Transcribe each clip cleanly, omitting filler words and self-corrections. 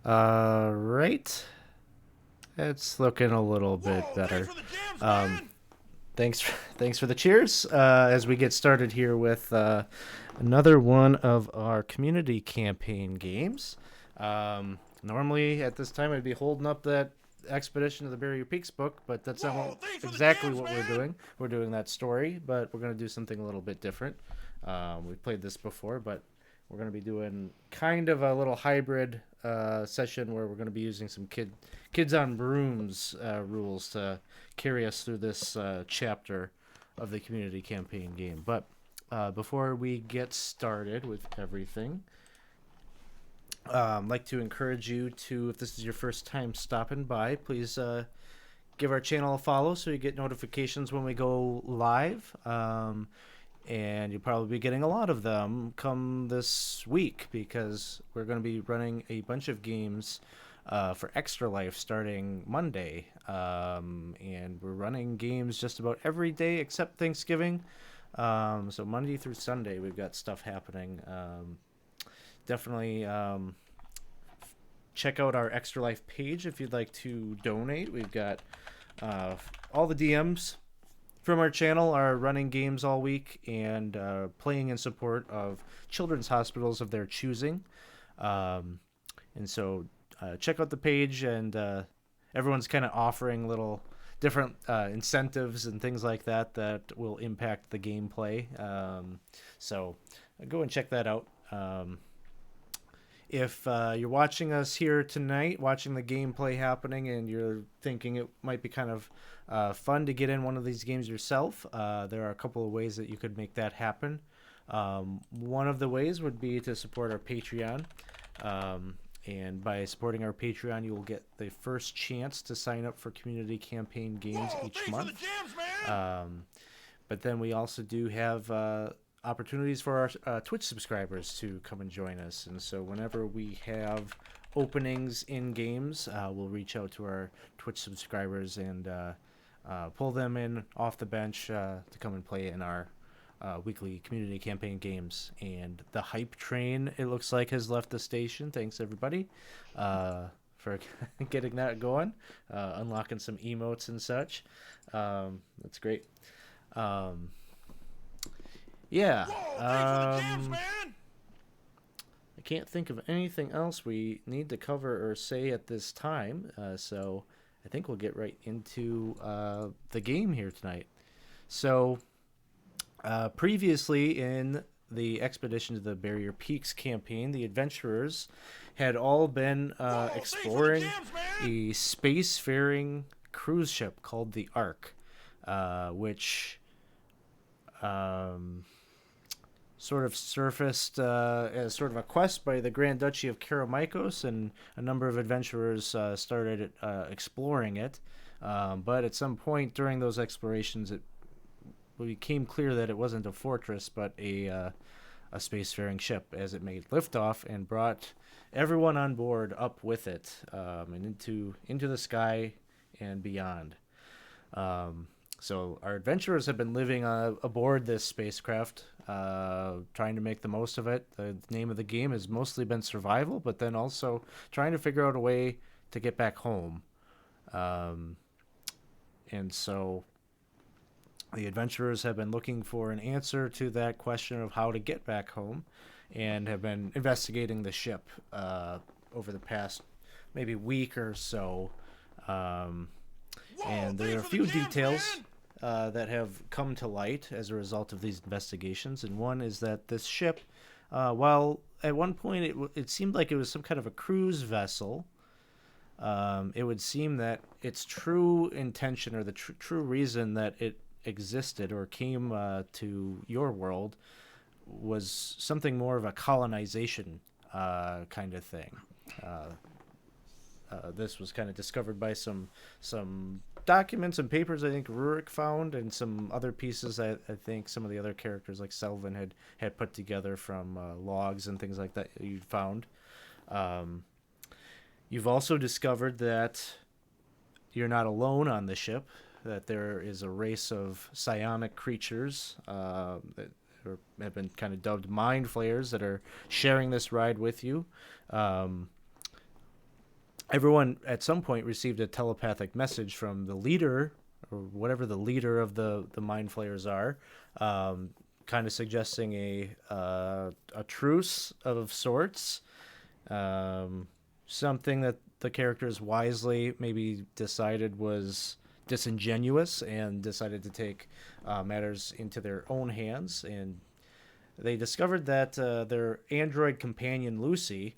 Right. It's looking a little bit Whoa, thanks better. for the jams, Um, man! thanks for the cheers. As we get started here with another one of our community campaign games. Normally at this time I'd be holding up that Expedition of the Barrier Peaks book, but that's not Whoa, thanks for the exactly jams, what we're man! doing. We're doing that story, but we're going to do something a little bit different. We've played this before, but we're going to be doing kind of a little hybrid session where we're going to be using some kids on brooms rules to carry us through this chapter of the community campaign game. But before we get started with everything, I'd like to encourage you to, if this is your first time stopping by, please give our channel a follow so you get notifications when we go live. And you'll probably be getting a lot of them come this week because we're going to be running a bunch of games for Extra Life starting Monday. And we're running games just about every day except Thanksgiving. So Monday through Sunday, we've got stuff happening. Definitely check out our Extra Life page if you'd like to donate. We've got all the DMs from our channel are running games all week and playing in support of children's hospitals of their choosing. Um, and so check out the page, and everyone's kind of offering little different incentives and things like that that will impact the gameplay. So go and check that out. If you're watching us here tonight, watching the gameplay happening, and you're thinking it might be kind of fun to get in one of these games yourself, there are a couple of ways that you could make that happen. One of the ways would be to support our Patreon. And by supporting our Patreon, you will get the first chance to sign up for community campaign games Whoa, each thanks for the month. jams, man! But then we also do have opportunities for our Twitch subscribers to come and join us. And so whenever we have openings in games, we'll reach out to our Twitch subscribers and pull them in off the bench to come and play in our weekly community campaign games. And the hype train, it looks like, has left the station. Thanks, everybody, for getting that going, unlocking some emotes and such. That's great. Um, yeah. Whoa, thanks for the jams, Um, man! I can't think of anything else we need to cover or say at this time. So I think we'll get right into the game here tonight. So previously in the Expedition to the Barrier Peaks campaign, the adventurers had all been Whoa, thanks for the exploring jams, man! a spacefaring cruise ship called the Ark, which um, sort of surfaced as sort of a quest by the Grand Duchy of Karameikos, and a number of adventurers started exploring it. But at some point during those explorations, it became clear that it wasn't a fortress, but a spacefaring ship, as it made liftoff and brought everyone on board up with it, and into the sky and beyond. So our adventurers have been living aboard this spacecraft, trying to make the most of it. The name of the game has mostly been survival, but then also trying to figure out a way to get back home. Um, and so the adventurers have been looking for an answer to that question of how to get back home, and have been investigating the ship over the past maybe week or so. Um, Whoa, and there are thanks a for the few jams, details man! that have come to light as a result of these investigations. And one is that this ship, while at one point it seemed like it was some kind of a cruise vessel, it would seem that its true intention, or the true reason that it existed or came to your world, was something more of a colonization kind of thing. Uh, this was kind of discovered by some documents and papers I think Rurik found, and some other pieces I think some of the other characters like Selvin had put together from logs and things like that you'd found. Um, you've also discovered that you're not alone on the ship, that there is a race of psionic creatures that have been kind of dubbed mind flayers that are sharing this ride with you. Um, everyone at some point received a telepathic message from the leader or whatever the leader of the mind flayers are, um, kind of suggesting a truce of sorts, um, something that the characters wisely maybe decided was disingenuous and decided to take matters into their own hands. And they discovered that their android companion Lucy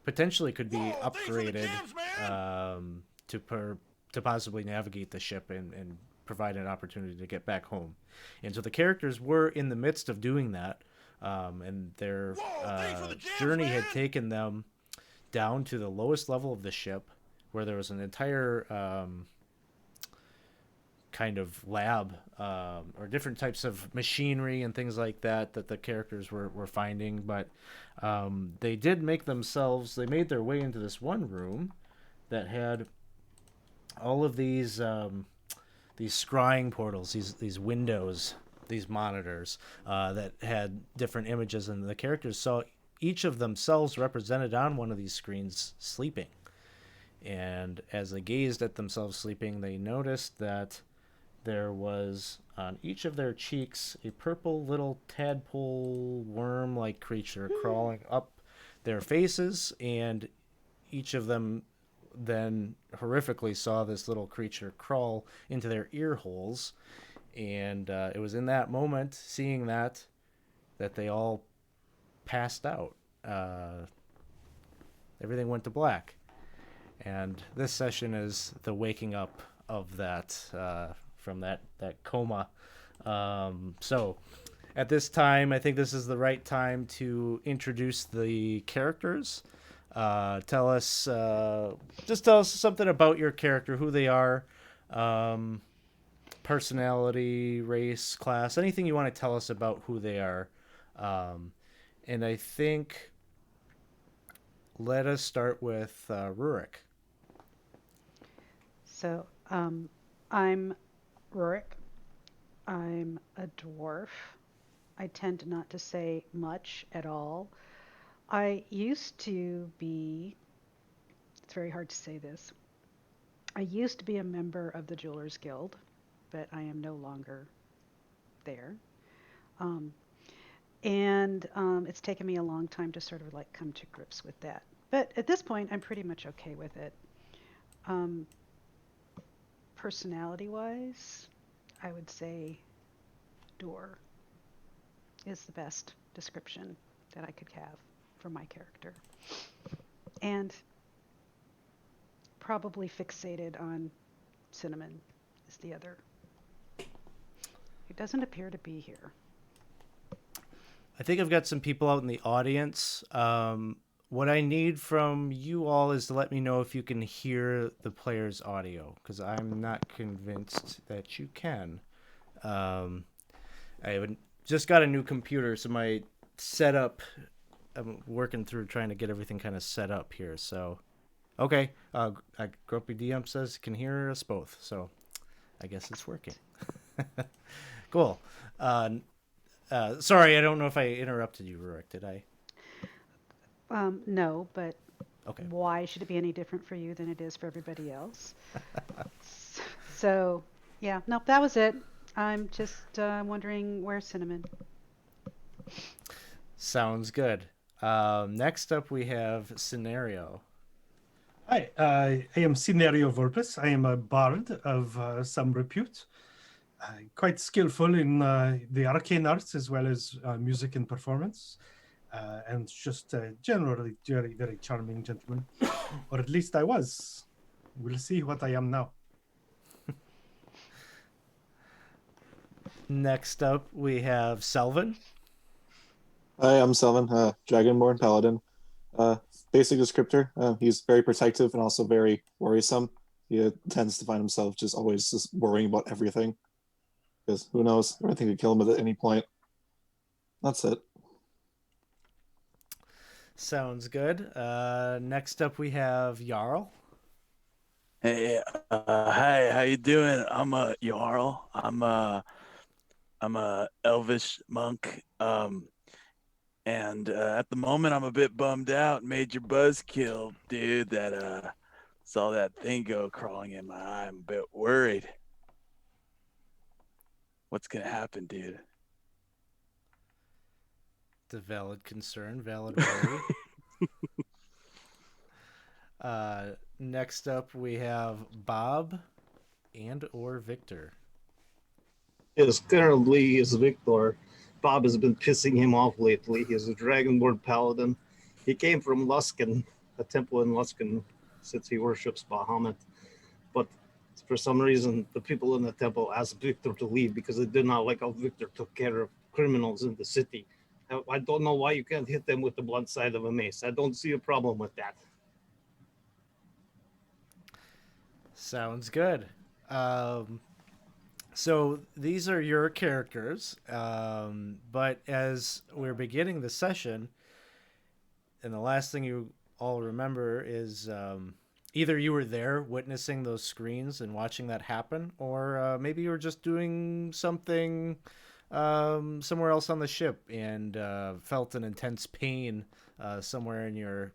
potentially could be Whoa, thanks for the upgraded gems, man! to to possibly navigate the ship and provide an opportunity to get back home. And so the characters were in the midst of doing that, and their Whoa, thanks for the gems, journey had man! taken them down to the lowest level of the ship, where there was an entire kind of lab or different types of machinery and things like that that the characters were finding. But they did make themselves, they made their way into this one room that had all of these scrying portals, these windows, these monitors that had different images, and the characters saw each of themselves represented on one of these screens sleeping. And as they gazed at themselves sleeping, they noticed that there was on each of their cheeks a purple little tadpole worm like creature crawling up their faces, and each of them then horrifically saw this little creature crawl into their ear holes. And it was in that moment, seeing that, that they all passed out. Everything went to black. And this session is the waking up of that from that coma. So at this time, I think this is the right time to introduce the characters. Tell us, just tell us something about your character, who they are, um, personality, race, class, anything you want to tell us about who they are. Um, and I think let us start with Rurik. So, I'm Rurik. I'm a dwarf. I tend not to say much at all. I used to be, it's very hard to say this. I used to be a member of the Jewelers Guild, but I am no longer there. Um, and it's taken me a long time to sort of like come to grips with that. But at this point, I'm pretty much okay with it. Um, Personality wise, I would say door is the best description that I could have for my character. And probably fixated on cinnamon is the other. It doesn't appear to be here. I think I've got some people out in the audience. What I need from you all is to let me know if you can hear the player's audio, because I'm not convinced that you can. Um, I haven't just got a new computer, so my setup, I'm working through trying to get everything kind of set up here. So, okay, Grumpy DM says can hear us both, so I guess it's working. Excellent. Cool. Uh, Sorry, I don't know if I interrupted you, Rurik. Did I? No, but Okay. why should it be any different for you than it is for everybody else? So, yeah, no, that was it. I'm just wondering where's cinnamon. Sounds good. Next up, we have Scenario. Hi, I am Cinerio Vorpus. I am a bard of some repute, quite skillful in the arcane arts as well as music and performance, and just generally very, very charming gentleman, or at least I was. We'll see what I am now. Next up, we have Selvin. Hi, I'm Selvin, Dragonborn Paladin. Basic descriptor. He's very protective and also very worrisome. He tends to find himself just always just worrying about everything. Because who knows, everything could kill him at any point. That's it. Sounds good. Next up, we have Jarl. Hey, hi, how you doing? I'm Jarl. I'm a elvish monk. And at the moment I'm a bit bummed out. Major buzzkill, dude. That saw that thing go crawling in my eye. I'm a bit worried. What's gonna happen, dude? It's a valid concern, valid worry. Next up, we have Bob and or Victor. Yes, currently is Victor. Bob has been pissing him off lately. He's a Dragonborn paladin. He came from Luskan, a temple in Luskan, since he worships Bahamut. But for some reason, the people in the temple asked Victor to leave because they did not like how Victor took care of criminals in the city. I don't know why you can't hit them with the blunt side of a mace. I don't see a problem with that. Sounds good. So these are your characters, but as we're beginning the session, and the last thing you all remember is either you were there witnessing those screens and watching that happen, or maybe you were just doing something somewhere else on the ship and felt an intense pain somewhere in your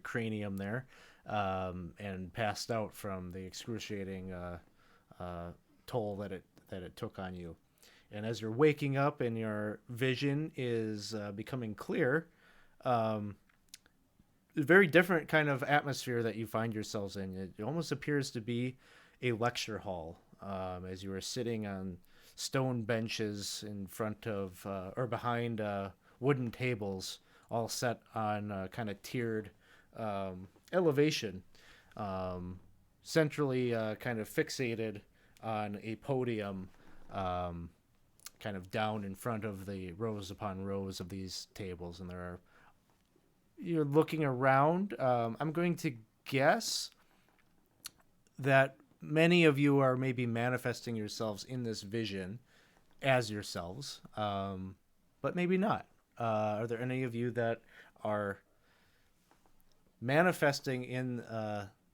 cranium there, and passed out from the excruciating toll that it took on you. And as you're waking up and your vision is becoming clear, a very different kind of atmosphere that you find yourselves in. It almost appears to be a lecture hall, as you are sitting on stone benches in front of or behind wooden tables, all set on kind of tiered elevation, centrally kind of fixated on a podium, kind of down in front of the rows upon rows of these tables. And you're looking around. I'm going to guess that many of you are maybe manifesting yourselves in this vision as yourselves, but maybe not. Are there any of you that are manifesting in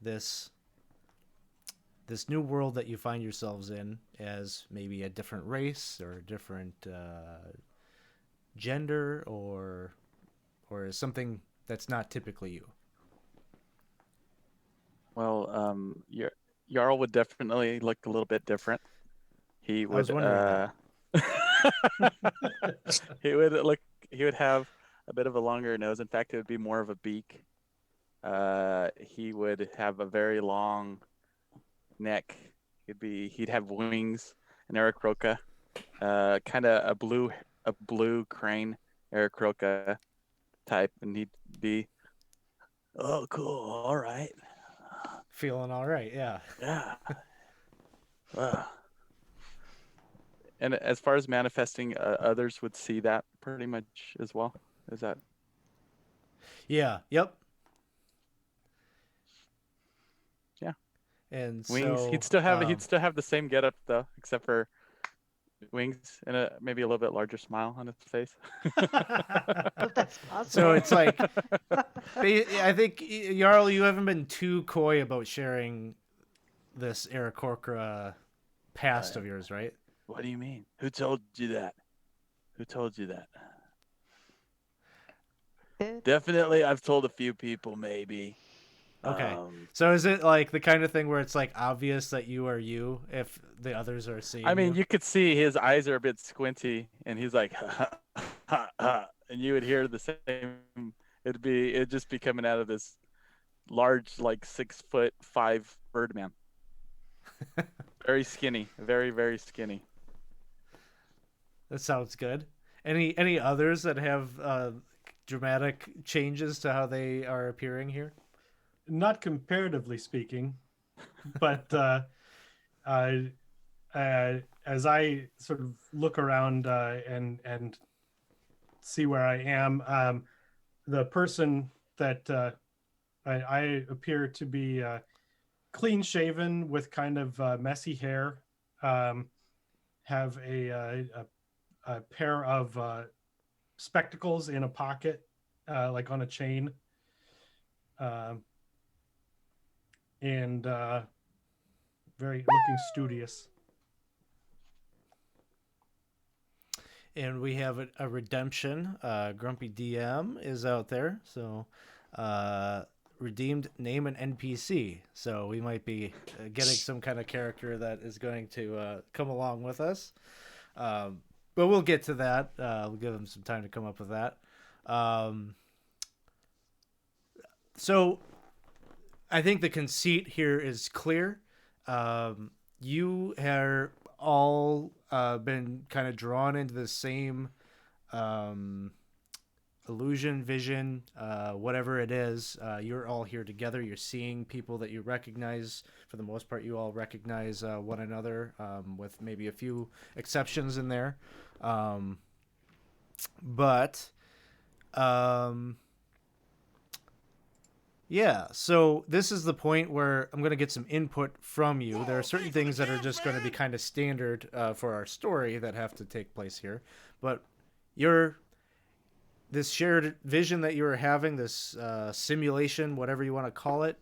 this new world that you find yourselves in as maybe a different race or a different gender, or something that's not typically you? Well, Jarl would definitely look a little bit different. He I was would wondering he would look he would have a bit of a longer nose. In fact, it would be more of a beak. He would have a very long neck. He'd have wings, an Aarakocra, kind of a blue crane Aarakocra type, and he'd be, oh, cool, all right, feeling all right. Yeah. yeah. Wow. And as far as manifesting, others would see that pretty much as well. Is that? Yeah. Yep. Yeah. And Wings. so He'd still have the same getup though, except for wings and maybe a little bit larger smile on his face. If that's so possible. it's like I think Jarl, you haven't been too coy about sharing this Aarakocra past of yours, right? What do you mean? Who told you that? Who told you that? Good. Definitely, I've told a few people, maybe. Okay. So is it like the kind of thing where it's like obvious that you are you if the others are seeing I mean, you? you could see his eyes are a bit squinty, and he's like, ha, ha, ha, and you would hear the same. It'd just be coming out of this large, like 6'5" Birdman. Very skinny, very very skinny. That sounds good. Any others that have dramatic changes to how they are appearing here? Not comparatively speaking, but as I sort of look around and see where I am, the person that I appear to be clean shaven with kind of messy hair, have a pair of spectacles in a pocket, like on a chain, and very looking studious. And we have a redemption. Grumpy DM is out there. So redeemed name an NPC. So we might be getting some kind of character that is going to come along with us. But we'll get to that. We'll give them some time to come up with that. So I think the conceit here is clear. You have all been kind of drawn into the same illusion, vision, whatever it is. You're all here together. You're seeing people that you recognize. For the most part, you all recognize one another, with maybe a few exceptions in there. But yeah, so this is the point where I'm going to get some input from you. There are certain things that are just going to be kind of standard for our story that have to take place here. But this shared vision that you were having, this simulation, whatever you want to call it,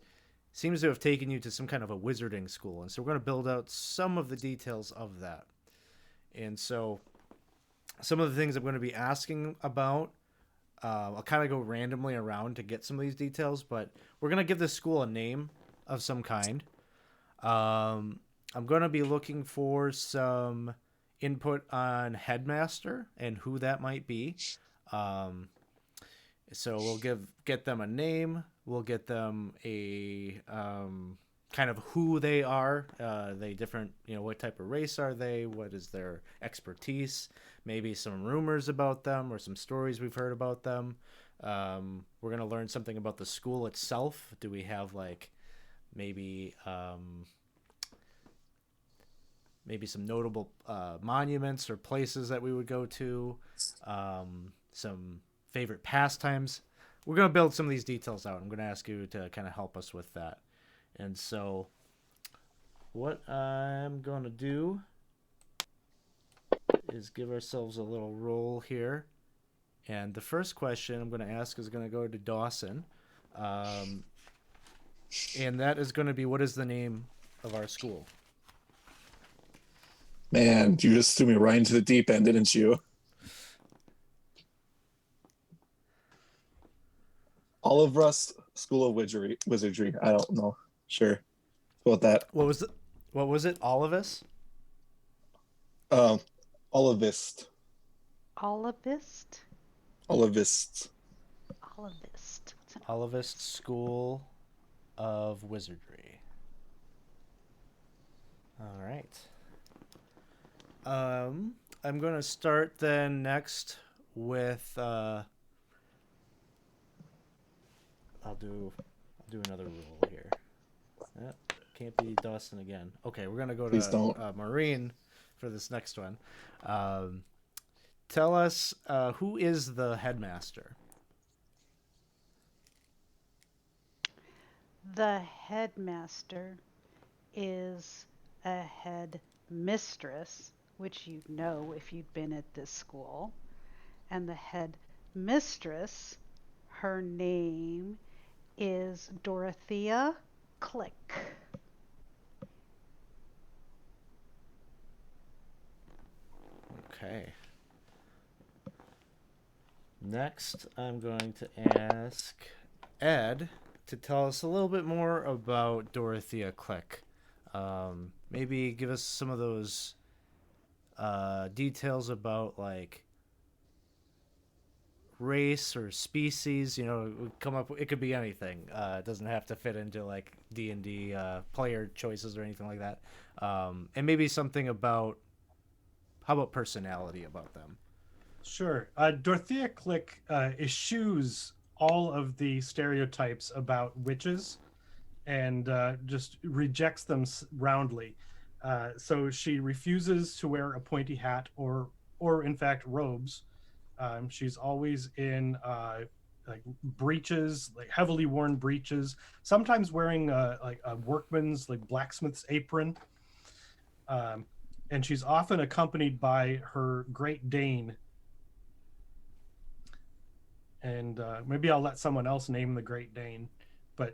seems to have taken you to some kind of a wizarding school. And so we're going to build out some of the details of that. And so some of the things I'm going to be asking about, I'll kind of go randomly around to get some of these details, but we're going to give this school a name of some kind. I'm going to be looking for some input on headmaster and who that might be. So we'll get them a name. We'll get them a kind of who they are. They different, what type of race are they? What is their expertise? Maybe some rumors about them or some stories we've heard about them. We're going to learn something about the school itself. Do we have maybe some notable monuments or places that we would go to? Some favorite pastimes. We're going to build some of these details out. I'm going to ask you to kind of help us with that. And so what I'm going to do is give ourselves a little roll here. And the first question I'm going to ask is going to go to Dawson. And that is going to be, what is the name of our school? Man, you just threw me right into the deep end, didn't you? Olive Rust School of Wizardry. I don't know. Sure. About that. What was it? Olivus? Olivist. Olivist? Olivist. Olivist. Olivist School of Wizardry. All right. I'm going to start then next with I'll do another roll here. Can't be Dawson again. Okay, we're gonna go Please to don't. Maureen for this next one. Tell us who is the headmaster? The headmaster is a head mistress, which you know if you've been at this school. And the head mistress, her name is Dorothea Click. Okay. Next, I'm going to ask Ed to tell us a little bit more about Dorothea Click. Maybe give us some of those details about race or species. Come up. It could be anything. It doesn't have to fit into D&D player choices or anything like that. And maybe something about, how about personality about them? Sure. Dorothea Click eschews all of the stereotypes about witches and just rejects them roundly. So she refuses to wear a pointy hat or in fact, robes. She's always in breeches, heavily worn breeches, sometimes wearing a workman's blacksmith's apron. And she's often accompanied by her Great Dane. And maybe I'll let someone else name the Great Dane, but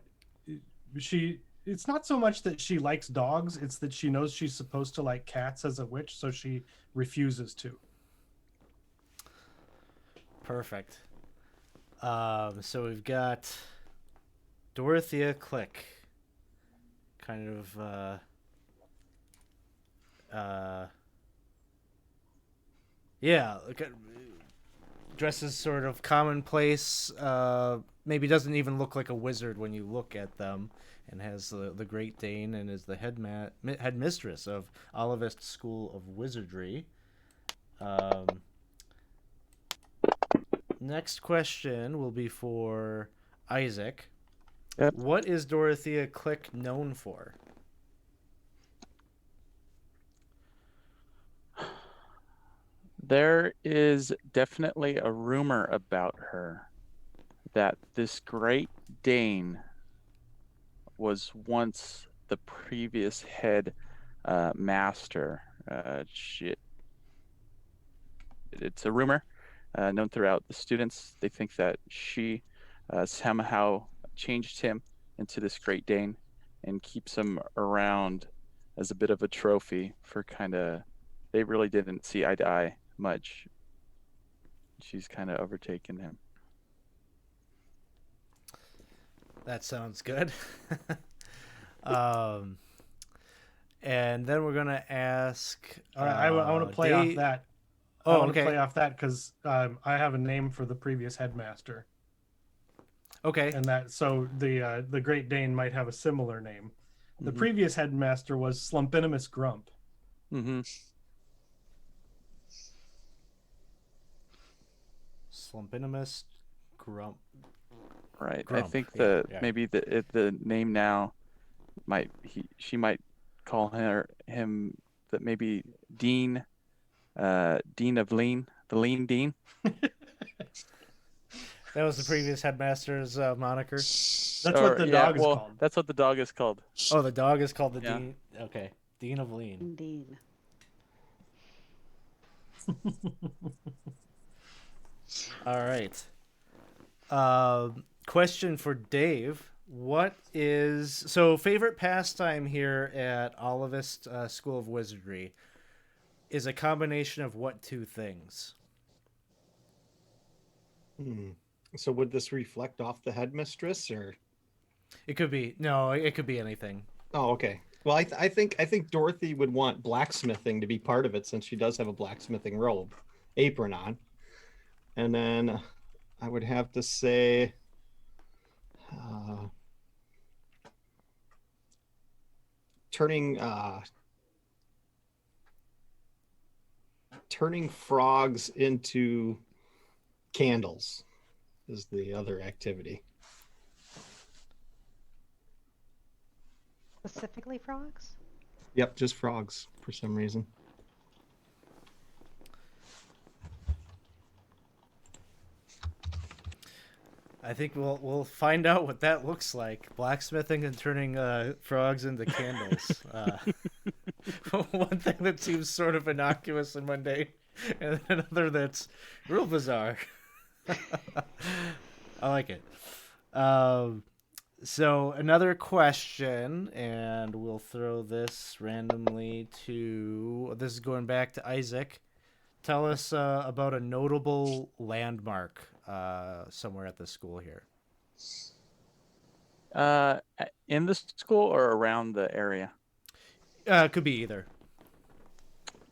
it's not so much that she likes dogs, it's that she knows she's supposed to like cats as a witch, so she refuses to. Perfect. So we've got Dorothea Click. Kind of yeah, dresses sort of commonplace. Maybe doesn't even look like a wizard when you look at them, and has the Great Dane and is the headmistress of Olivist School of Wizardry. Um, Next question will be for Isaac. Yep. What is Dorothea Click known for? There is definitely a rumor about her that this Great Dane was once the previous head master. It's a rumor known throughout the students. They think that she somehow changed him into this Great Dane and keeps him around as a bit of a trophy for kind of. They really didn't see eye to eye much. She's kind of overtaken him. That sounds good. um, and then we're gonna ask. All right, I want to play off that. I Oh, want okay. to play off that because I have a name for the previous headmaster, Okay. and that so the Great Dane might have a similar name. The previous headmaster was Slumpinimus Grump. Mm-hmm. Slumpinimus Grump. Right. Grump. I think Yeah, yeah. maybe the name now she might call him that maybe Dean of Lean, the Lean Dean. That was the previous headmaster's moniker. That's what the dog is called. That's what the dog is called. Oh, the dog is called the Yeah. Dean. Okay, Dean of Lean. Dean. All right. Question for Dave. What is favorite pastime here at Olivist School of Wizardry is a combination of what two things? So would this reflect off the headmistress, or? It could be anything. Oh, okay. Well, I think Dorothy would want blacksmithing to be part of it since she does have a blacksmithing apron on, and then I would have to say turning frogs into candles is the other activity. Specifically frogs? Yep, just frogs for some reason. I think we'll find out what that looks like. Blacksmithing and turning frogs into candles. One thing that seems sort of innocuous and mundane, and another that's real bizarre. I like it. So another question, and we'll throw this randomly to. This is going back to Isaac. Tell us about a notable landmark somewhere at the school here. In the school or around the area? Could be either.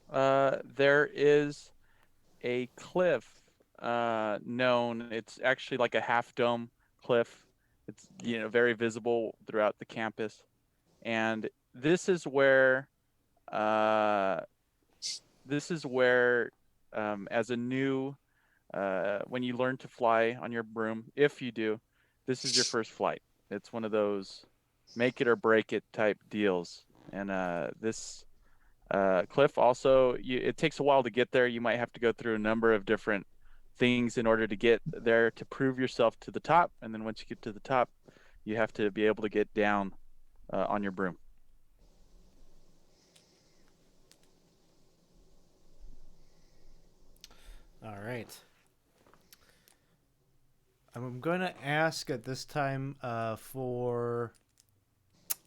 There is a cliff known. It's actually like a half dome cliff. It's very visible throughout the campus, and this is where as a new when you learn to fly on your broom, if you do, this is your first flight. It's one of those make it or break it type deals, and this cliff also it takes a while to get there. You might have to go through a number of different things in order to get there to prove yourself to the top, and then once you get to the top, you have to be able to get down on your broom. All right. I'm going to ask at this time for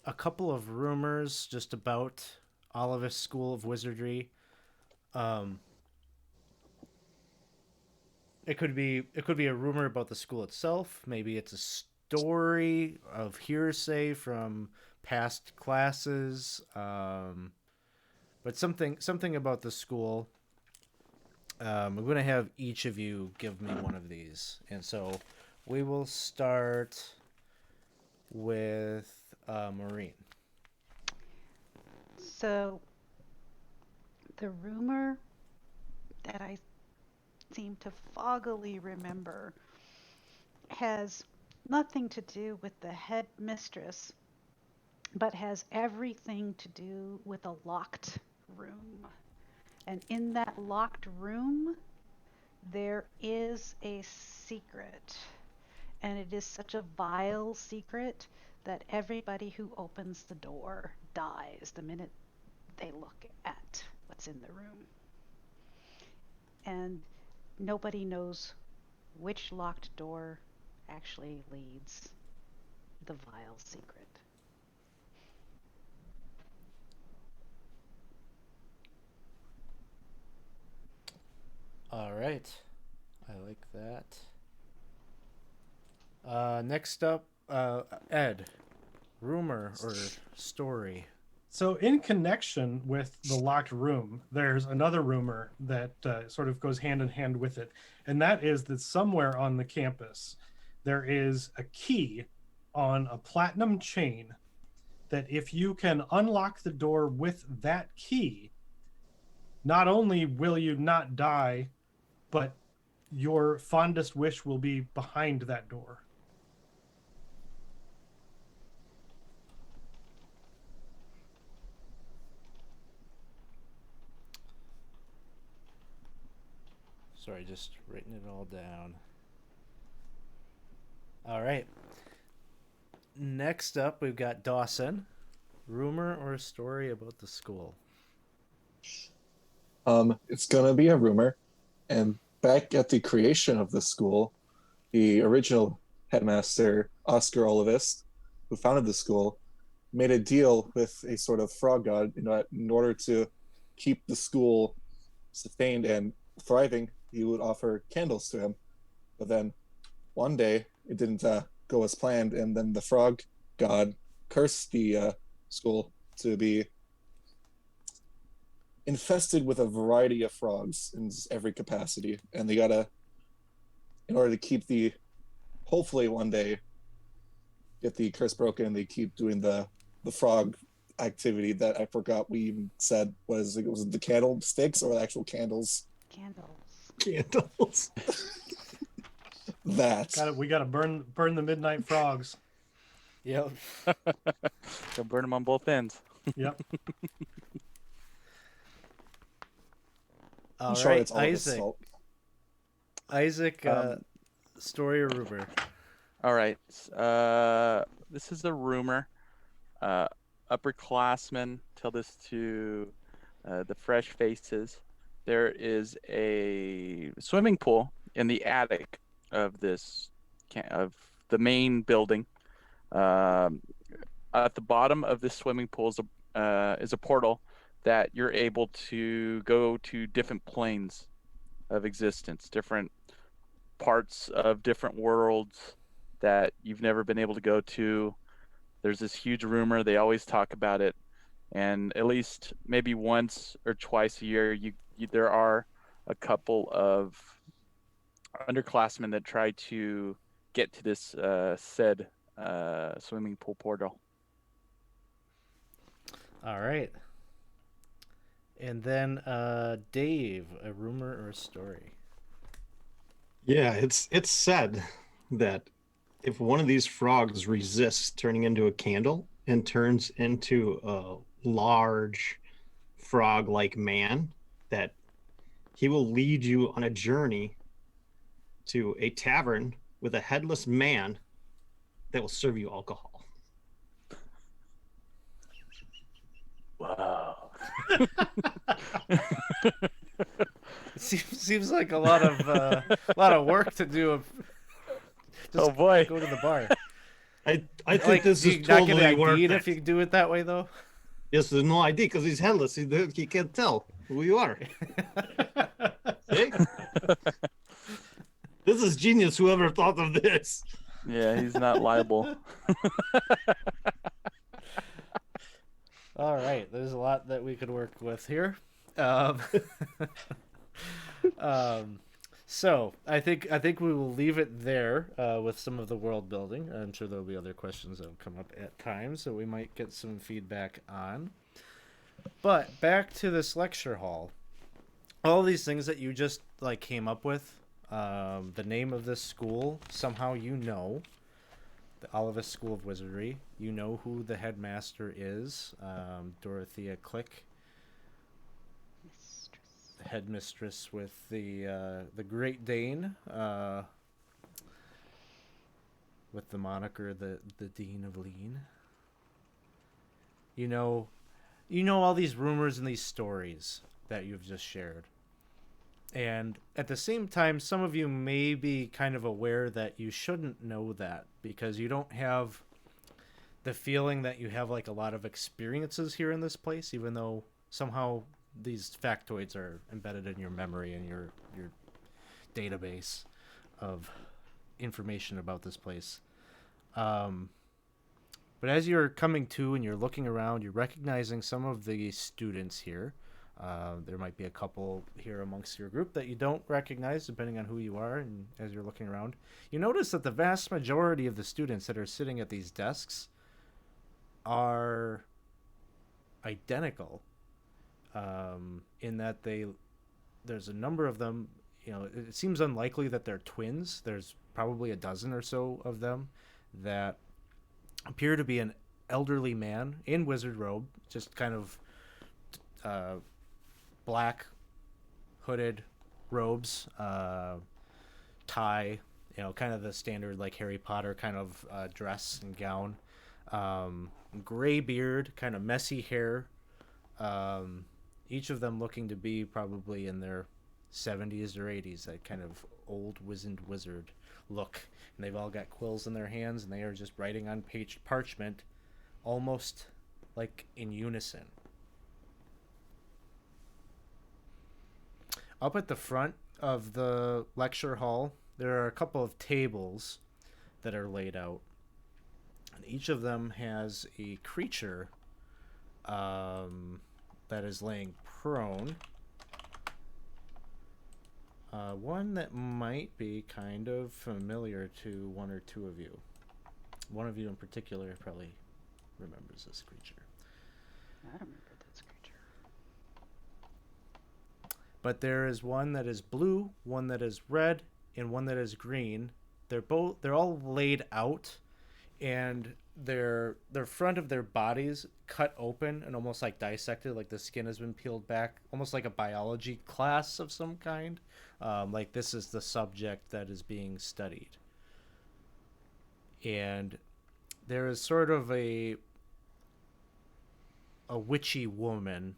a couple of rumors just about Olivist School of Wizardry. It could be a rumor about the school itself. Maybe it's a story of hearsay from past classes, but something about the school. I'm going to have each of you give me one of these, and so we will start with Maureen. So, the rumor that I seem to foggily remember has nothing to do with the headmistress, but has everything to do with a locked room. And in that locked room, there is a secret. And it is such a vile secret that everybody who opens the door dies the minute they look at what's in the room. And nobody knows which locked door actually leads the vile secret. All right. I like that. Next up, Ed. Rumor or story? So, in connection with the locked room, there's another rumor that sort of goes hand in hand with it. And that is that somewhere on the campus, there is a key on a platinum chain that if you can unlock the door with that key, not only will you not die, but your fondest wish will be behind that door. Sorry, just writing it all down. All right. Next up, we've got Dawson. Rumor or story about the school? It's gonna be a rumor. And back at the creation of the school, the original headmaster, Oscar Olivist, who founded the school, made a deal with a sort of frog god in order to keep the school sustained and thriving. He would offer candles to him. But then one day it didn't go as planned, and then the frog god cursed the school to be infested with a variety of frogs in every capacity. And they gotta, in order to keep hopefully one day get the curse broken, they keep doing the frog activity that I forgot we even said was it the candlesticks or the actual candles? Candles. That. We gotta burn the midnight frogs. Yep. Go burn them on both ends. Yep. All I'm sure right, it's all of his Isaac. fault. Isaac, story or rumor? All right. This is a rumor. Upperclassmen tell this to the fresh faces. There is a swimming pool in the attic of the main building. At the bottom of this swimming pool is a portal that you're able to go to different planes of existence, different parts of different worlds that you've never been able to go to. There's this huge rumor. They always talk about it. And at least maybe once or twice a year, there are a couple of underclassmen that try to get to this said swimming pool portal. All right. And then Dave, a rumor or a story? Yeah, it's said that if one of these frogs resists turning into a candle and turns into a large frog-like man, that he will lead you on a journey to a tavern with a headless man that will serve you alcohol. Wow. It seems like a lot of work to do. Just Oh boy. go to the bar. I think this do you is not get totally an worth ID it. if you do it that way, though? Yes, there's no ID because he's headless. He can't tell who you are. See? This is genius, whoever thought of this. Yeah, he's not liable. All right, there's a lot that we could work with here. Um, um, so I think we will leave it there with some of the world building. I'm sure there'll be other questions that will come up at times, so we might get some feedback on. But back to this lecture hall. All these things that you just like came up with, the name of this school, somehow you know, the Olivis School of Wizardry. You know who the headmaster is, Dorothea Click, Mistress. the headmistress with the Great Dane, with the moniker the Dean of Lean. You know, all these rumors and these stories that you've just shared. And at the same time, some of you may be kind of aware that you shouldn't know that because you don't have the feeling that you have like a lot of experiences here in this place, even though somehow these factoids are embedded in your memory and your database of information about this place. But as you're coming to and you're looking around, you're recognizing some of the students here. There might be a couple here amongst your group that you don't recognize, depending on who you are. And as you're looking around, you notice that the vast majority of the students that are sitting at these desks are identical, in that there's a number of them. You know, it seems unlikely that they're twins. There's probably a dozen or so of them that appear to be an elderly man in wizard robe, just kind of black hooded robes, tie, kind of the standard like Harry Potter kind of dress and gown, gray beard, kind of messy hair, each of them looking to be probably in their 70s or 80s, that kind of old wizened wizard look. And they've all got quills in their hands and they are just writing on parchment almost like in unison. Up at the front of the lecture hall, there are a couple of tables that are laid out. And each of them has a creature that is laying prone. One that might be kind of familiar to one or two of you. One of you in particular probably remembers this creature. I remember this creature. But there is one that is blue, one that is red, and one that is green. They're all laid out, and their front of their bodies cut open and almost like dissected, like the skin has been peeled back, almost like a biology class of some kind. Like this is the subject that is being studied. And there is sort of a witchy woman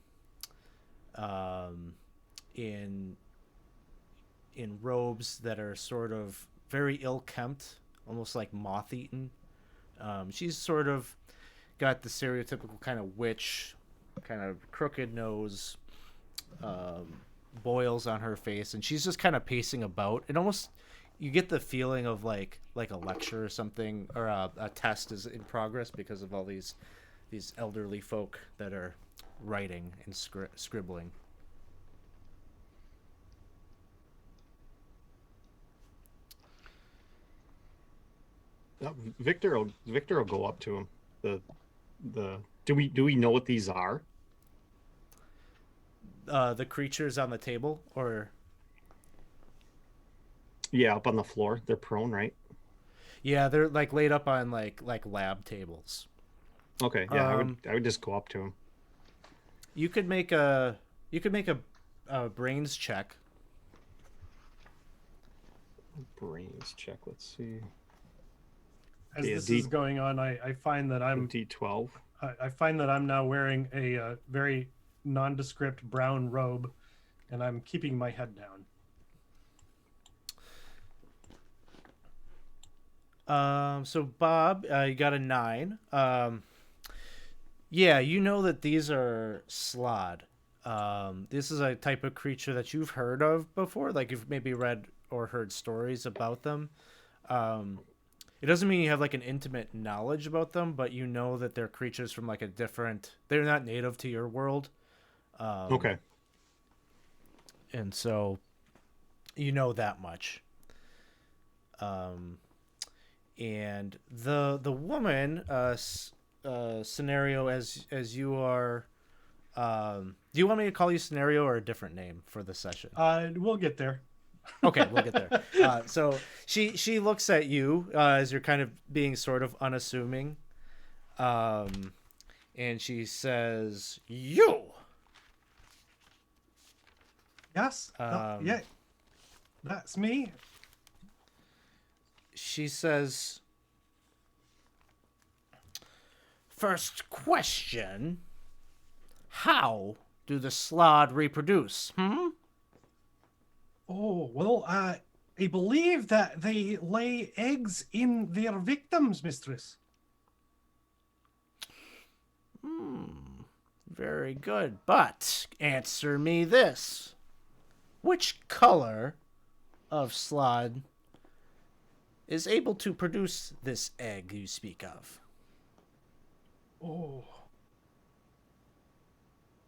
in robes that are sort of very ill-kempt, almost like moth-eaten. She's sort of got the stereotypical kind of witch, kind of crooked nose, boils on her face, and she's just kind of pacing about. And almost you get the feeling of like a lecture or something, or a test is in progress because of all these elderly folk that are writing and scribbling. Victor will go up to him. Do we know what these are? The creatures on the table, or Yeah, up on the floor. They're prone, right? yeah, they're like laid up on like lab tables. Okay, yeah, I would just go up to him. You could make a brains check. Brains check. Let's see. As Yeah, this D- is going on, I find that I'm D12. I find that I'm now wearing a very nondescript brown robe, and I'm keeping my head down. So Bob, you got a 9. Yeah, you know that these are Slod. This is a type of creature that you've heard of before, like you've maybe read or heard stories about them. it doesn't mean you have like an intimate knowledge about them, but you know that they're creatures from like a different. They're not native to your world, Okay. and so you know that much. Um, and the woman scenario as you are. Do you want me to call you scenario or a different name for the session? We'll get there. Okay, we'll get there. So she looks at you as you're kind of being sort of unassuming, and she says, "You." Yes. Yeah. That's me. She says, "First question: how do the slod reproduce? Hmm." Oh, well, I believe that they lay eggs in their victims, mistress. Very good. But answer me this: which color of slod is able to produce this egg you speak of? Oh.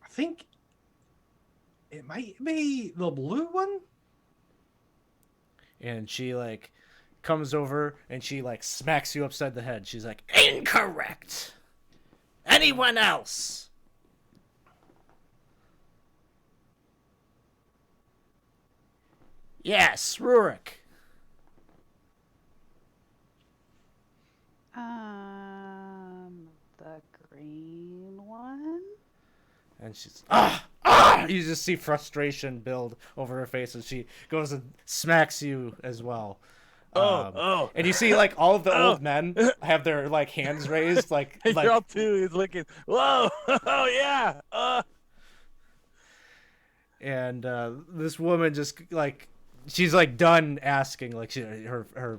I think it might be the blue one. And she like comes over and she like smacks you upside the head. She's like, "Incorrect. Anyone else?" Yes, Rurik. The green one? And she's you just see frustration build over her face as she goes and smacks you as well. And you see like all of the old men have their like hands raised, like You're all too. He's looking. Whoa! Oh yeah. and this woman just like she's like done asking, like her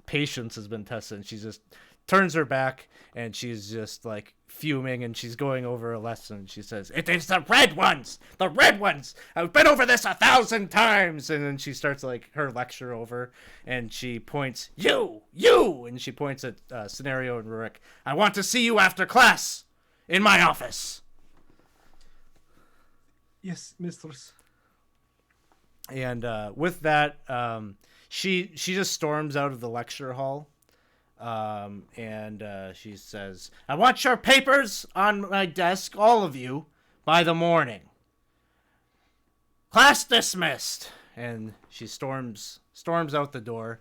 patience has been tested, and she just turns her back and she's just like fuming, and she's going over a lesson. She says, "It is the red ones, the red ones. I've been over this 1,000 times." And then she starts like her lecture over, and she points, you, and she points at Scenario and Rurik. "I want to see you after class in my office." Yes, mistress. And with that, she just storms out of the lecture hall, and she says, "I want your papers on my desk, all of you, by the morning. Class dismissed." And she storms out the door,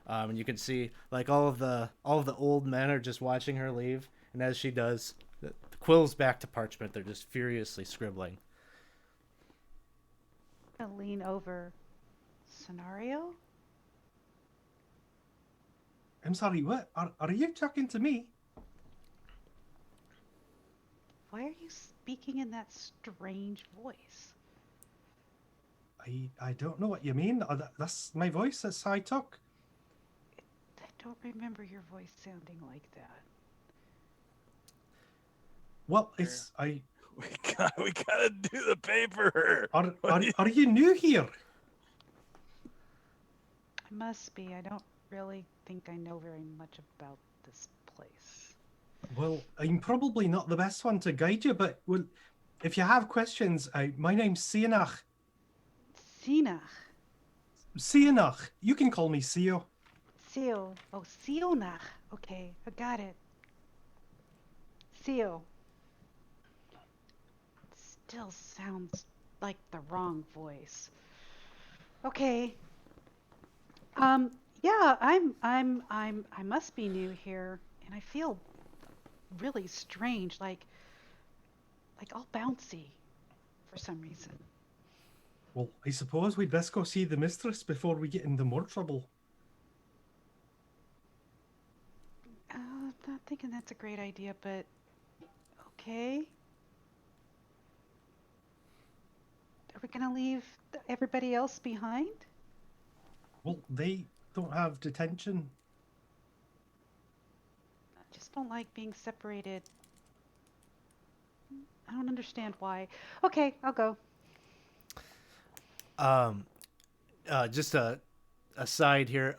and you can see like all of the old men are just watching her leave. And as she does, the quills back to parchment. They're just furiously scribbling. I lean over. Scenario? I'm sorry, what? Are you talking to me? Why are you speaking in that strange voice? I don't know what you mean. That's my voice. That's how I talk. I don't remember your voice sounding like that. Well, it's We gotta do the paper. Are you new here? I must be. I don't really think I know very much about this place. Well, I'm probably not the best one to guide you, but well, if you have questions, my name's Sienach. Sinach. Sienach. You can call me Sio. Seal. Oh, Sionach. Okay, I got it. Seal. Still sounds like the wrong voice. Okay. Yeah, I must be new here, and I feel really strange, like all bouncy for some reason. Well, I suppose we'd best go see the mistress before we get into more trouble. I'm not thinking that's a great idea, but okay. Are we gonna leave everybody else behind? Well, they don't have detention. I just don't like being separated. I don't understand why. Okay, I'll go. Just aside here,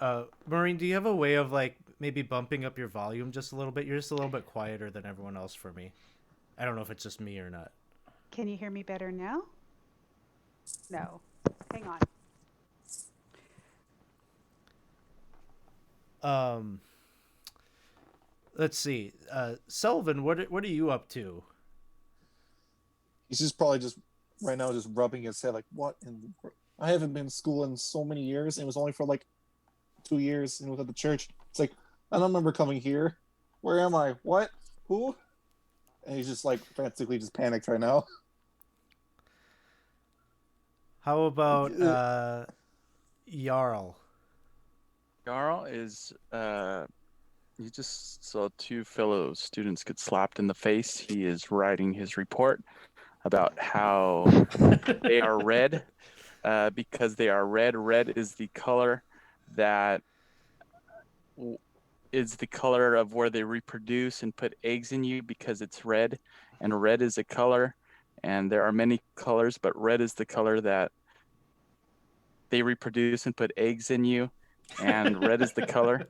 Maureen, do you have a way of like maybe bumping up your volume just a little bit? You're just a little bit quieter than everyone else for me. I don't know if it's just me or not. Can you hear me better now? No. Hang on. Um, let's see. Sullivan, what are you up to? He's just probably just right now just rubbing his head like, what in the world? I haven't been to school in so many years, and it was only for like 2 years, and it was at the church. It's like, I don't remember coming here. Where am I? What? Who? And he's just like frantically just panicked right now. How about Jarl? Jarl is he just saw two fellow students get slapped in the face. He is writing his report about how they are red because they are red. Red is the color that is the color of where they reproduce and put eggs in you because it's red, and red is a color, and there are many colors, but red is the color that they reproduce and put eggs in you, and red is the color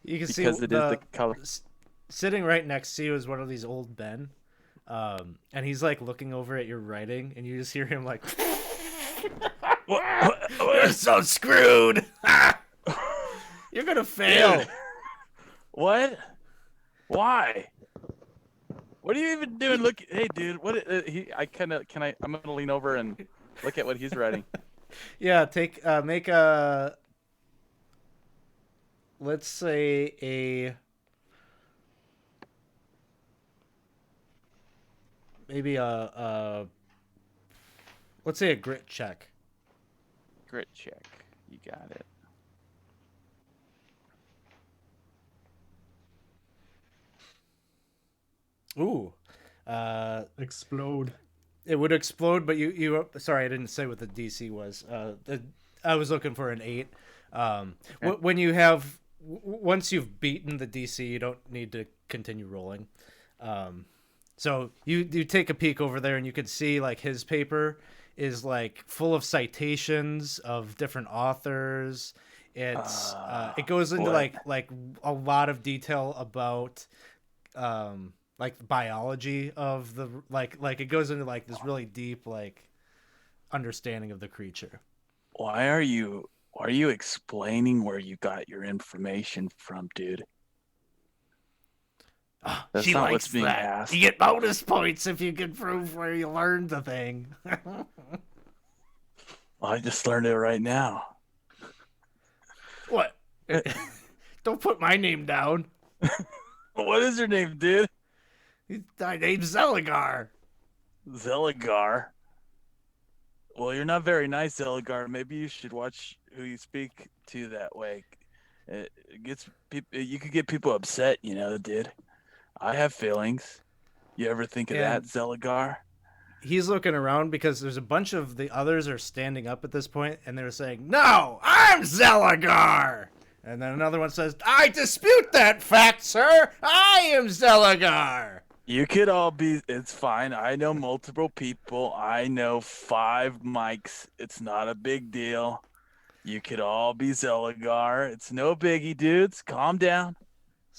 You can see because it is the color. Sitting right next to you is one of these old men, and he's like looking over at your writing, and you just hear him like, "You're so screwed. You're gonna fail." Dude. What? Why? What are you even doing? Look, hey, dude. What? I'm gonna lean over and look at what he's writing. Yeah, make a, let's say let's say a grit check. Grit check. You got it. Ooh, Explode. it would explode, but you sorry, I didn't say what the DC was. I was looking for an 8. Okay. When you have once you've beaten the DC, you don't need to continue rolling. So you take a peek over there, and you can see like his paper is like full of citations of different authors. It goes into boy. like a lot of detail about like biology of the like it goes into like this really deep like understanding of the creature. Why are you explaining where you got your information from, dude? That's She not likes what's being that. asked. You get bonus points if you can prove where you learned the thing. Well, I just learned it right now. What? Don't put my name down. What is your name, dude? My name's Zeligar. Zeligar. Well, you're not very nice, Zeligar. Maybe you should watch who you speak to that way. It gets people. You could get people upset, dude. I have feelings. You ever think of that, And Zeligar? he's looking around because there's a bunch of the others are standing up at this point, and they're saying, "No, I'm Zeligar." And then another one says, "I dispute that fact, sir. I am Zeligar." You could all be. It's fine. I know multiple people. I know 5 mics. It's not a big deal. You could all be Zeligar. It's no biggie, dudes. Calm down.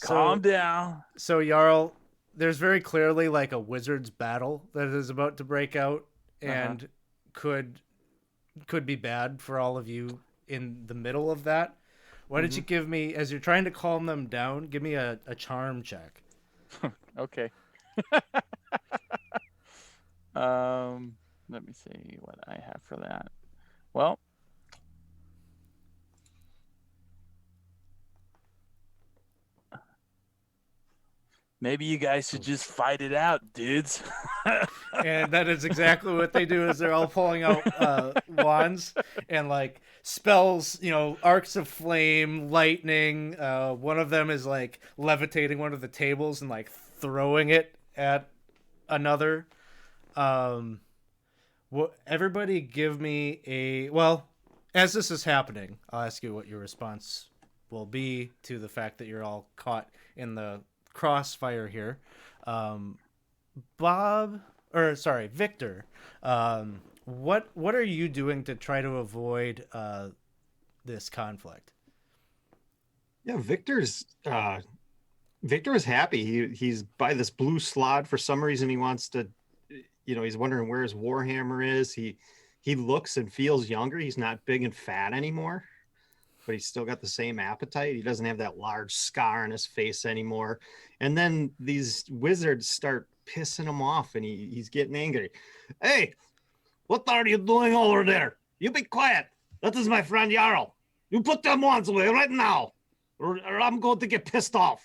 Calm down. So Jarl, there's very clearly like a wizard's battle that is about to break out, and could be bad for all of you in the middle of that. Why don't you give me, as you're trying to calm them down, give me a charm check. Okay. Let me see what I have for that. Well, maybe you guys should just fight it out, dudes. And that is exactly what they do. Is they're all pulling out wands and like spells, arcs of flame, lightning. One of them is like levitating one of the tables and like throwing it at another. Everybody give me as this is happening, I'll ask you what your response will be to the fact that you're all caught in the crossfire here. Victor, what are you doing to try to avoid this conflict. Yeah, Victor is happy. He's by this blue slot for some reason. He wants to, he's wondering where his warhammer is. He looks and feels younger. He's not big and fat anymore, but he's still got the same appetite. He doesn't have that large scar on his face anymore. And then these wizards start pissing him off, and he's getting angry. Hey, what are you doing over there? You be quiet. That is my friend Jarl. You put them wands away right now, or I'm going to get pissed off.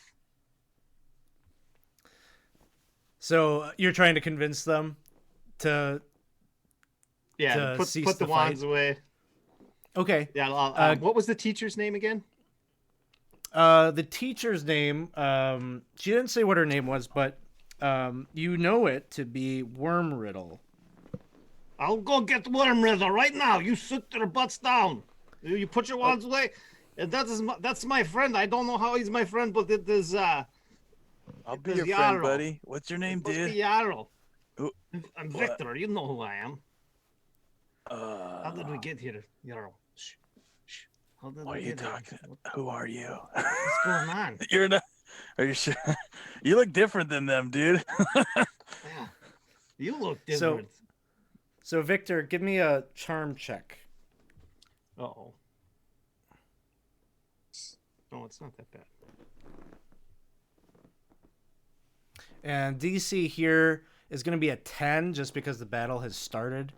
So you're trying to convince them to cease put the the wands fight? away. Okay. Yeah. What was the teacher's name again? The teacher's name, she didn't say what her name was, but you know it to be Wormriddle. I'll go get Wormriddle right now. You sit your butts down. You put your wands away. And that's my friend. I don't know how he's my friend, but it is. I'll be your Jarl. friend, buddy. What's your name, It must dude? be Jarl. Who- I'm what? Victor. You know who I am. How did we get here, Jarl? Shh. Shh. How did What are we you get here? talking? Who are you? What's going on? You're not. Are you sure? You look different than them, dude. Yeah. You look different. So Victor, give me a charm check. Uh-oh. No, it's not that bad. And DC here is going to be a 10 just because the battle has started.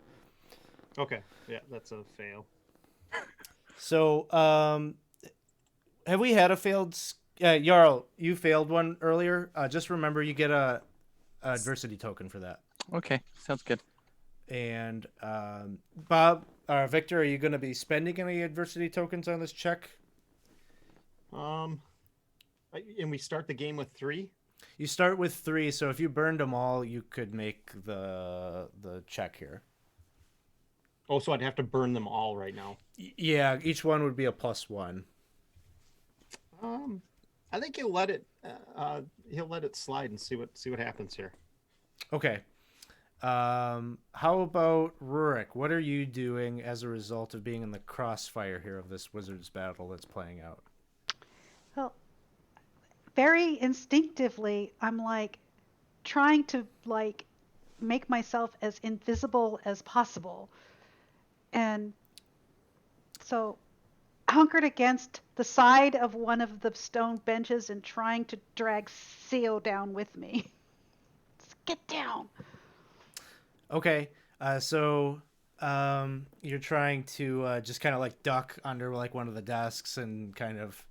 Okay. Yeah, that's a fail. So, have we had a failed... Jarl, you failed one earlier. Just remember you get a adversity token for that. Okay, sounds good. And Bob, Victor, are you going to be spending any adversity tokens on this check? And we start the game with 3? You start with 3, so if you burned them all, you could make the check here. Oh, so I'd have to burn them all right now. Yeah, each one would be a +1. I think he'll let it slide and see what happens here. Okay. How about Rurik? What are you doing as a result of being in the crossfire here of this wizard's battle that's playing out? Well, very instinctively, I'm like trying to like make myself as invisible as possible. And so hunkered against the side of one of the stone benches and trying to drag Theo down with me. Just get down. Okay. So you're trying to just kind of like duck under like one of the desks and kind of,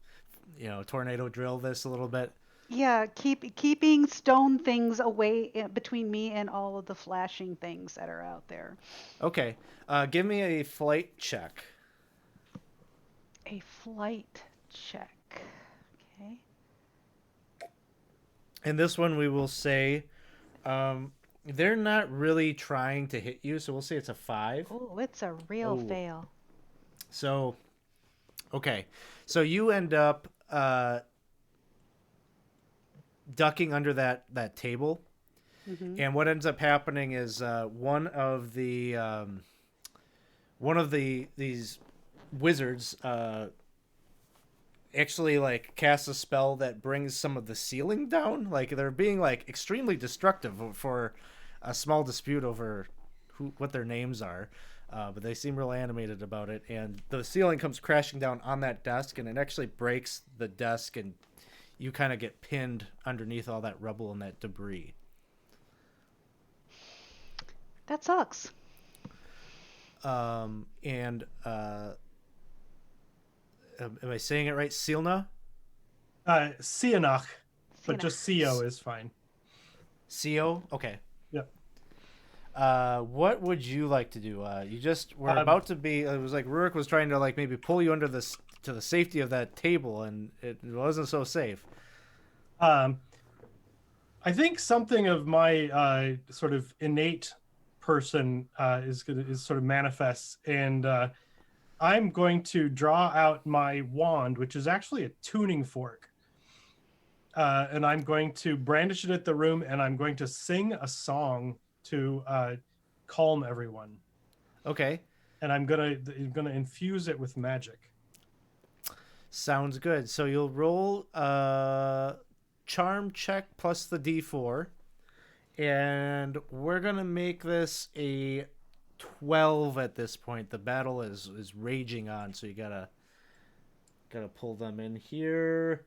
tornado drill this a little bit. Yeah, keeping stone things away between me and all of the flashing things that are out there. Okay. Give me a flight check. A flight check. Okay. And this one we will say they're not really trying to hit you, so we'll say it's a 5. Oh, it's a real fail. So, okay. So you end up ducking under that table. Mm-hmm. And what ends up happening is one of these wizards actually like casts a spell that brings some of the ceiling down. Like they're being like extremely destructive for a small dispute over what their names are. But they seem real animated about it, and the ceiling comes crashing down on that desk, and it actually breaks the desk, and you kind of get pinned underneath all that rubble and that debris. That sucks. Am I saying it right? Silna? Sienach, but Sienach. just CO is fine. CO? Okay. Yep. What would you like to do? You just were about to be. It was like Rurik was trying to like maybe pull you under this to the safety of that table, and it wasn't so safe. I think something of my sort of innate person is sort of manifests, and I'm going to draw out my wand, which is actually a tuning fork, and I'm going to brandish it at the room, and I'm going to sing a song to calm everyone. Okay. And I'm gonna infuse it with magic. Sounds good. So you'll roll a charm check plus the d4, and we're gonna make this a 12 at this point. The battle is raging on, so you gotta pull them in here.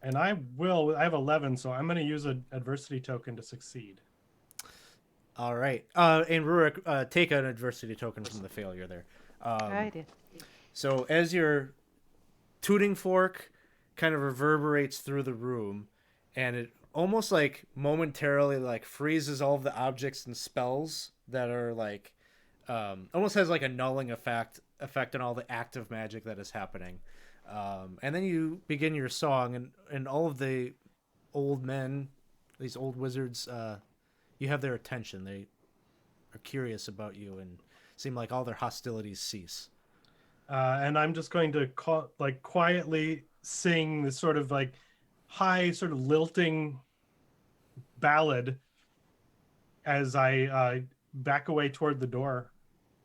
And I have 11, so I'm going to use an adversity token to succeed. All right. And Rurik, take an adversity token from the failure there. I did. So as your tooting fork kind of reverberates through the room, and it almost like momentarily like freezes all of the objects and spells that are like almost has like a nulling effect on all the active magic that is happening. And then you begin your song, and all of the old men, these old wizards, you have their attention. They are curious about you and seem like all their hostilities cease. And I'm just going to quietly sing this sort of like high, sort of lilting ballad as I back away toward the door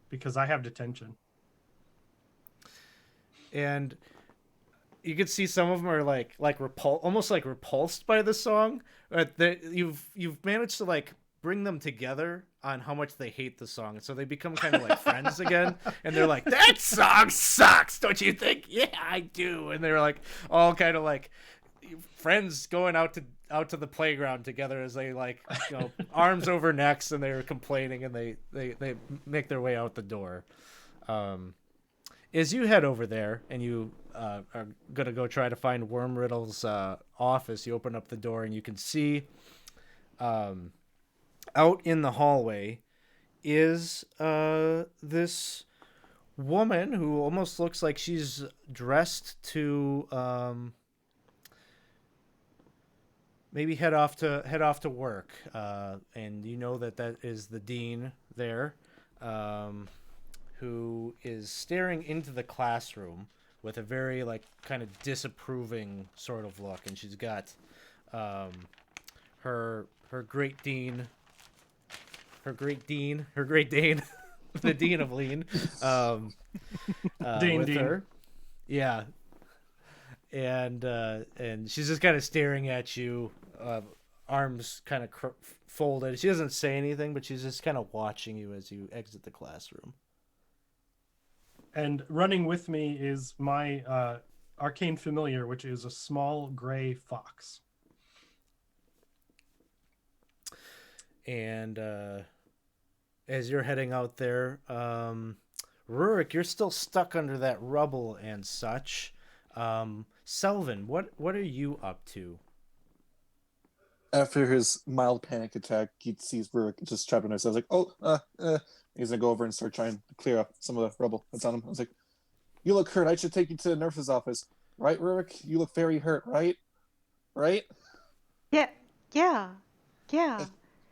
because I have detention. And you can see some of them are almost like repulsed by the song. But you've managed to like bring them together on how much they hate the song, and so they become kind of like friends again. And they're like, "That song sucks, don't you think?" "Yeah, I do." And they're like all kind of like friends going out to the playground together as they like arms over necks, and they're complaining, and they make their way out the door. As you head over there and you are gonna go try to find Worm Riddle's office, you open up the door and you can see out in the hallway is this woman who almost looks like she's dressed to maybe head off to work, and you know that is the dean there, who is staring into the classroom with a very like kind of disapproving sort of look, and she's got her great Dane, the Dean of Lean, Dean. with her. Yeah. And she's just kind of staring at you, arms kind of folded. She doesn't say anything, but she's just kind of watching you as you exit the classroom. And running with me is my arcane familiar, which is a small gray fox. And as you're heading out there, Rurik, you're still stuck under that rubble and such. Selvin, what are you up to? After his mild panic attack, he sees Rurik just trapped in there. So I was like, oh, he's gonna go over and start trying to clear up some of the rubble that's on him. I was like, you look hurt. I should take you to the nurse's office. Right, Rurik? You look very hurt, right? Right? Yeah.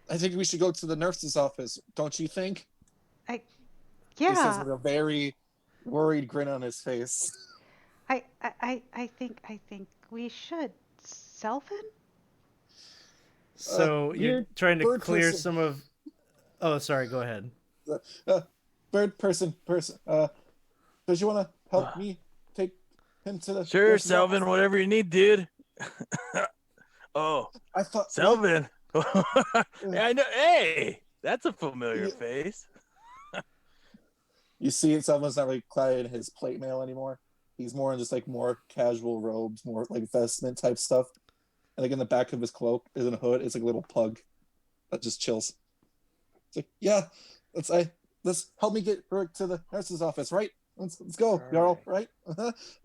I think we should go to the nurse's office. Don't you think? I He says yeah. with a very worried grin on his face. I think we should. Selvin? So you're trying to bird clear person. some of. Oh, sorry. Go ahead. Bird person. Does you want to help me take him to the Sure, nurse's office? Selvin, whatever you need, dude. Oh, I thought Selvin. Yeah, I know. Hey, that's a familiar face. You see, someone's not really clad in his plate mail anymore. He's more in just like more casual robes, more like vestment type stuff. And like in the back of his cloak is a hood. It's like a little pug that just chills. It's like, yeah, let's help me get Rick to the nurse's office, right? Let's go, Jarl, right?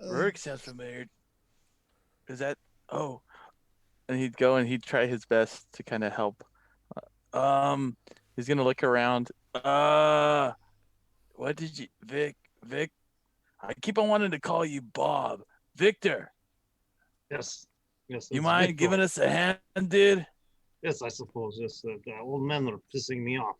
Rurik sounds familiar. Is that? Oh, and he'd go and he'd try his best to kind of help. He's gonna look around. What did you, Vic? I keep on wanting to call you Bob. Victor. Yes. Yes. You it's mind Victor. giving us a hand, dude? Yes, I suppose. Yes, the old men are pissing me off.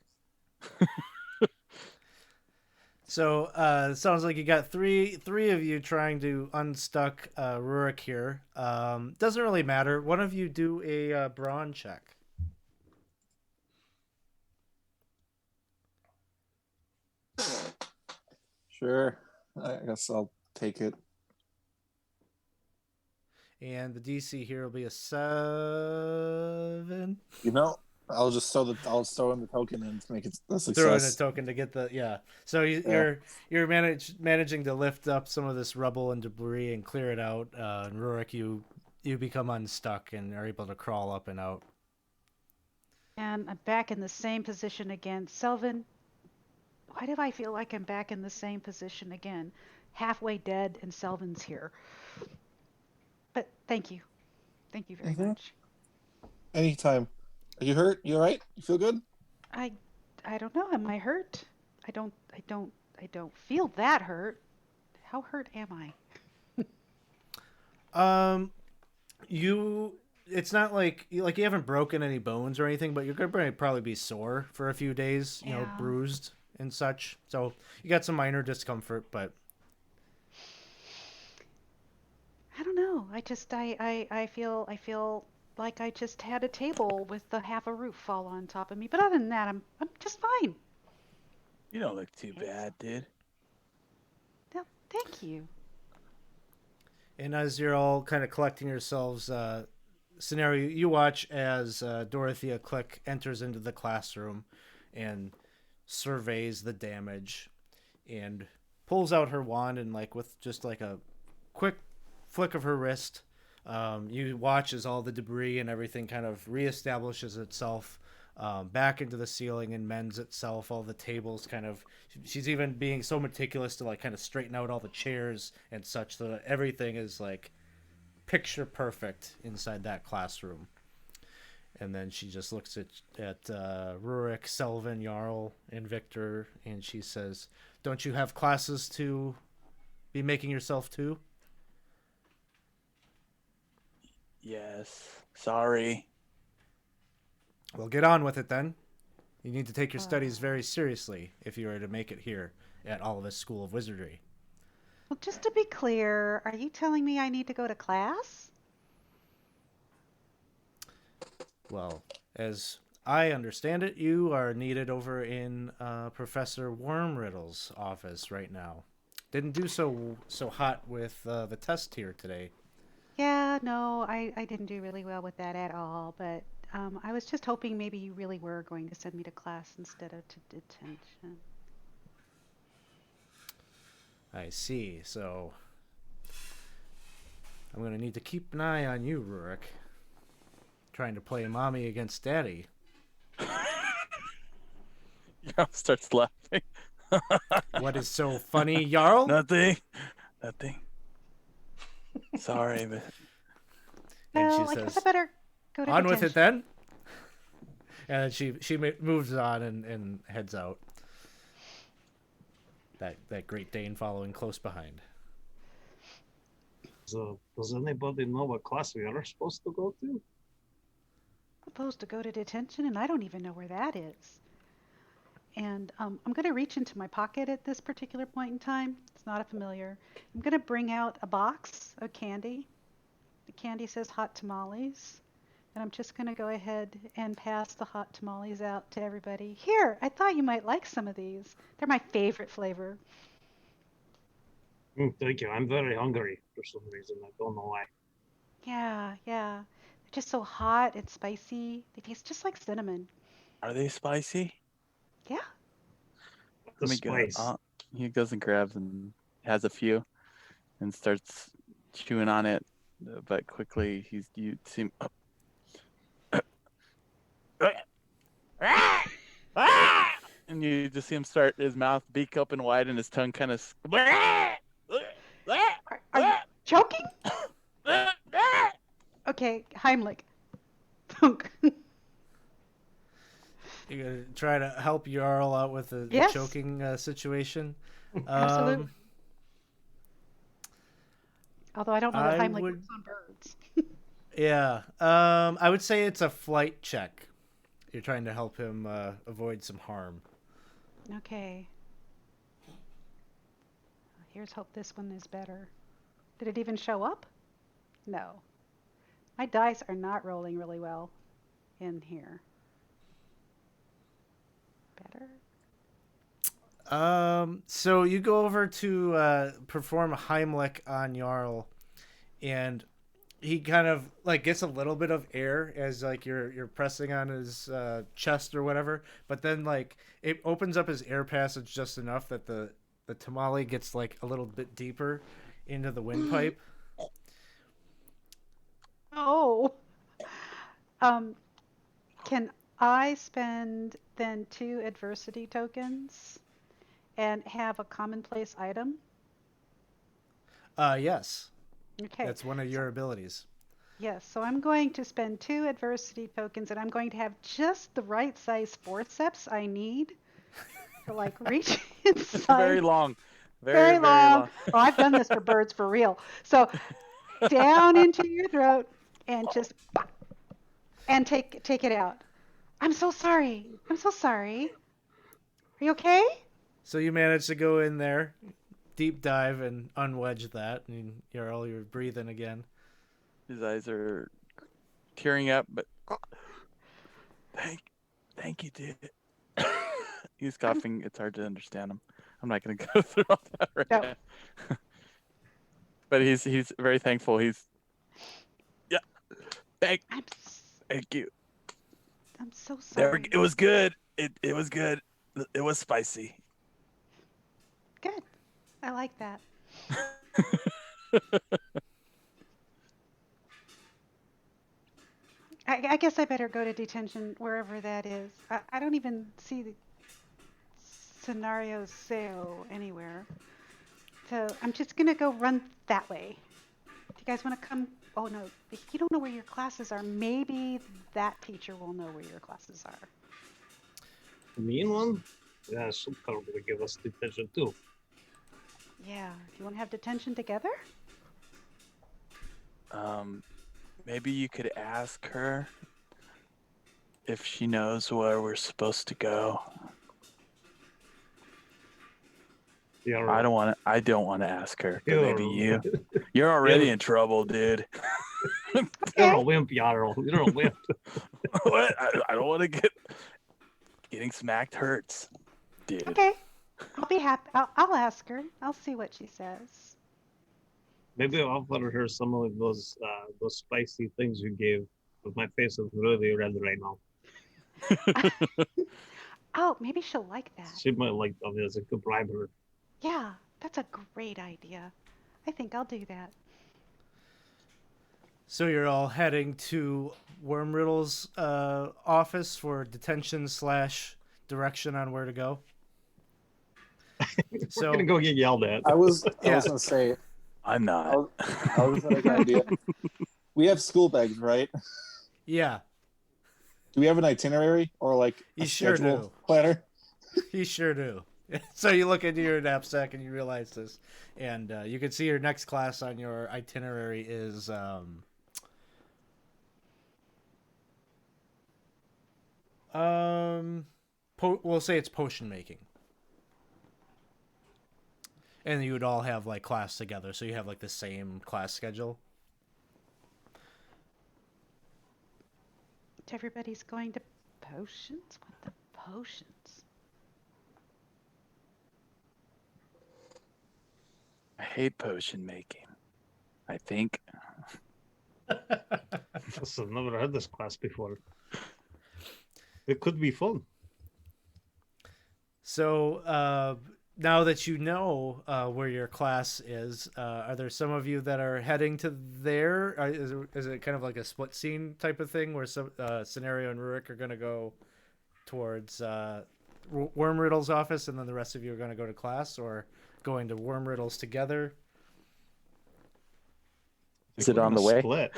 So it sounds like you got three of you trying to unstuck Rurik here. Doesn't really matter. One of you do a brawn check. Sure. I guess I'll take it. And the DC here will be a 7. You know, I'll throw in the token and make it a Throw in a success. token to get the So Yeah. you're managing to lift up some of this rubble and debris and clear it out. And Rurik, you become unstuck and are able to crawl up and out. And I'm back in the same position again. Selvin, why do I feel like I'm back in the same position again? Halfway dead and Selvin's here. But thank you. Thank you very much. Anytime. Are you hurt? You all right? You feel good? I I don't know. Am I hurt? I don't feel that hurt. How hurt am I? It's not like you haven't broken any bones or anything, but you're gonna probably be sore for a few days, Yeah. bruised and such. So you got some minor discomfort, but I don't know. I feel like I just had a table with the half a roof fall on top of me. But other than that, I'm just fine. You don't look too bad, dude. No, thank you. and as you're all kind of collecting yourselves, scenario, you watch as Dorothea Click enters into the classroom and surveys the damage and pulls out her wand and with just a quick flick of her wrist, you watch as all the debris and everything kind of reestablishes itself back into the ceiling and mends itself. All the tables she's even being so meticulous to kind of straighten out all the chairs and such, so that everything is picture perfect inside that classroom. And then she just looks at Rurik, Selvin, Jarl, and Victor, and she says, "Don't you have classes to be making yourself to?" Yes. Sorry. Well, get on with it then. You need to take your studies very seriously if you are to make it here at Olivis School of Wizardry. Well, just to be clear, are you telling me I need to go to class? Well, as I understand it, you are needed over in Professor Wormriddle's office right now. Didn't do so hot with the test here today. Yeah, no, I didn't do really well with that at all, but I was just hoping maybe you really were going to send me to class instead of to detention. I see. So I'm going to need to keep an eye on you, Rurik. Trying to play mommy against daddy. Jarl starts laughing. What is so funny, Jarl? Nothing. Sorry, but And Well, she I guess I says, better go to "On with it detention. then." And then she moves on and heads out. That Great Dane following close behind. So, does anybody know what class we are supposed to go to? I'm supposed to go to detention, and I don't even know where that is. And I'm going to reach into my pocket at this particular point in time. It's not a familiar. I'm going to bring out a box of candy. The candy says hot tamales. And I'm just going to go ahead and pass the hot tamales out to everybody. Here, I thought you might like some of these. They're my favorite flavor. Thank you. I'm very hungry for some reason. I don't know why. Yeah. They're just so hot and spicy. They taste just like cinnamon. are they spicy? Yeah. The Let me go. spice. He goes and grabs and has a few and starts chewing on it, but quickly you seem. And you just see him start his mouth beak open wide and his tongue kind of. Are you choking? Okay, Heimlich. Thunk. You gonna try to help Jarl out with the Yes. choking situation? Absolutely. Although I don't know that I Heimlich would- works on birds. Yeah. I would say it's a flight check. You're trying to help him avoid some harm. Okay. Here's hope this one is better. Did it even show up? No. My dice are not rolling really well in here. Better? So you go over to perform Heimlich on Jarl, and he kind of like gets a little bit of air as like you're pressing on his chest or whatever, but then like it opens up his air passage just enough that the tamale gets like a little bit deeper into the windpipe. Oh. Um, can I spend then 2 adversity tokens and have a commonplace item? Yes, Okay. that's one of So your abilities. yes, so I'm going to spend 2 adversity tokens and I'm going to have just the right size forceps I need to like reach Very inside. long. Very, Very very long. long. Oh, I've done this for birds for real. So down into your throat and just and take it out. I'm so sorry. I'm so sorry. Are you okay? So you manage to go in there, deep dive, and unwedge that, and you're breathing again. His eyes are tearing up, but thank, thank you, dude. He's I'm coughing. It's hard to understand him. I'm not going to go through all that right no. now. But he's very thankful. Yeah. Thank I'm thank you. I'm so There, sorry. it was good. It was good. It was spicy. Good. I like that. I guess I better go to detention wherever that is. I don't even see the scenario sale anywhere. So I'm just gonna go run that way. Do you guys want to come? Oh no, if you don't know where your classes are, maybe that teacher will know where your classes are. The mean one? Yeah, she'll probably give us detention too. Yeah. Do you want to have detention together? Um, maybe you could ask her if she knows where we're supposed to go. Yeah, I don't want to ask her, but maybe You're, you. You're already you're, in trouble, dude. you're Okay. a wimp, Yarrow. You're a wimp. What? I don't want to getting smacked hurts, dude. Okay. I'll be happy. I'll ask her. I'll see what she says. Maybe I'll offer her some of those spicy things you gave. But my face is really red right now. Oh, maybe she'll like that. She might like them as a good briber. Yeah, that's a great idea. I think I'll do that. So you're all heading to Wormriddle's office for detention slash direction on where to go. We're So gonna go get yelled at. I was Yeah. gonna say I'm I not. was gonna have an idea. We have school bags, right? yeah, Do we have an itinerary or like a you sure schedule do. planner? You sure do. So you look into your knapsack and you realize this, and you can see your next class on your itinerary is we'll say it's potion making, and you would all have like class together, so you have like the same class schedule. Everybody's going to potions? What the potions? I hate potion making. I think. I've never had this class before. It could be fun. So now that you know where your class is, are there some of you that are heading to there? Is it kind of like a split scene type of thing where some Scenario and Rurik are going to go towards Wormriddle's office, and then the rest of you are going to go to class, or going to Wormriddle's together? Is it on the way? Split.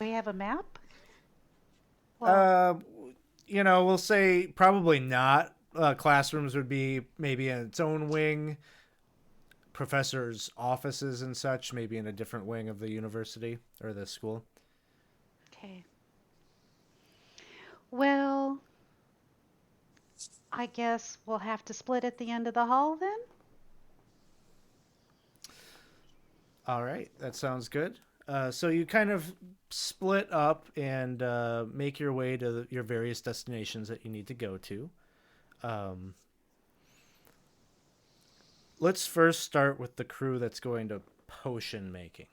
We have a map? Uh, we'll say probably not. Classrooms would be maybe in its own wing. Professors' offices and such, maybe in a different wing of the university or the school. Okay. Well, I guess we'll have to split at the end of the hall then? All right, that sounds good. So you kind of split up and make your way to your various destinations that you need to go to. Um, let's first start with the crew that's going to potion making.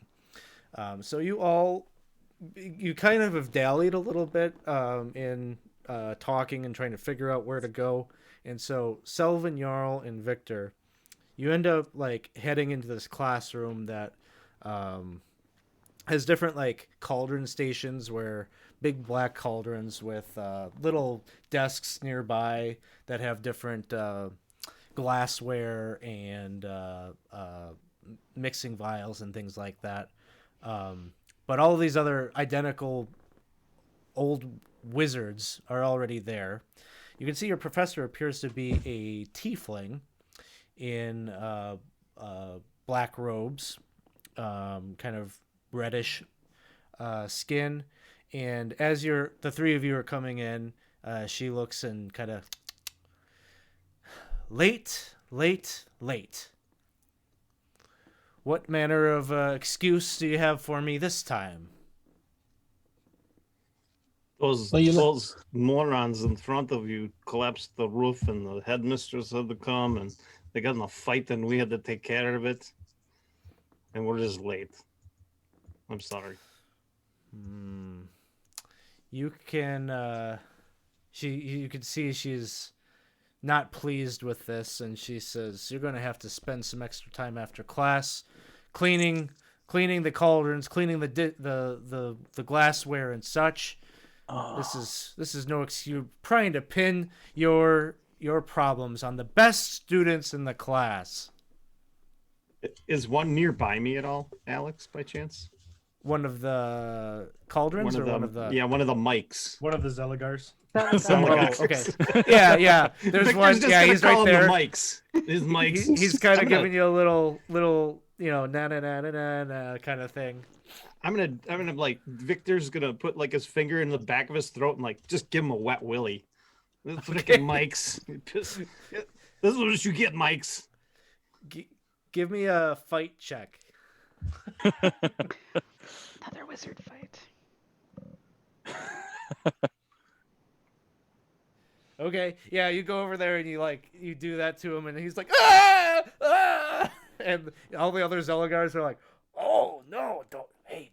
So you kind of have dallied a little bit in talking and trying to figure out where to go. And so Selvin, Jarl, and Victor, you end up like heading into this classroom that has different like cauldron stations where big black cauldrons with little desks nearby that have different glassware and mixing vials and things like that. But all of these other identical old wizards are already there. You can see your professor appears to be a tiefling in black robes, kind of reddish skin. And as the three of you are coming in, she looks and kind of late. What manner of excuse do you have for me this time? Those morons in front of you collapsed the roof, and the headmistress had to come, and they got in a fight, and we had to take care of it, and we're just late. I'm sorry. You can you can see she's not pleased with this, and she says you're going to have to spend some extra time after class cleaning the cauldrons, cleaning the glassware and such. This is no excuse. Trying to pin your problems on the best students in the class. Is one nearby me at all, Alex, by chance? One of the cauldrons One of the mics. One of the Zeligars. Oh, okay. Yeah. There's Victor's one. just Yeah, gonna he's call right him there. the mics. His mics. He's kind of giving you a little, na na na na na na kind of thing. I'm gonna like Victor's gonna put like his finger in the back of his throat and like just give him a wet willy. This freaking mics. This is what you get, mics. Give me a fight check. Another wizard fight. Okay, yeah, you go over there and you do that to him, and he's like, ah! And all the other Zeligars are like, oh no,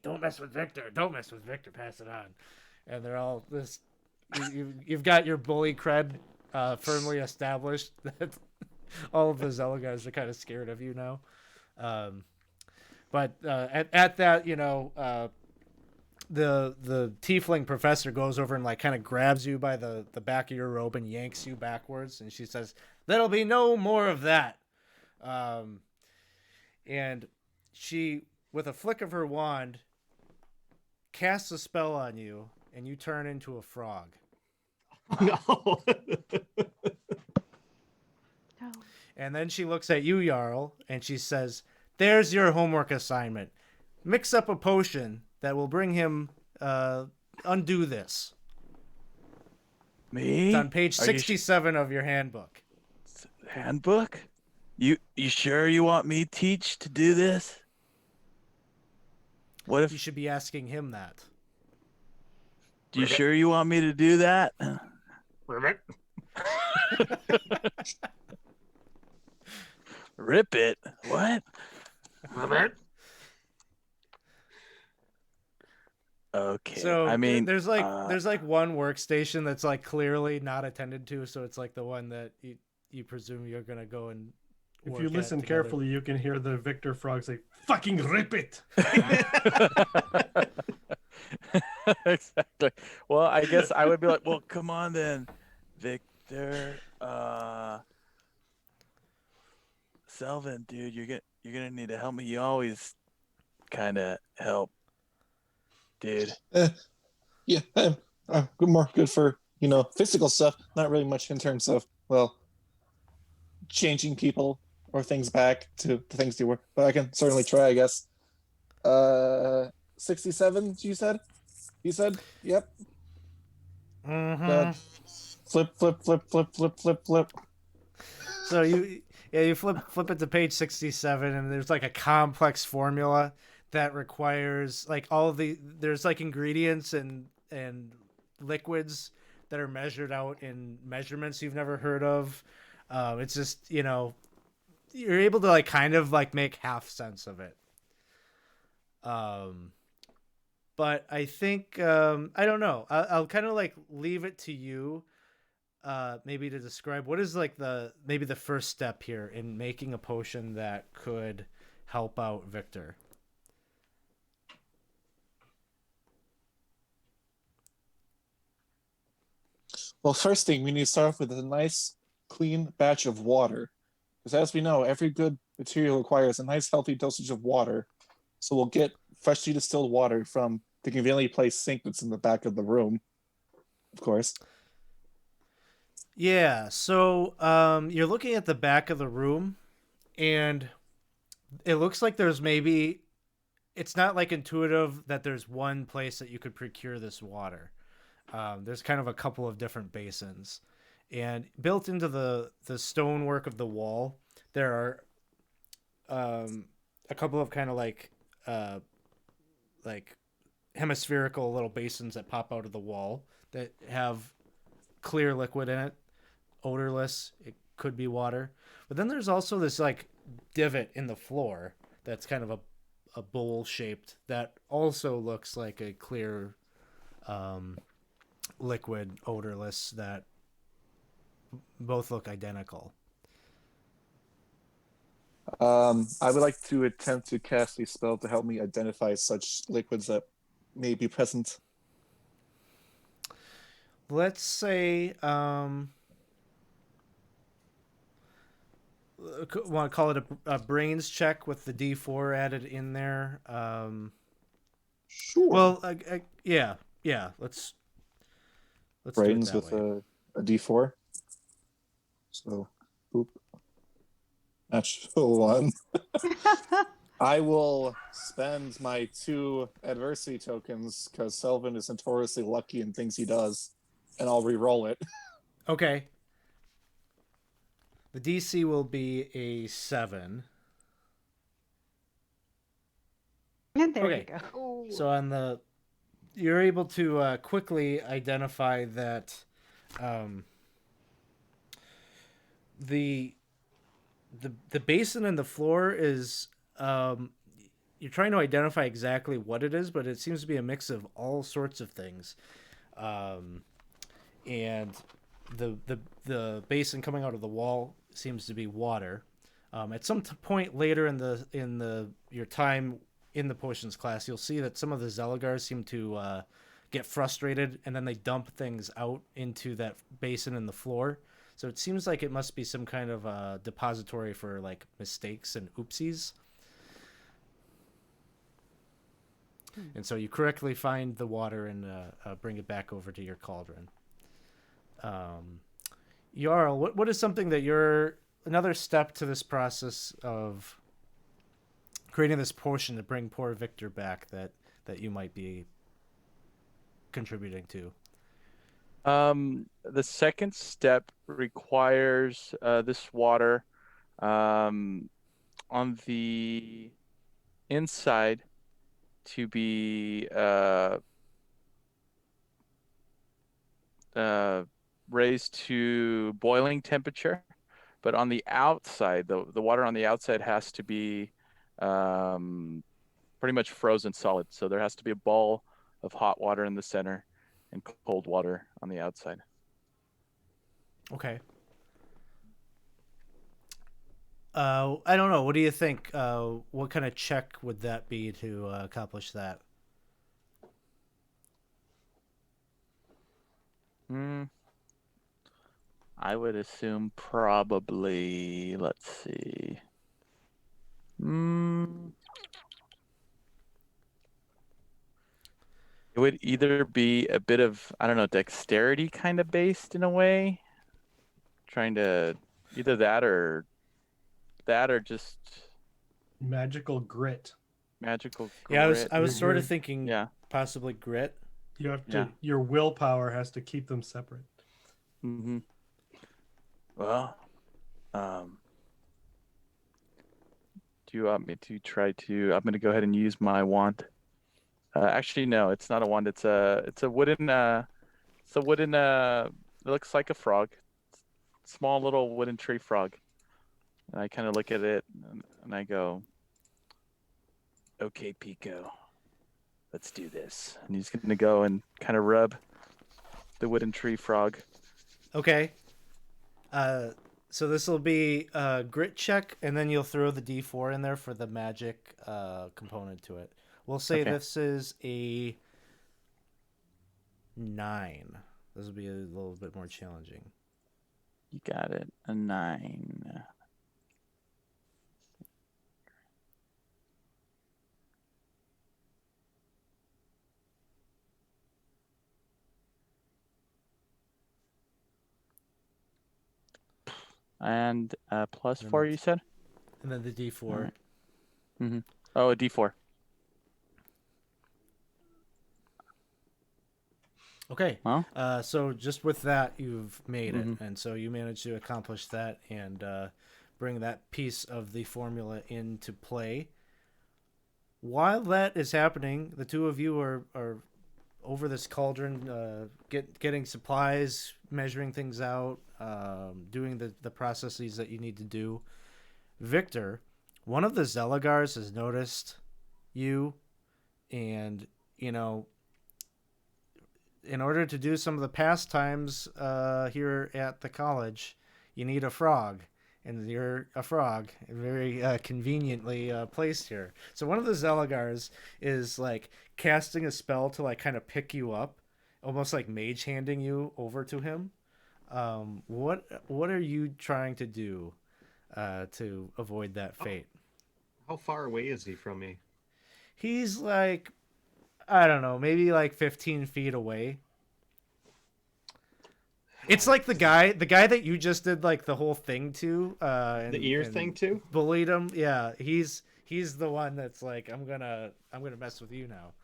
don't mess with Victor, pass it on. And they're all this. You've got your bully cred firmly established. That all of the Zeligars are kind of scared of you now. But at that, the tiefling professor goes over and like kind of grabs you by the back of your robe and yanks you backwards, and she says, "There'll be no more of that." And she, with a flick of her wand, casts a spell on you, and you turn into a frog. No. No. And then she looks at you, Jarl, and she says, "There's your homework assignment. Mix up a potion that will bring him undo this." Me? It's on page Are you 67 of your handbook. handbook? You sure you want me teach to do this? What You if should be asking him that. you sure you want me to do that? Rip it. What? Okay. So I mean, there's like one workstation that's like clearly not attended to, so it's like the one that you presume you're gonna go and If work you at listen together. carefully, you can hear the Victor frog say, "Fucking rip it!" exactly. Well, I guess I would be like, well, come on then, Victor. Selvin, dude, you're gonna need to help me. You always kind of help, dude. Yeah, I'm more good for physical stuff. Not really much in terms of changing people or things back to the things they were. But I can certainly try, I guess. 67. You said. Yep. Mm-hmm. Flip. So you flip it to page 67, and there's like a complex formula that requires like there's like ingredients and liquids that are measured out in measurements you've never heard of. It's just, you're able to like kind of like make half sense of it. Um, but I think I don't know. I'll kind of like leave it to you, maybe to describe what is like maybe the first step here in making a potion that could help out Victor. Well, first thing, we need to start off with a nice, clean batch of water. Because as we know, every good material requires a nice, healthy dosage of water. So we'll get freshly distilled water from the conveniently placed sink that's in the back of the room, of course. Yeah, so you're looking at the back of the room, and it looks like there's maybe it's not like intuitive that there's one place that you could procure this water. There's kind of a couple of different basins, and built into the stonework of the wall, there are a couple of kind of like hemispherical little basins that pop out of the wall that have clear liquid in it, odorless. It could be water, but then there's also this like divot in the floor that's kind of a bowl shaped that also looks like a clear liquid, odorless, that both look identical. I would like to attempt to cast a spell to help me identify such liquids that may be present. Let's say, want to call it a brains check with the D4 added in there. Sure. Well, yeah, Let's do it Brains that with way. a D4. So, boop. Natural one. I will spend my 2 adversity tokens because Selvin is notoriously lucky in things he does, and I'll re-roll it. Okay. The DC will be a 7. And there Okay. you go. So you're able to quickly identify that the the basin in the floor is you're trying to identify exactly what it is, but it seems to be a mix of all sorts of things. And the basin coming out of the wall seems to be water. At some point later in the your time in the potions class, you'll see that some of the Zelagars seem to get frustrated, and then they dump things out into that basin in the floor. So it seems like it must be some kind of depository for like mistakes and oopsies. And so you correctly find the water and bring it back over to your cauldron. Jarl, what is something that you're another step to this process of creating this potion to bring poor Victor back that you might be contributing to? The second step requires this water on the inside to be raised to boiling temperature, but on the outside, the water on the outside has to be pretty much frozen solid. So there has to be a ball of hot water in the center and cold water on the outside. Okay. I don't know. What do you think? What kind of check would that be to accomplish that? I would assume probably, let's see. It would either be a bit of, I don't know, dexterity kind of based in a way. Trying to either that or just Magical grit. magical Yeah, grit. I was sort of You're- thinking Yeah. possibly grit. You have to. Yeah. Your willpower has to keep them separate. Mm-hmm. Well, do you want me to try to? I'm going to go ahead and use my wand. Actually, no, it's not a wand. It's a wooden It's a wooden. It looks like a frog, small little wooden tree frog. And I kind of look at it and I go, "Okay, Pico, let's do this." And he's gonna go and kind of rub the wooden tree frog. Okay. So this will be a grit check, and then you'll throw the D4 in there for the magic component to it. We'll say Okay. this is a 9. This will be a little bit more challenging. You got it. A 9. And plus Then 4, the- you said? And then the D4. All right. Mm-hmm. Oh, a D4. Okay. Well, So just with that, you've made it, Mhm. and so you managed to accomplish that and bring that piece of the formula into play. While that is happening, the two of you are over this cauldron, getting supplies, measuring things out, doing the processes that you need to do. Victor, one of the Zelagars has noticed you, and in order to do some of the pastimes here at the college, you need a frog, and you're a frog, very conveniently placed here. So one of the Zelagars is like casting a spell to like kind of pick you up, almost like mage handing you over to him. What are you trying to do to avoid that fate? How far away is he from me? He's like, I don't know, maybe like 15 feet away. It's like the guy that you just did like the whole thing to, The ear thing too? bullied him. Yeah, he's the one that's like, I'm gonna mess with you now.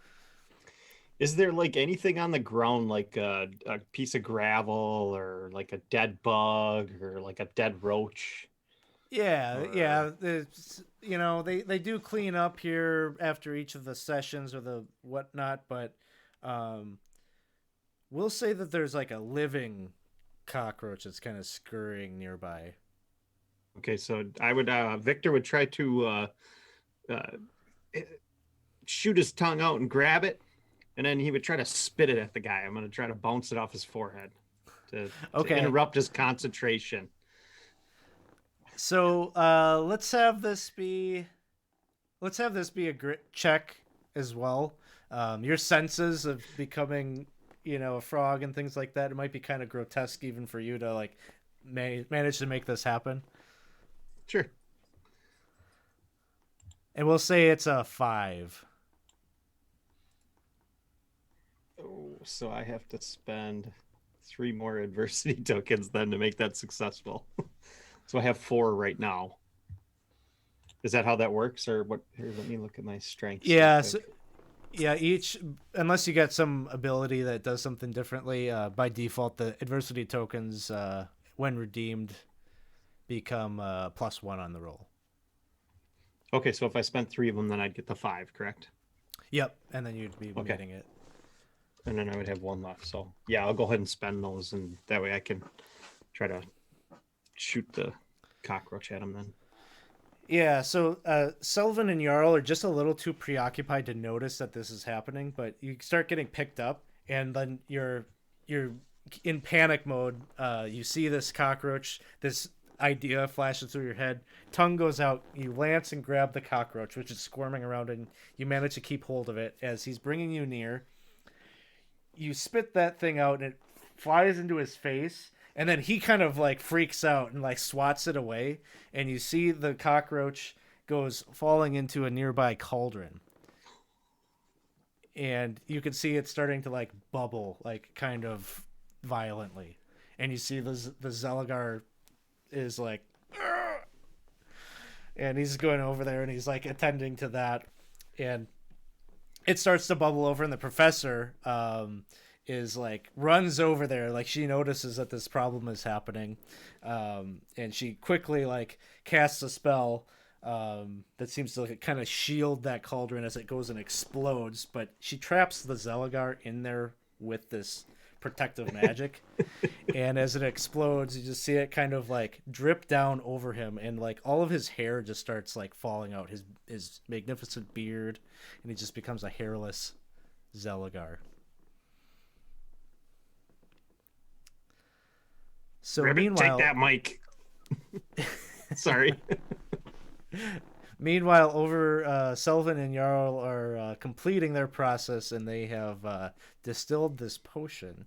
Is there like anything on the ground, like a piece of gravel or like a dead bug or like a dead roach? Yeah, Or- yeah. It's, they do clean up here after each of the sessions or the whatnot, but we'll say that there's like a living cockroach that's kind of scurrying nearby. Okay, so I would Victor would try to uh, shoot his tongue out and grab it, and then he would try to spit it at the guy. I'm gonna try to bounce it off his forehead to Okay. interrupt his concentration. So let's have this be a grit check as well. Your senses of becoming, a frog and things like that. It might be kind of grotesque even for you to like manage to make this happen. Sure. And we'll say it's a 5. Oh, so I have to spend 3 more adversity tokens then to make that successful. So I have 4 right now. Is that how that works, or what? Here, let me look at my strengths. real Yeah. quick. Yeah. Unless you get some ability that does something differently, by default, the adversity tokens, when redeemed, become +1 on the roll. Okay, so if I spent 3 of them, then I'd get the 5, correct? Yep. And then you'd be Okay. getting it. And then I would have 1 left. So yeah, I'll go ahead and spend those, and that way I can try to shoot the cockroach at him then. Yeah, so Sullivan and Jarl are just a little too preoccupied to notice that this is happening, but you start getting picked up, and then you're in panic mode. You see this cockroach, this idea flashes through your head. Tongue goes out. You lance and grab the cockroach, which is squirming around, and you manage to keep hold of it as he's bringing you near. You spit that thing out, and it flies into his face. And then he kind of like freaks out and like swats it away, and you see the cockroach goes falling into a nearby cauldron. And you can see it starting to like bubble, like kind of violently. And you see the Zelagar is like, "Argh!" And he's going over there and he's like attending to that. And it starts to bubble over, and the professor is like runs over there, like she notices that this problem is happening, and she quickly like casts a spell that seems to like, kind of shield that cauldron as it goes and explodes, but she traps the Zelagar in there with this protective magic. And as it explodes, you just see it kind of like drip down over him, and like all of his hair just starts like falling out. His magnificent beard, and he just becomes a hairless Zelagar. So Ribbit, meanwhile, take that, Mike. Sorry. Meanwhile, over Selvin and Jarl are completing their process, and they have distilled this potion.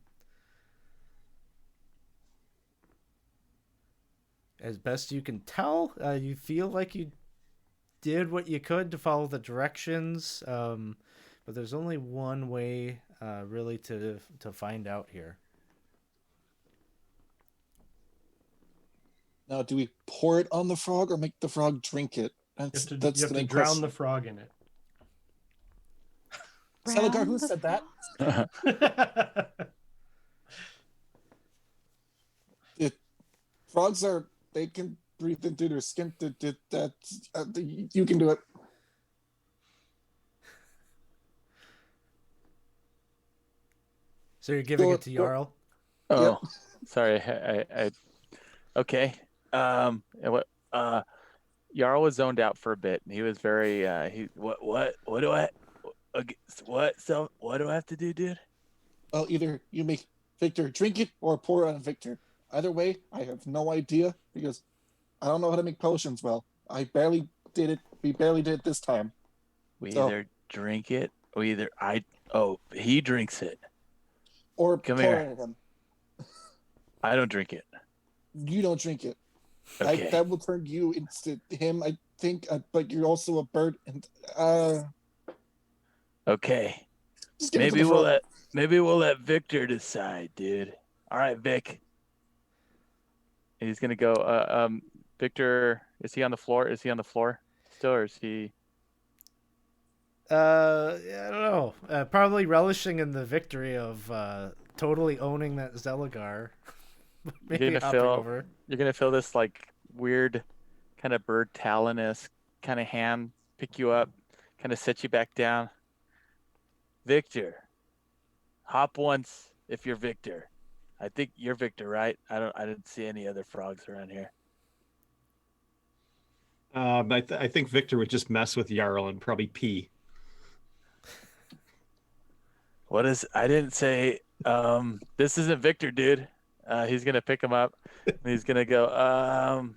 As best you can tell, you feel like you did what you could to follow the directions, but there's only one way really to find out here. Now, do we pour it on the frog or make the frog drink it? You That's have that's to the main drown question. the frog in it. Selagar, who Brown the said that? Frogs they can breathe into their skin. You can do it. So you're giving Go- it to go- Jarl? Oh, sorry. I okay. What? Jarl was zoned out for a bit. And he was very. What do I? What? So what do I have to do, dude? Well, either you make Victor drink it or pour it on Victor. Either way, I have no idea because I don't know how to make potions well. I barely did it. We barely did it this time. We So- either drink it or he drinks it. Or Come pour here. it on him. I don't drink it. You don't drink it. Okay. That will turn you into him, I think. But you're also a bird, and Okay. just give it to Maybe the we'll frog. let Victor decide, dude. All right, Vic. And he's gonna go. Victor, is he on the floor? Is he on the floor still, or is he? Yeah, I don't know. Probably relishing in the victory of totally owning that Zelagar. Maybe gonna hopping feel- over. You're gonna feel this like weird, kind of bird talon-esque kind of hand pick you up, kind of set you back down. Victor, hop once if you're Victor. I think you're Victor, right? I didn't see any other frogs around here. I think Victor would just mess with Jarl and probably pee. What is? I didn't say. This isn't Victor, dude. He's gonna pick him up. And he's gonna go.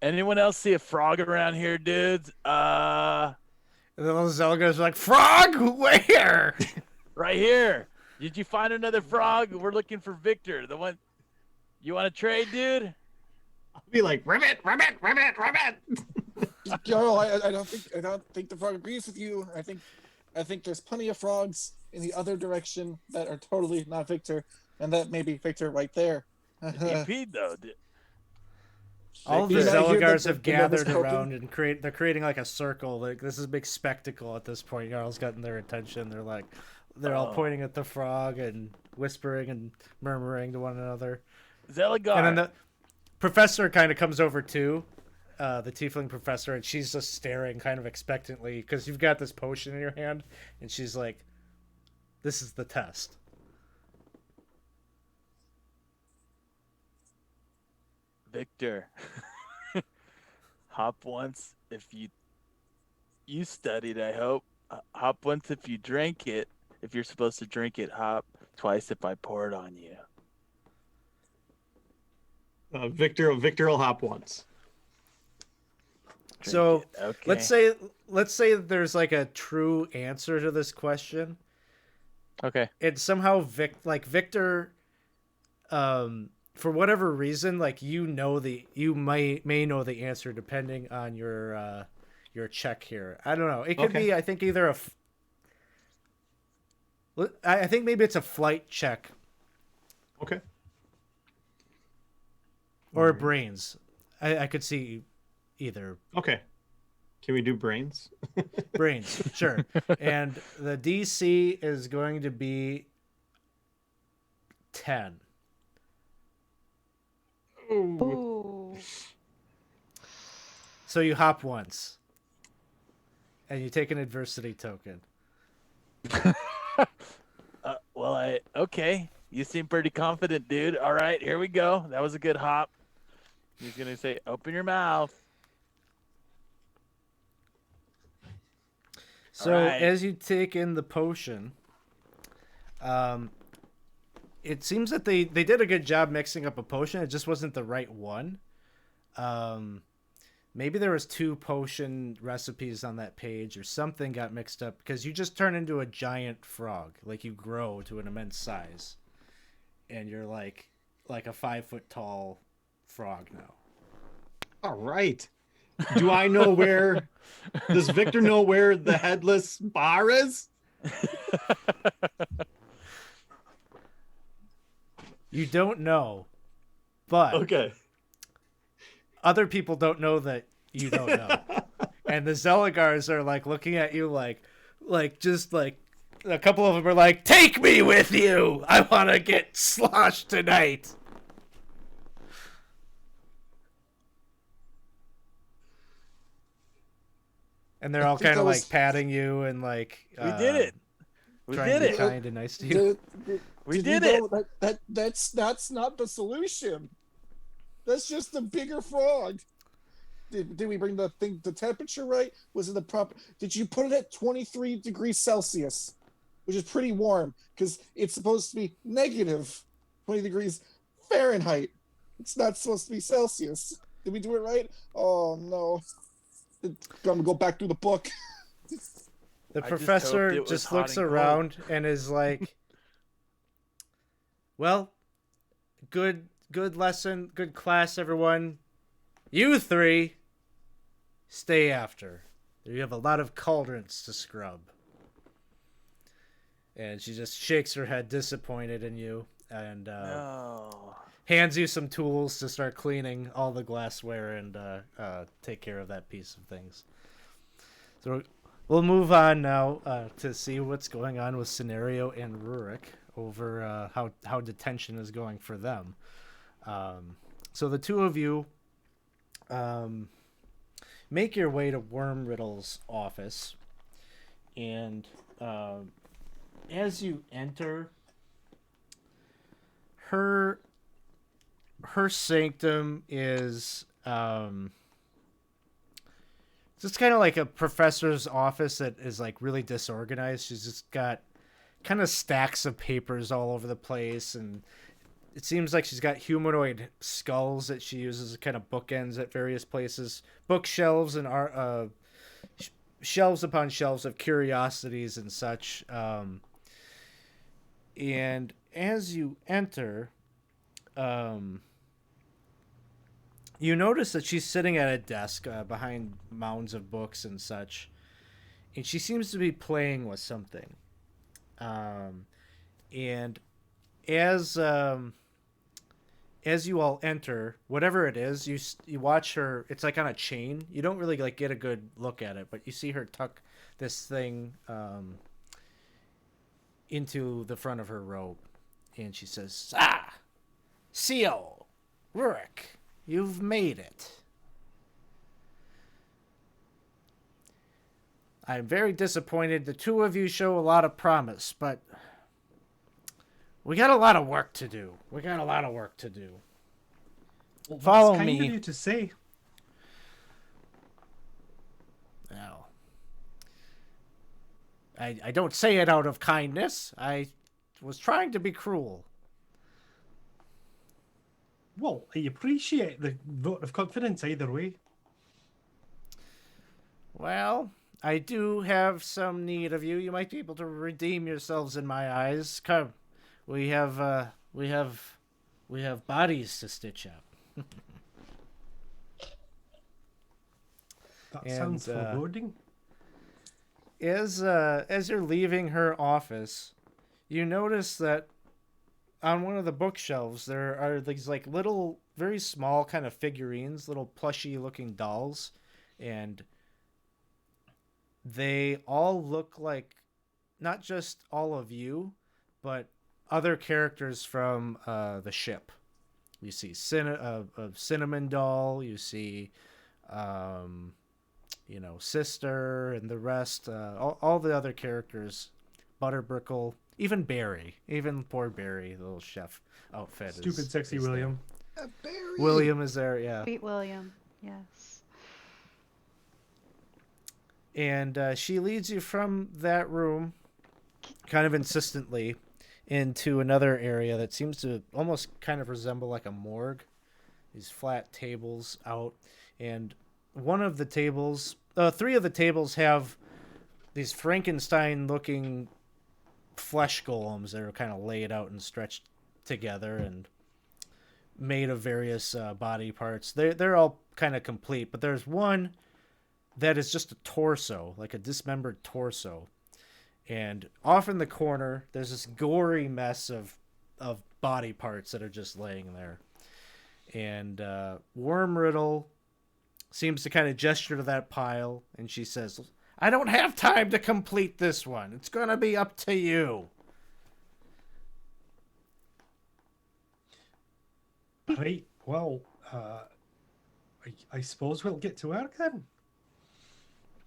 Anyone else see a frog around here, dudes? And then Zelagar's like, "Frog, where?" Right here. Did you find another frog? We're looking for Victor. The one. You want to trade, dude? I'll be like, ribbit, ribbit, ribbit, ribbit. Jarl, I don't think the frog agrees with you. I think there's plenty of frogs in the other direction that are totally not Victor, and that may be Victor right there. He peed though. All of the Did you not hear Zelagars the have nervous gathered croaking? around and they're creating like a circle. Like this is a big spectacle at this point. Jarl's gotten their attention. They're all pointing at the frog and whispering and murmuring to one another. Zelagar. And then the professor kind of comes over too, the tiefling professor, and she's just staring kind of expectantly because you've got this potion in your hand, and she's like, "This is the test." Victor, hop once if you studied, I hope. Hop once if you drank it. If you're supposed to drink it, hop twice if I pour it on you. Victor will hop once. Drink So it. Okay. let's say there's like a true answer to this question. Okay. And somehow Victor, for whatever reason, like you may know the answer depending on your check here. I don't know. It could Okay. be, I think, either I think maybe it's a flight check Okay. or a brains. I could see either. Okay. Can we do brains? Brains, sure. And the DC is going to be 10. Ooh. So you hop once. And you take an adversity token. Well, Okay. You seem pretty confident, dude. All right, here we go. That was a good hop. He's gonna say, "Open your mouth." So right. as you take in the potion, it seems that they did a good job mixing up a potion. It just wasn't the right one. Um, Maybe there was 2 potion recipes on that page or something got mixed up because you just turn into a giant frog. Like you grow to an immense size. And you're like a 5 foot tall frog now. All right. Do I know where? Does Victor know where the headless bar is? You don't know, but Okay. other people don't know that you don't know. And the Zeligars are like looking at you like just like a couple of them are like, "Take me with you. I want to get sloshed tonight." And they're all think kind of that like was- patting you and like We did it. We trying did to be it. kind and nice to you. We Did did you it. know that's not the solution. That's just a bigger frog. Did we bring the temperature right? Was it the proper? Did you put it at 23 degrees Celsius, which is pretty warm because it's supposed to be negative 20 degrees Fahrenheit. It's not supposed to be Celsius. Did we do it right? Oh no. I'm gonna go back through the book. The I just professor hoped it was just hot looks and cold. around and is like, "Well, good lesson, good class, everyone. You 3 stay after. You have a lot of cauldrons to scrub." And she just shakes her head, disappointed in you, and No. hands you some tools to start cleaning all the glassware and take care of that piece of things. So we'll move on now to see what's going on with Scenario and Rurik over how detention is going for them. So the 2 of you make your way to Worm Riddle's office, and as you enter, her sanctum is just kind of like a professor's office that is like really disorganized. She's just got kind of stacks of papers all over the place, and it seems like she's got humanoid skulls that she uses as kind of bookends at various places, bookshelves and shelves upon shelves of curiosities and such. And as you enter, you notice that she's sitting at a desk behind mounds of books and such, and she seems to be playing with something. And as you all enter, whatever it is, you watch her. It's like on a chain. You don't really like get a good look at it, but you see her tuck this thing into the front of her robe, and she says, "Ah, Seal, Rurik, you've made it. I'm very disappointed. The 2 of you show a lot of promise, but we got a lot of work to do. Well, Follow that's kind me. of you to say. Now, I don't say it out of kindness. I was trying to be cruel. Well, I appreciate the vote of confidence either way. Well, I do have some need of you. You might be able to redeem yourselves in my eyes. Come, we have bodies to stitch up. That And, sounds foreboding. As you're leaving her office, you notice that on one of the bookshelves there are these like little, very small kind of figurines, little plushy looking dolls, and they all look like not just all of you, but other characters from the ship. You see a cinnamon doll. You see, Sister and the rest. All the other characters, Butterbrickle. Even Barry, even poor Barry, the little chef outfit. Stupid, sexy is there. William. Barry. William is there, yeah. Sweet William. Yes. And she leads you from that room, kind of insistently, into another area that seems to almost kind of resemble like a morgue. These flat tables out, and one of the tables, three of the tables have these Frankenstein-looking flesh golems that are kind of laid out and stretched together and made of various body parts. They're all kind of complete, but there's one that is just a torso, like a dismembered torso. And off in the corner, there's this gory mess of body parts that are just laying there. And Worm Riddle seems to kind of gesture to that pile, and she says, I don't have time to complete this one. It's going to be up to you. Right. Well, I suppose we'll get to work then.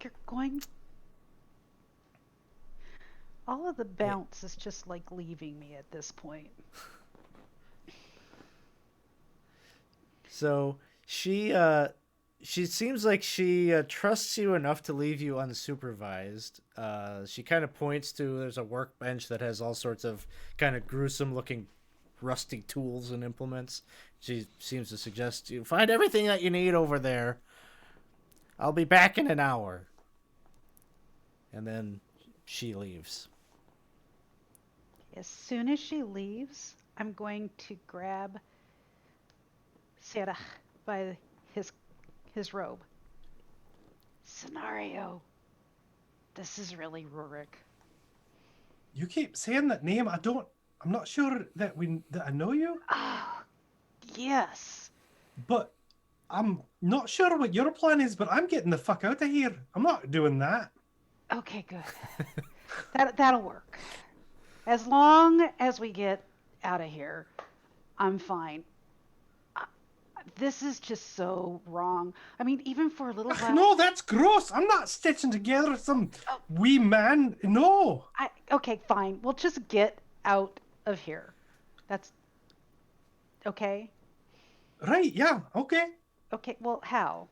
You're going. All of the bounce is just like leaving me at this point. So she seems like she trusts you enough to leave you unsupervised. She kind of points to there's a workbench that has all sorts of kind of gruesome looking rusty tools and implements. She seems to suggest you find everything that you need over there. I'll be back in an hour. And then she leaves. As soon as she leaves, I'm going to grab Sarah by his robe. Scenario. This is really Rurik. You keep saying that name. I'm not sure that I know you, Oh, yes. but I'm not sure what your plan is, but I'm getting the fuck out of here. I'm not doing that. Okay, good. That'll work. As long as we get out of here, I'm fine. This is just so wrong. I mean, even for a little while. No, that's gross. I'm not stitching together some wee man. No. Okay, fine. We'll just get out of here. That's okay. Right, yeah, okay. Okay, well, how?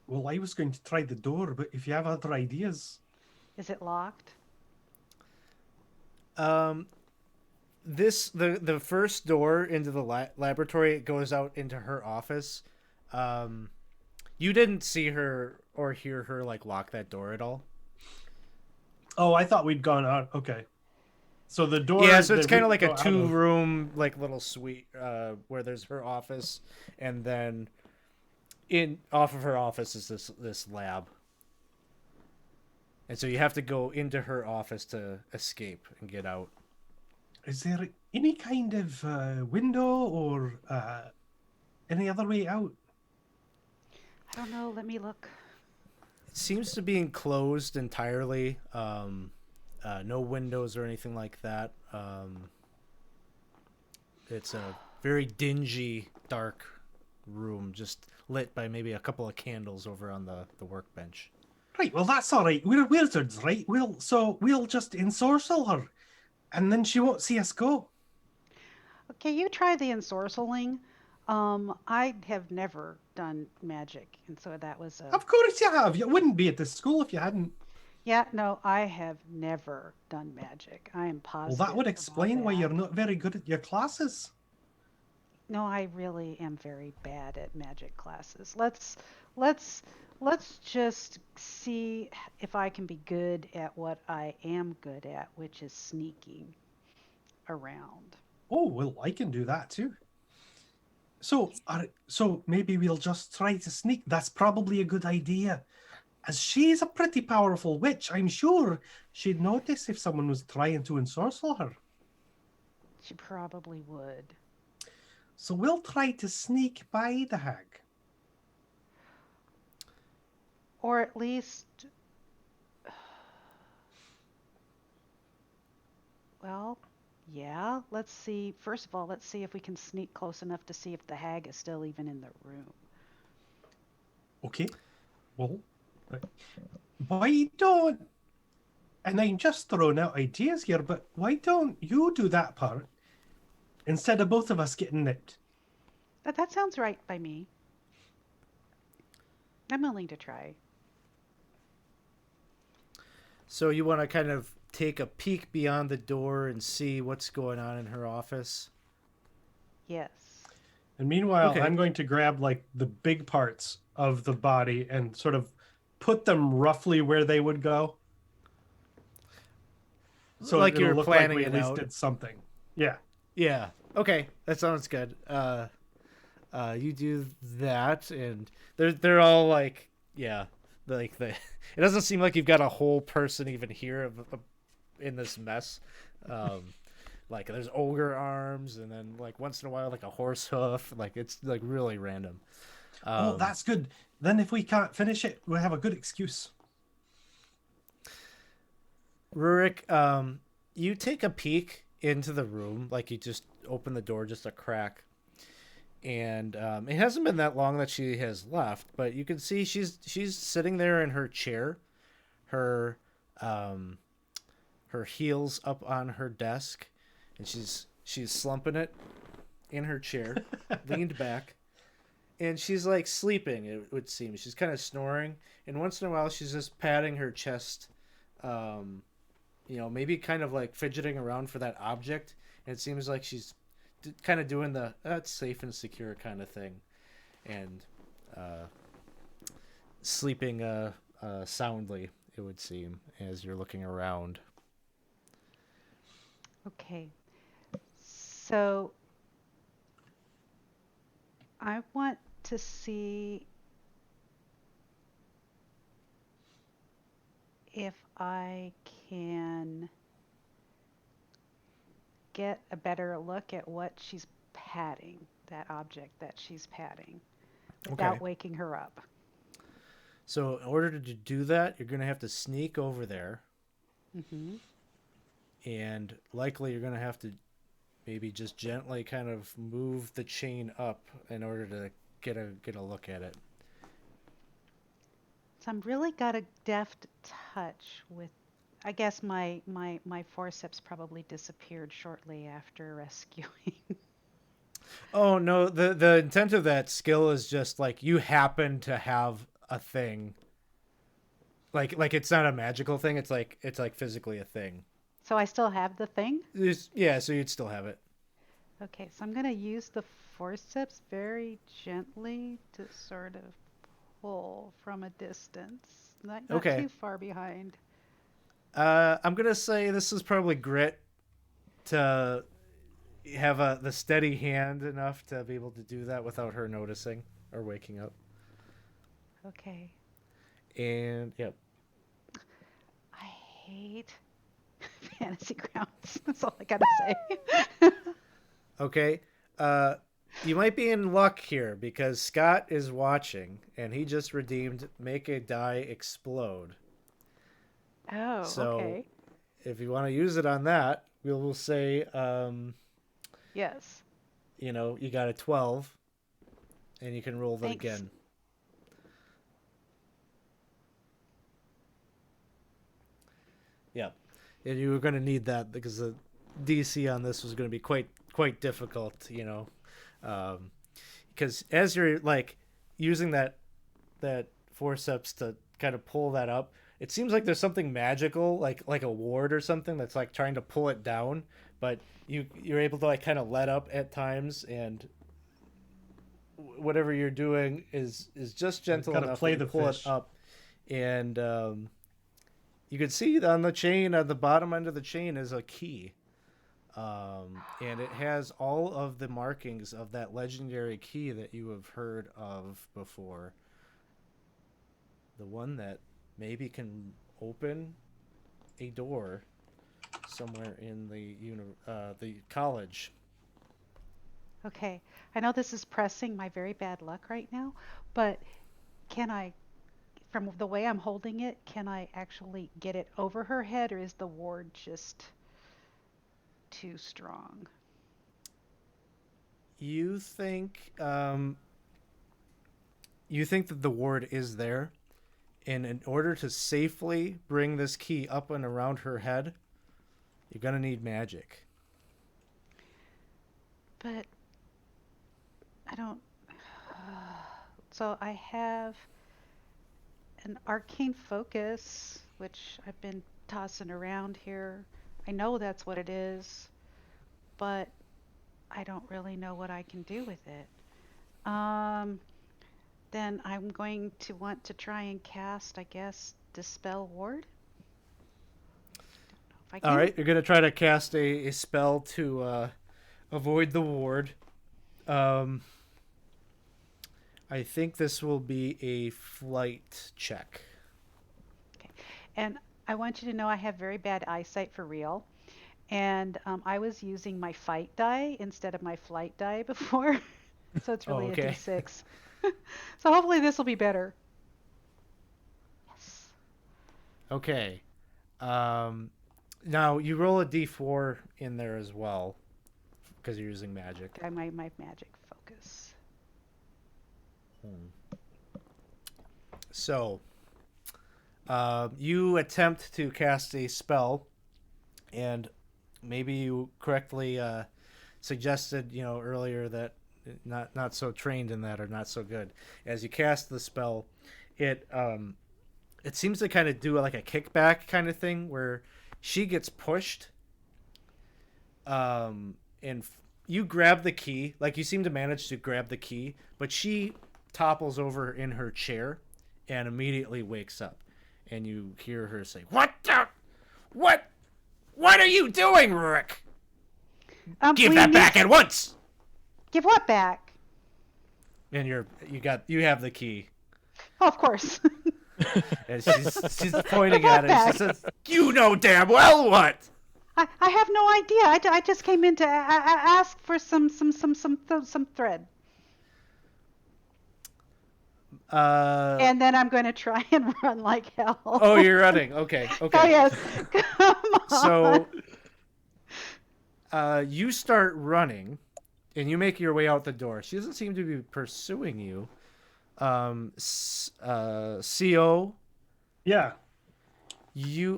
Well, I was going to try the door, but if you have other ideas. Is it locked? The first door into the laboratory goes out into her office. You didn't see her or hear her like lock that door at all. Oh, I thought we'd gone out. Okay. So the door. Yeah, so it's that kind of we like a go out of- 2-room like little suite where there's her office, and then off of her office is this lab. And so you have to go into her office to escape and get out. Is there any kind of window or any other way out? I don't know. Let me look. It seems to be enclosed entirely. No windows or anything like that. It's a very dingy, dark room, just lit by maybe a couple of candles over on the workbench. Right, well, that's all right. We're wizards, right? We'll just ensorcel her, and then she won't see us go. Okay, you try the ensorceling. I have never done magic, and so that was Of course you have. You wouldn't be at this school if you hadn't. Yeah, no, I have never done magic. I am Well, positive. that would about explain why that. you're not very good at your classes. No, I really am very bad at magic classes. Let's just see if I can be good at what I am good at, which is sneaking around. Oh, well, I can do that too. So maybe we'll just try to sneak. That's probably a good idea. As she's a pretty powerful witch, I'm sure she'd notice if someone was trying to ensorcel her. She probably would. So we'll try to sneak by the hag. Or at least, well, yeah, let's see. First of all, let's see if we can sneak close enough to see if the hag is still even in the room. Okay. Well, why don't And I'm just throwing out ideas here, but why don't you do that part instead of both of us getting nipped? That sounds right by me. I'm willing to try. So you want to kind of take a peek beyond the door and see what's going on in her office. Yes. And meanwhile, Okay. I'm going to grab like the big parts of the body and sort of put them roughly where they would go. So Like it'll you're look like planning we at it least out. did something. Yeah. Yeah. Okay, that sounds good. You do that, and they're all like, yeah, like the. It doesn't seem like you've got a whole person even here in this mess. Um, like there's ogre arms, and then like once in a while like a horse hoof. Like it's like really random. Oh, that's good. Then if we can't finish it, we'll have a good excuse. Rurik, you take a peek into the room, like you just open the door just a crack, and it hasn't been that long that she has left, but you can see she's sitting there in her chair, her um, her heels up on her desk, and she's slumping it in her chair, leaned back, and she's like sleeping. It would seem she's kind of snoring, and once in a while she's just patting her chest, um, maybe kind of like fidgeting around for that object. And it seems like she's kind of doing the that's safe and secure kind of thing, and uh, sleeping soundly. It would seem as you're looking around. Okay. So I want to see if I can get a better look at what she's patting, that object that she's patting, Okay. without waking her up. So in order to do that, you're gonna have to sneak over there, Mm-hmm. and likely you're gonna have to maybe just gently kind of move the chain up in order to get a look at it. So I'm really got a deft touch with. I guess my forceps probably disappeared shortly after rescuing. Oh no, the intent of that skill is just like you happen to have a thing. Like it's not a magical thing, it's like physically a thing. So I still have the thing. Yeah, so you'd still have it. Okay, so I'm gonna use the forceps very gently to sort of pull from a distance, not Okay. too far behind. I'm gonna say this is probably grit to have the steady hand enough to be able to do that without her noticing or waking up. Okay. And yep. I hate fantasy grounds. That's all I gotta say. Okay. You might be in luck here because Scott is watching and he just redeemed make a die explode. Oh, So okay. if you want to use it on that, we'll say Yes. you got a 12 and you can roll that Thanks. again. Yeah. And you were going to need that because the DC on this was going to be quite difficult, because as you're like using that forceps to kind of pull that up, it seems like there's something magical, like a ward or something that's like trying to pull it down, but you're able to like kind of let up at times, and whatever you're doing is just gentle Got to enough that play you the pull it fish. up, and you can see on the chain, at the bottom end of the chain, is a key. And it has all of the markings of that legendary key that you have heard of before. The one that maybe can open a door somewhere in the college. Okay. I know this is pressing my very bad luck right now, but can I, from the way I'm holding it, can I actually get it over her head, or is the ward just too strong? You think um, you think that the ward is there, And in order to safely bring this key up and around her head, you're gonna need magic. But I don't. So I have an arcane focus, which I've been tossing around here. I know that's what it is, but I don't really know what I can do with it. Then I'm going to want to try and cast, I guess, Dispel Ward. If I All can. right, you're gonna try to cast a spell to avoid the ward. Um, I think this will be a flight check. Okay. And I want you to know I have very bad eyesight for real. And I was using my fight die instead of my flight die before. So it's Oh, really a okay. d6. So hopefully this will be better. Yes. Okay. Now you roll a d4 in there as well because you're using magic. Okay, my magic focus. So, you attempt to cast a spell, and maybe you correctly suggested, earlier that not so trained in that or not so good. As you cast the spell, it seems to kind of do like a kickback kind of thing where she gets pushed, and you grab the key, like you seem to manage to grab the key, but she topples over in her chair and immediately wakes up, and you hear her say, what are you doing, Rick? Give We that need back at once!" Give what back? And you have the key. Oh, of course. And she's pointing Give at what it. And back? she says, "You know damn well what." I have no idea. I just came in to ask for some thread. And then I'm going to try and run like hell. Oh, you're running. Okay. Oh, yes. Come on. So, you start running, and you make your way out the door. She doesn't seem to be pursuing you. Co, Yeah.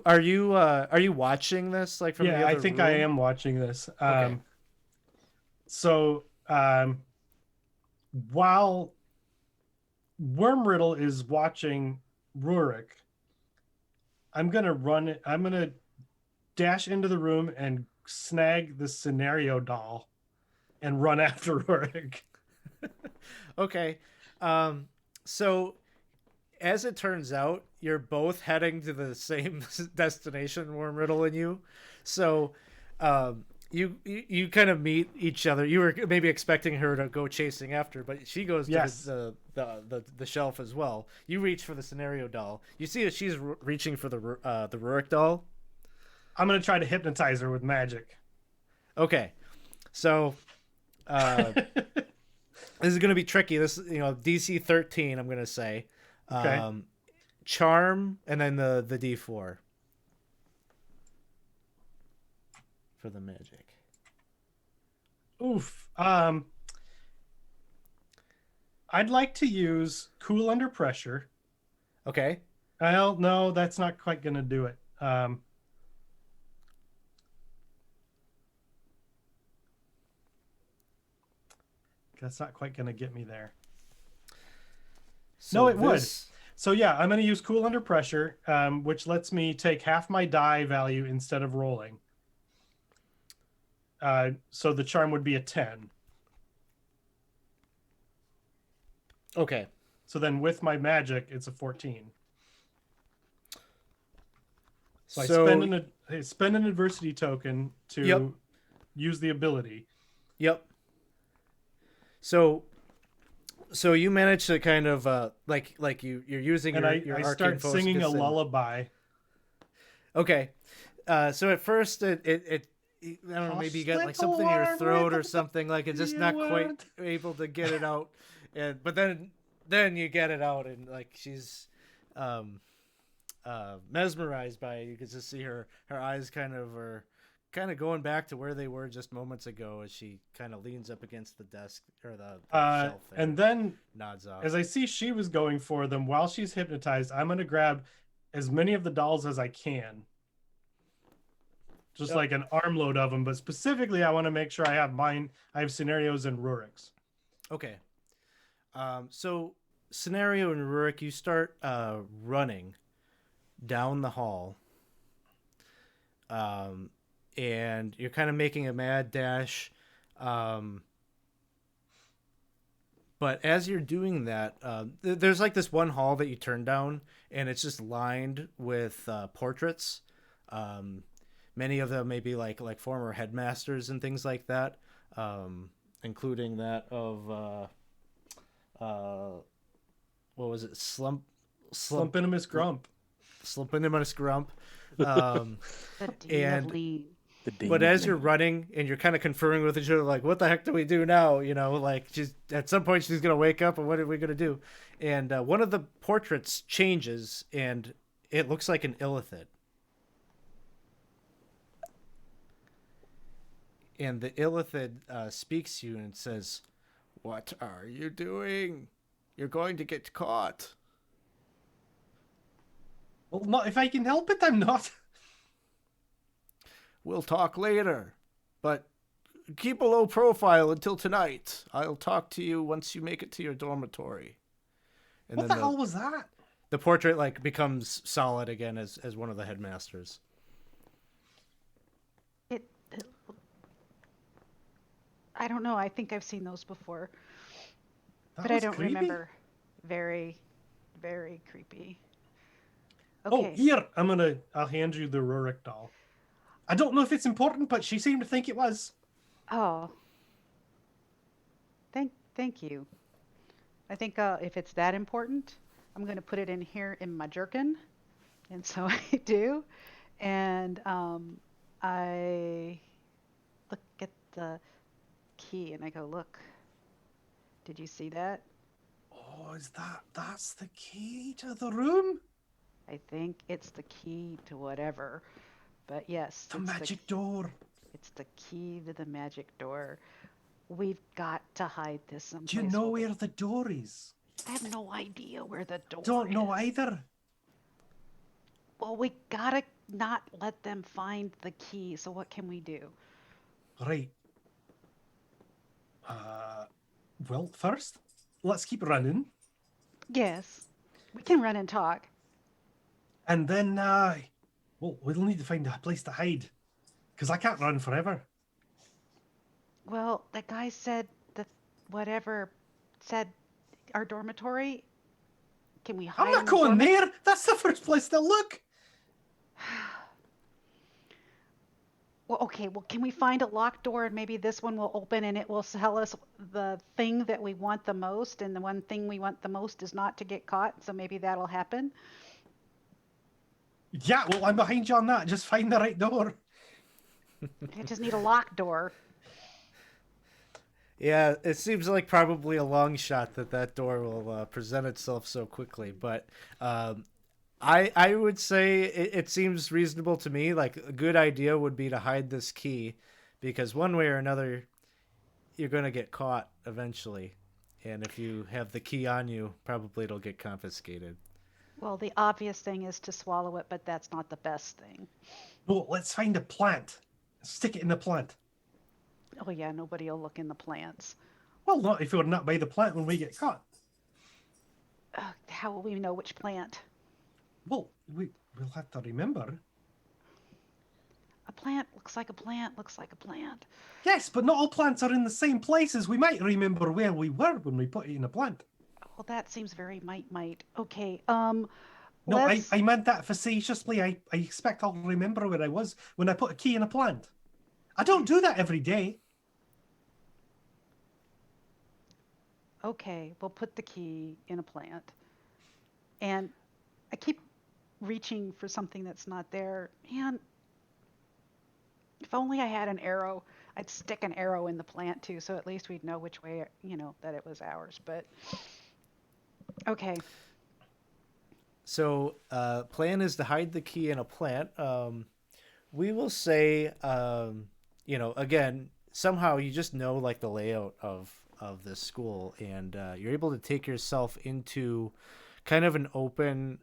are you watching this like from the Yeah, other I think I room? am watching this. Okay. So, while Wormriddle is watching Rurik, I'm gonna dash into the room and snag the scenario doll and run after Rurik. Okay. So as it turns out, you're both heading to the same destination, Wormriddle and you. So, you kind of meet each other. You were maybe expecting her to go chasing after, but she goes Yes. to the shelf as well. You reach for the scenario doll. You see that she's reaching for the Rurik doll. I'm gonna try to hypnotize her with magic. Okay, so this is gonna be tricky. This DC 13. I'm gonna say, Okay. charm, and then the D4 for the magic. Oof. I'd like to use cool under pressure. Okay. Well, no, that's not quite gonna do it. That's not quite gonna get me there. So No, it would. this- So yeah, I'm gonna use cool under pressure, which lets me take half my die value instead of rolling. So the charm would be a 10. Okay. So then with my magic, it's a 14. So I spend an adversity token to Yep. use the ability. Yep. So you manage to kind of you're using And your I arcane start focus singing a and- lullaby. Okay. So at first it I don't know, maybe you got like something in your throat or something, like it's just not quite able to get it out, but then you get it out, and like she's mesmerized by it. You can just see her eyes kind of are kind of going back to where they were just moments ago as she kind of leans up against the desk or the shelf there. And then, nods off. as I see she was going for them, while she's hypnotized, I'm going to grab as many of the dolls as I can. Just like an armload of them. But specifically, I want to make sure I have mine. I have Scenarios and Rurik's. Okay. So, Scenario and Rurik, you start running down the hall. And you're kind of making a mad dash. But as you're doing that, there's like this one hall that you turn down, and it's just lined with portraits. Many of them may be like former headmasters and things like that, including that of what was it? Slumpinimus Grump. Slumpinimus Grump. The Dean and- of Lean. But as you're running and you're kind of conferring with each other, like, what the heck do we do now? You know, like, she's at some point she's gonna wake up, and what are we gonna do? And one of the portraits changes, and it looks like an illithid. And the illithid speaks to you and says, "What are you doing? You're going to get caught." Well, not if I can help it, I'm not. We'll talk later, but keep a low profile until tonight. I'll talk to you once you make it to your dormitory. And What the hell was that? the portrait like becomes solid again as one of the headmasters. I don't know. I think I've seen those before, That but I was don't creepy. remember. Very, very creepy. Oh, Okay. here, I'll hand you the Rurik doll. I don't know if it's important, but she seemed to think it was. Oh. Thank you. I think if it's that important, I'm going to put it in here in my jerkin. And so I do. And I look at the key and I go, look, did you see that? Oh, that's the key to the room? I think it's the key to whatever. But yes, The magic door. it's the key to the magic door. We've got to hide this someplace. Do you know where the door is? I have no idea where the door Don't know is. either. Well, we gotta not let them find the key. So what can we do? Right. Well, first, let's keep running. Yes, we can run and talk. And then, well, we'll need to find a place to hide. Because I can't run forever. Well, the guy said that whatever said our dormitory. Can we hide? I'm not in the going dormitory? there. That's the first place to look. Well, okay. Well, can we find a locked door and maybe this one will open and it will tell us the thing that we want the most, and the one thing we want the most is not to get caught. So maybe that'll happen. Yeah, well, I'm behind you on that. Just find the right door. I just need a locked door. Yeah, it seems like probably a long shot that door will present itself so quickly, but I would say it seems reasonable to me. Like a good idea would be to hide this key, because one way or another, you're going to get caught eventually, and if you have the key on you, probably it'll get confiscated. Well, the obvious thing is to swallow it, but that's not the best thing. No, let's find a plant. Stick it in the plant. Oh yeah, nobody will look in the plants. Well, not if we're not by the plant when we get caught. How will we know which plant? Well, we'll have to remember. A plant looks like a plant looks like a plant. Yes, but not all plants are in the same places. We might remember where we were when we put it in a plant. Well, that seems very might. Okay, No, let's... I meant that facetiously. I expect I'll remember where I was when I put a key in a plant. I don't do that every day. Okay, we'll put the key in a plant. And I keep reaching for something that's not there. Man, if only I had an arrow, I'd stick an arrow in the plant too, so at least we'd know which way, that it was ours. But okay. So, plan is to hide the key in a plant. We will say, again, somehow you just know like the layout of this school, and you're able to take yourself into kind of an open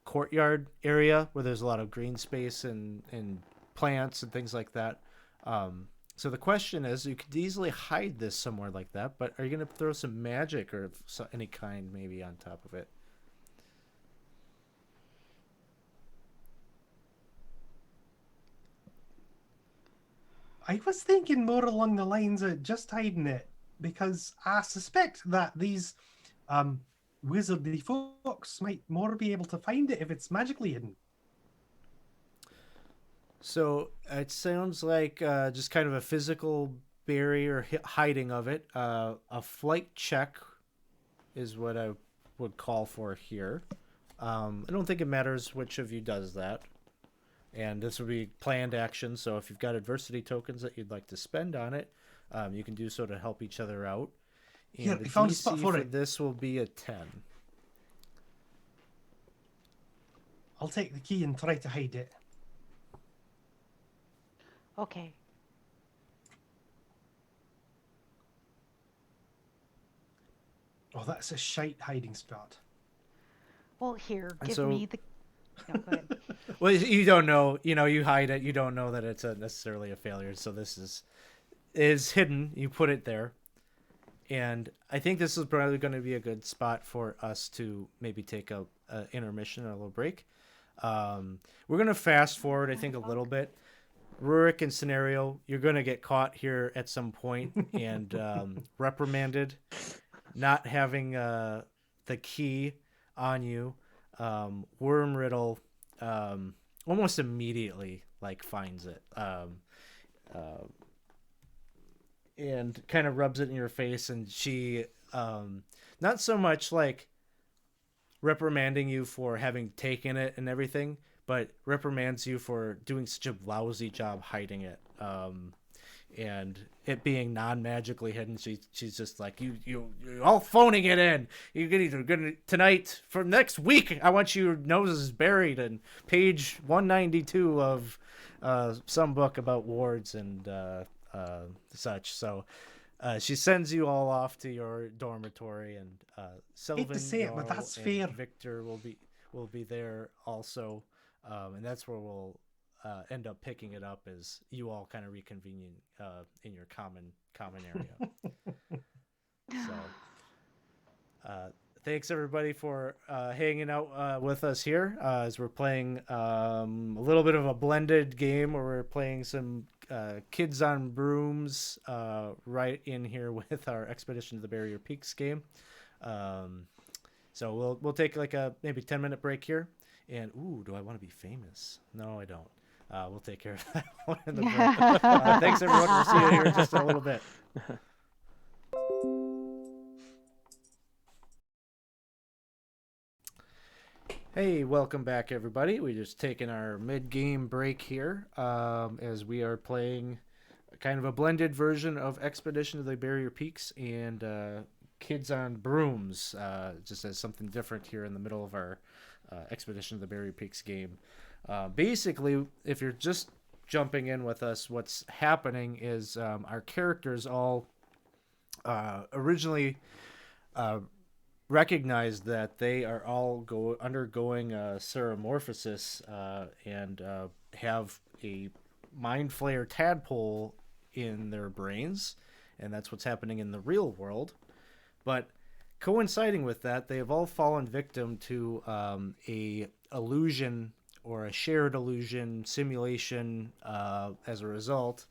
courtyard area where there's a lot of green space and plants and things like that. So the question is, you could easily hide this somewhere like that, but are you going to throw some magic or any kind maybe on top of it? I was thinking more along the lines of just hiding it because I suspect that these um, wizardy folks might more be able to find it if it's magically hidden. So it sounds like just kind of a physical barrier hiding of it. A flight check is what I would call for here. I don't think it matters which of you does that. And this would be planned action. So if you've got adversity tokens that you'd like to spend on it, you can do so to help each other out. And Here, the I found a DC spot for it. this will be a 10. I'll take the key and try to hide it. Okay. Oh, that's a shite hiding spot. Well, here, And give so- me the. No, go ahead. Well, you don't know. You hide it. You don't know that it's necessarily a failure. So this is hidden. You put it there. And I think this is probably going to be a good spot for us to maybe take a intermission, a little break. We're going to fast forward, I think, a little bit. Rurik and Scenario, you're going to get caught here at some point and reprimanded, not having the key on you. Worm Riddle almost immediately finds it. And kind of rubs it in your face, and she not so much reprimanding you for having taken it and everything, but reprimands you for doing such a lousy job hiding it, and it being non-magically hidden. She's just like, you're all phoning it in. You're gonna tonight for next week. I want your noses buried in page 192 of some book about wards and such. So she sends you all off to your dormitory, and Sylvan, Hate to say it, but Jarl, that's and fair. Victor will be there also, and that's where we'll end up picking it up as you all kind of reconvene in your common area. So thanks everybody for hanging out with us here as we're playing a little bit of a blended game where we're playing some Kids on Brooms right in here with our Expedition to the Barrier Peaks game. So we'll take a maybe 10-minute break here. And do I want to be famous? No, I don't. We'll take care of that one in the break. Thanks everyone. We'll see you here in just a little bit. Hey, welcome back, everybody. We're just taking our mid-game break here as we are playing kind of a blended version of Expedition to the Barrier Peaks and Kids on Brooms, just as something different here in the middle of our Expedition to the Barrier Peaks game. Basically, if you're just jumping in with us, what's happening is our characters all originally recognize that they are all undergoing a ceramorphosis and have a mind flayer tadpole in their brains, and that's what's happening in the real world. But coinciding with that, they have all fallen victim to a illusion or a shared illusion simulation as a result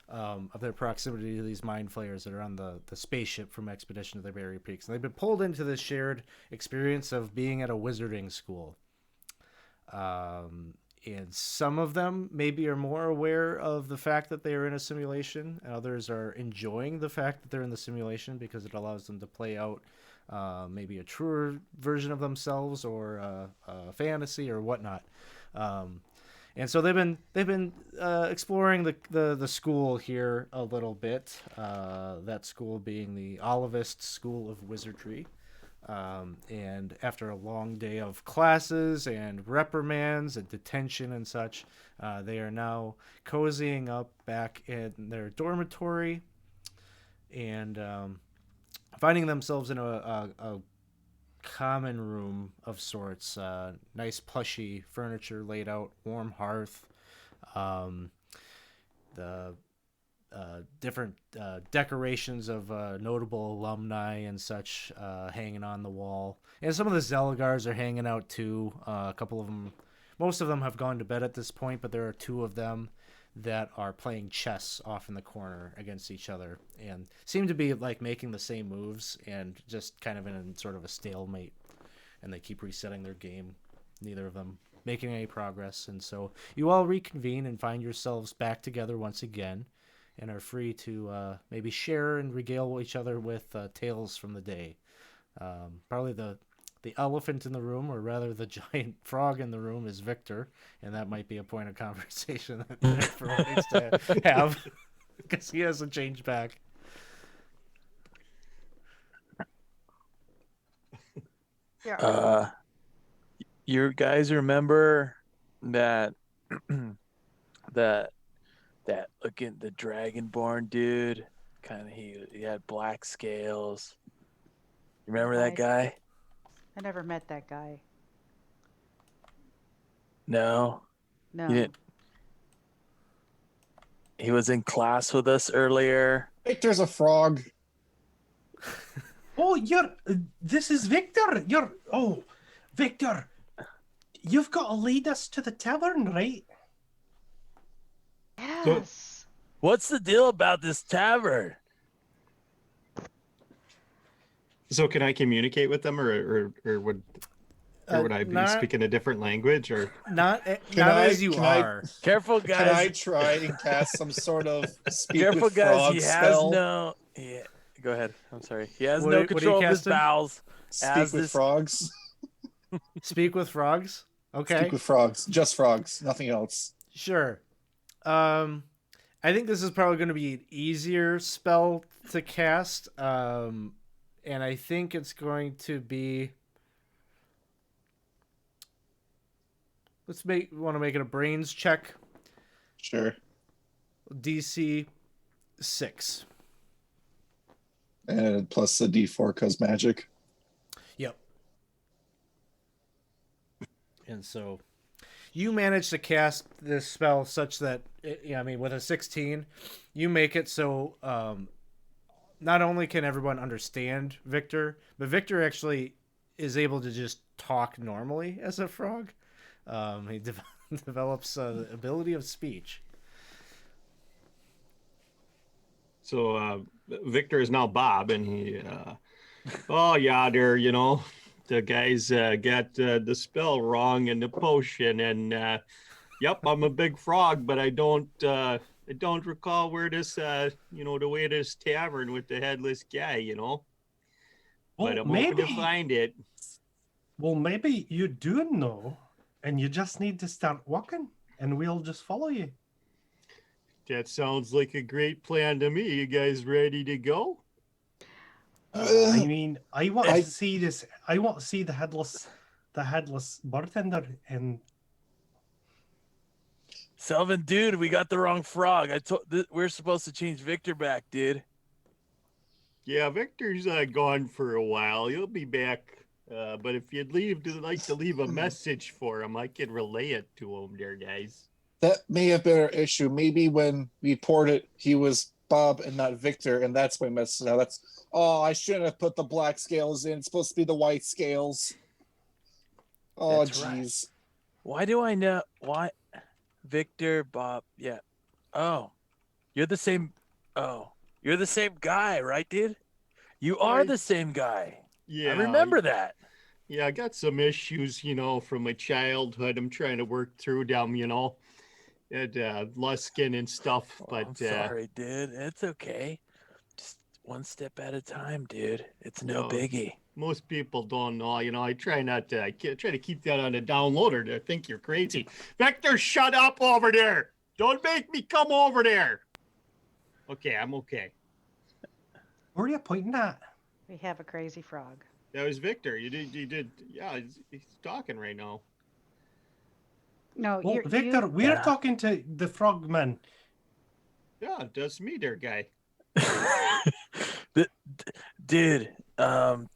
of their proximity to these mind flayers that are on the spaceship from Expedition to the Barrier Peaks. And they've been pulled into this shared experience of being at a wizarding school. And some of them maybe are more aware of the fact that they are in a simulation, and others are enjoying the fact that they're in the simulation because it allows them to play out maybe a truer version of themselves or a fantasy or whatnot. And so they've been exploring the school here a little bit. That school being the Olivist School of Wizardry. And after a long day of classes and reprimands and detention and such, they are now cozying up back in their dormitory and finding themselves in a common room of sorts. Nice plushy furniture laid out, warm hearth, um, the different decorations of notable alumni and such hanging on the wall. And some of the Zelagars are hanging out too. A couple of them, most of them have gone to bed at this point, but there are two of them that are playing chess off in the corner against each other and seem to be like making the same moves and just kind of in sort of a stalemate. And they keep resetting their game, neither of them making any progress. And so you all reconvene and find yourselves back together once again and are free to maybe share and regale each other with tales from the day. Probably the elephant in the room, or rather the giant frog in the room, is Victor, and that might be a point of conversation that Victor likes to have because he hasn't changed back. Yeah. You guys remember that that looking the dragonborn dude? Kind of he had black scales. Remember that guy? I never met that guy. No. No. You didn't. He was in class with us earlier. Victor's a frog. Oh, this is Victor. Victor, you've got to lead us to the tavern, right? Yes. What's the deal about this tavern? So can I communicate with them, or would I be speaking a different language, or not I- as you can I- are? Careful, Can I guys. try and cast some sort of speak Careful, with guys. frog He has spell? no. Yeah. Go ahead. I'm sorry. He has What no are you control of his casting? bowels. Speak as with this- frogs. Speak with frogs. Okay. Speak with frogs. Just frogs. Nothing else. Sure. I think this is probably going to be an easier spell to cast. And I think it's going to be. Want to make it a brains check. Sure. DC 6. And plus the D4 cause magic. Yep. And so you manage to cast this spell such that, with a 16, you make it so not only can everyone understand Victor, but Victor actually is able to just talk normally as a frog. He develops the ability of speech. so Victor is now Bob, and he, oh yeah, there, the guys got the spell wrong in the potion, and yep, I'm a big frog, but I don't recall where this, the way this tavern with the headless guy, but I'm hoping to find it. Well, maybe you do know, and you just need to start walking, and we'll just follow you. That sounds like a great plan to me. You guys ready to go? I want to see this. I want to see the headless bartender. And Selvin, dude, we got the wrong frog. We're supposed to change Victor back, dude. Yeah, Victor's gone for a while. He'll be back. But if you'd like to leave a message for him, I could relay it to him there, guys. That may have been our issue. Maybe when we poured it, he was Bob and not Victor, and that's why I messed it up. I shouldn't have put the black scales in. It's supposed to be the white scales. Oh, That's jeez. right. Why do I know? Why? Victor, Bob. Yeah. Oh, you're the same. Oh, you're the same guy, right, dude? You are the same guy. Yeah. I remember that. Yeah, I got some issues, from my childhood. I'm trying to work through them, at Luskin and stuff. But I'm sorry, dude. It's okay. Just one step at a time, dude. It's no biggie. Most people don't know. I try not to. I try to keep that on the downloader. They think you're crazy. Victor, shut up over there. Don't make me come over there. Okay, I'm okay. where are you pointing at? We have a crazy frog. That was Victor. You did. Yeah, he's talking right now. No, Well, you're Victor, you. we're talking to the frogman. Yeah, that's me there, guy. D- Dude,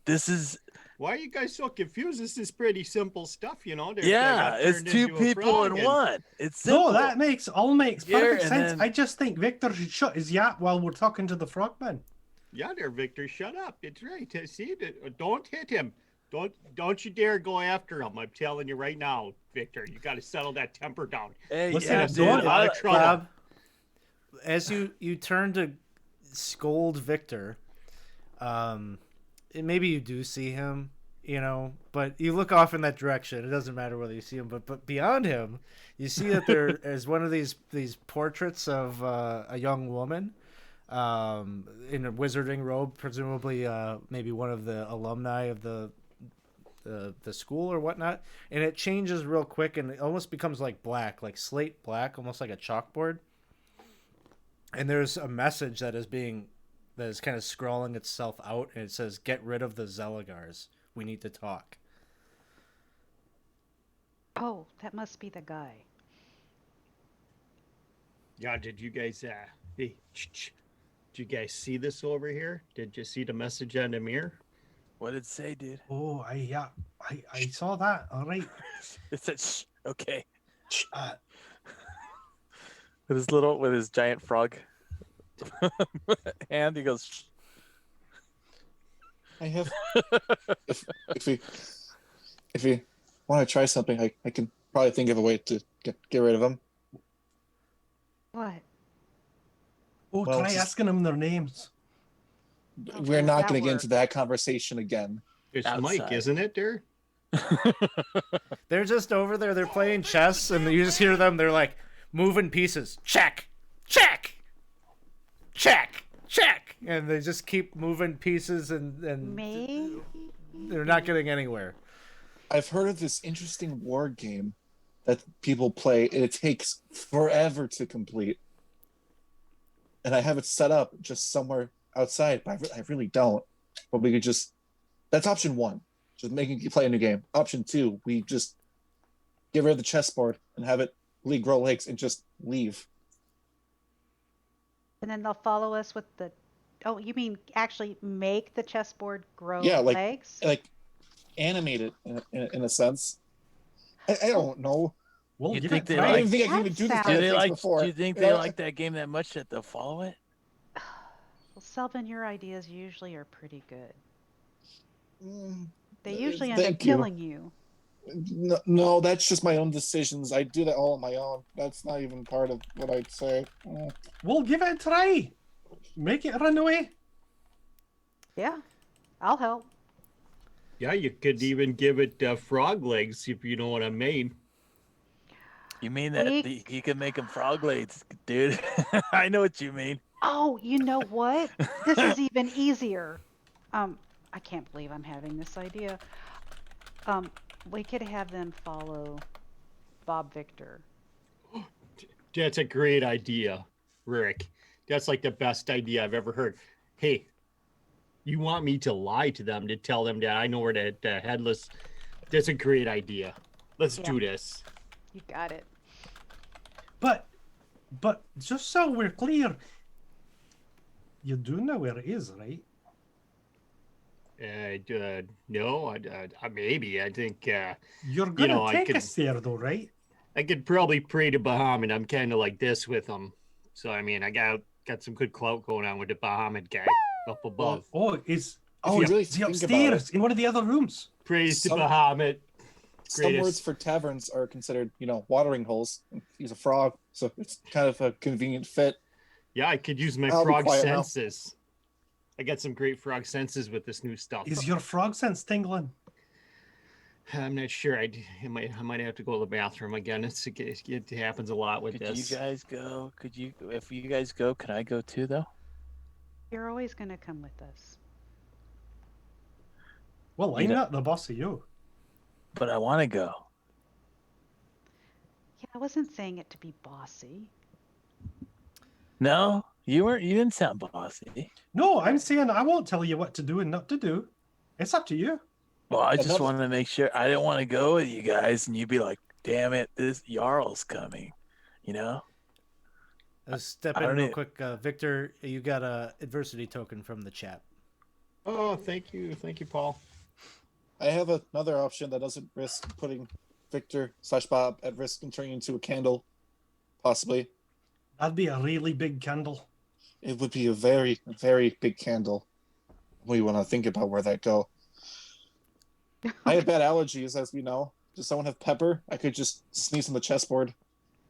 this is Why are you guys so confused? This is pretty simple stuff, you know. yeah, got it's turned two into a people frog in and- one. It's simple. No, that makes Here, perfect and sense. then- I just think Victor should shut his yap while we're talking to the frogman. Yeah, there, Victor. Shut up. It's right. See, don't hit him. Don't you dare go after him. I'm telling you right now, Victor. You got to settle that temper down. Hey, Listen, yeah, it's dude, not- A lot of trouble. Bob, as you turn to scold Victor, maybe you do see him, but you look off in that direction. It doesn't matter whether you see him, but beyond him, you see that there is one of these portraits of a young woman in a wizarding robe, presumably maybe one of the alumni of the school or whatnot, and it changes real quick and it almost becomes like black, like slate black, almost like a chalkboard. And there's a message that is kind of scrawling itself out, and it says, "Get rid of the Zelagars. We need to talk." Oh, that must be the guy. Yeah, did you guys hey, did you guys see this over here? Did you see the message on the mirror? What did it say, dude? Oh, I saw that. All right. It said, shh, okay. Uh, With his giant frog hand, he goes, shh. I have. If you want to try something, I can probably think of a way to get rid of them. What? oh, Well, try just- asking them their names. We're not that going to get work? into that conversation again. It's Outside. Mike, isn't it, there? They're just over there. They're playing chess, and you just hear them. They're like moving pieces. Check, check, check, check, and they just keep moving pieces, and Me? they're not getting anywhere. I've heard of this interesting war game that people play, and it takes forever to complete. And I have it set up just somewhere outside, but I really don't. But we could that's option one, just making you play a new game. Option two, we just get rid of the chessboard and have it grow legs and just leave. And then they'll follow us with the. Oh, you mean actually make the chessboard grow Yeah, legs? like animate it in a sense. I don't know. Well, You give think it they try. I don't even think I can That even do this sounds- kind Do of they things like? before. Do you think You they know? like that game that much that they'll follow it? Well, Selvin, your ideas usually are pretty good. Mm, They usually end up thank you. killing you. No, that's just my own decisions. I do that all on my own. That's not even part of what I'd say. Well, give it a try. Make it run away. Yeah, I'll help. Yeah, you could even give it frog legs, if you know what I mean. You mean that We- he can make them frog legs, dude? I know what you mean. Oh, you know what? This is even easier. I can't believe I'm having this idea. We could have them follow Bob Victor. That's a great idea, Rick. That's like the best idea I've ever heard. Hey, you want me to lie to them to tell them that I know where the headless? That's a great idea. Let's Yeah. do this. You got it. But just so we're clear, you do know where it is, right? No, maybe. I think You're gonna know, I take could- us there, though, right? I could probably pray to Bahamut. I'm kind of like this with him. So, I mean, I got some good clout going on with the Bahamut guy up above. Oh, you is really he think about upstairs in one of the other rooms? Praise to Some- Bahamut. Some Greatest. words for taverns are considered, watering holes. He's a frog, so it's kind of a convenient fit. Yeah, I could use my I'll be frog quiet now. senses. I got some great frog senses with this new stuff. Is your frog sense tingling? I'm not sure. I might have to go to the bathroom again. It happens a lot with Could this. you guys go? If you guys go, can I go too, though? You're always going to come with us. Well, You I'm know- not the boss of you. But I want to go. Yeah, I wasn't saying it to be bossy. No, you weren't. You didn't sound bossy. No, I'm saying I won't tell you what to do and not to do. It's up to you. Well, I just Another- wanted to make sure. I didn't want to go with you guys, and you'd be like, "Damn it, this Jarl's coming," you know. Let's step I in don't real need. quick. Victor, you got a adversity token from the chat. Oh, thank you, Paul. I have another option that doesn't risk putting Victor/Bob at risk and turning into a candle, possibly. That'd be a really big candle. It would be a very, very big candle. We want to think about where that go. I have bad allergies, as we know. Does someone have pepper? I could just sneeze on the chessboard.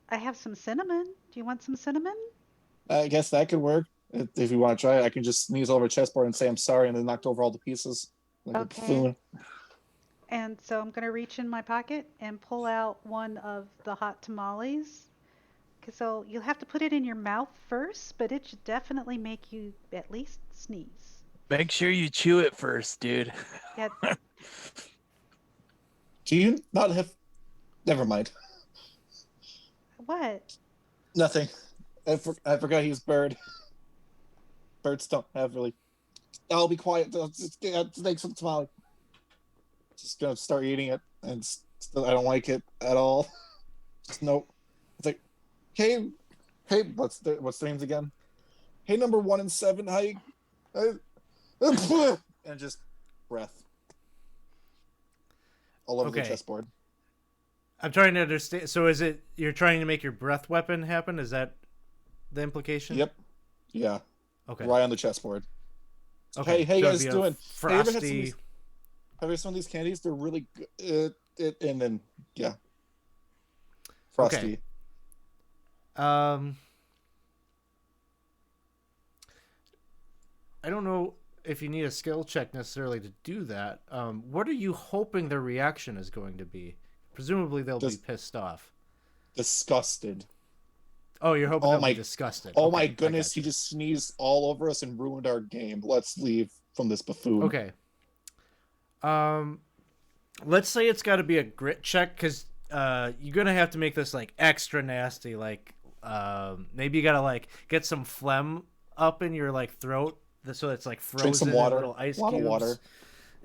I have some cinnamon. Do you want some cinnamon? I guess that could work. If you want to try it, I can just sneeze over a chessboard and say I'm sorry and then knocked over all the pieces. Like a Okay. buffoon. And so I'm going to reach in my pocket and pull out one of the hot tamales. So you'll have to put it in your mouth first, but it should definitely make you at least sneeze. Make sure you chew it first, dude. Yeah, Do you not have... Never mind. what? Nothing. I forgot he's bird. Birds don't have really... I'll be quiet. Just make some tamale. Just gonna start eating it, and still I don't like it at all. Just nope. It's like, hey, what's their names again? Hey, number 1 and 7, how you? And just breath all over the Okay. chessboard. I'm trying to understand. So is it you're trying to make your breath weapon happen? Is that the implication? Yep. Yeah. Okay. Right on the chessboard. Okay. Hey, so guys, it'd be a doing? Hey, you ever had some of frosty. these- Have you some of these candies? They're really good. And then yeah, frosty. Um, I don't know if you need a skill check necessarily to do that. What are you hoping their reaction is going to be? Presumably they'll be Just- pissed off. Disgusted. Oh, you're hoping Oh they'll my- be disgusted. Oh Okay, my I goodness, got he you. just sneezed all over us and ruined our game. Let's leave from this buffoon. Okay. Let's say it's got to be a grit check because you're gonna have to make this like extra nasty. Like maybe you gotta like get some phlegm up in your like throat so it's like frozen Drink some in water. little ice A lot cubes. of water.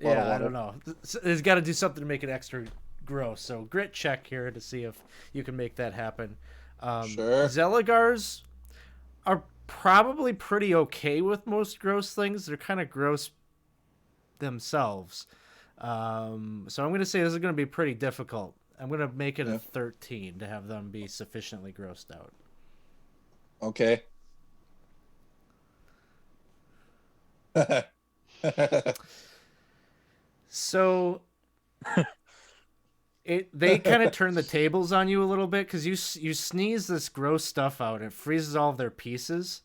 Yeah, I water. don't know. There's got to do something to make it extra gross. So grit check here to see if you can make that happen. Sure. Zeligars are probably pretty okay with most gross things. They're kind of gross themselves. So I'm going to say this is going to be pretty difficult. I'm going to make it a 13 to have them be sufficiently grossed out. Okay. So they kind of turn the tables on you a little bit because you sneeze this gross stuff out and it freezes all of their pieces,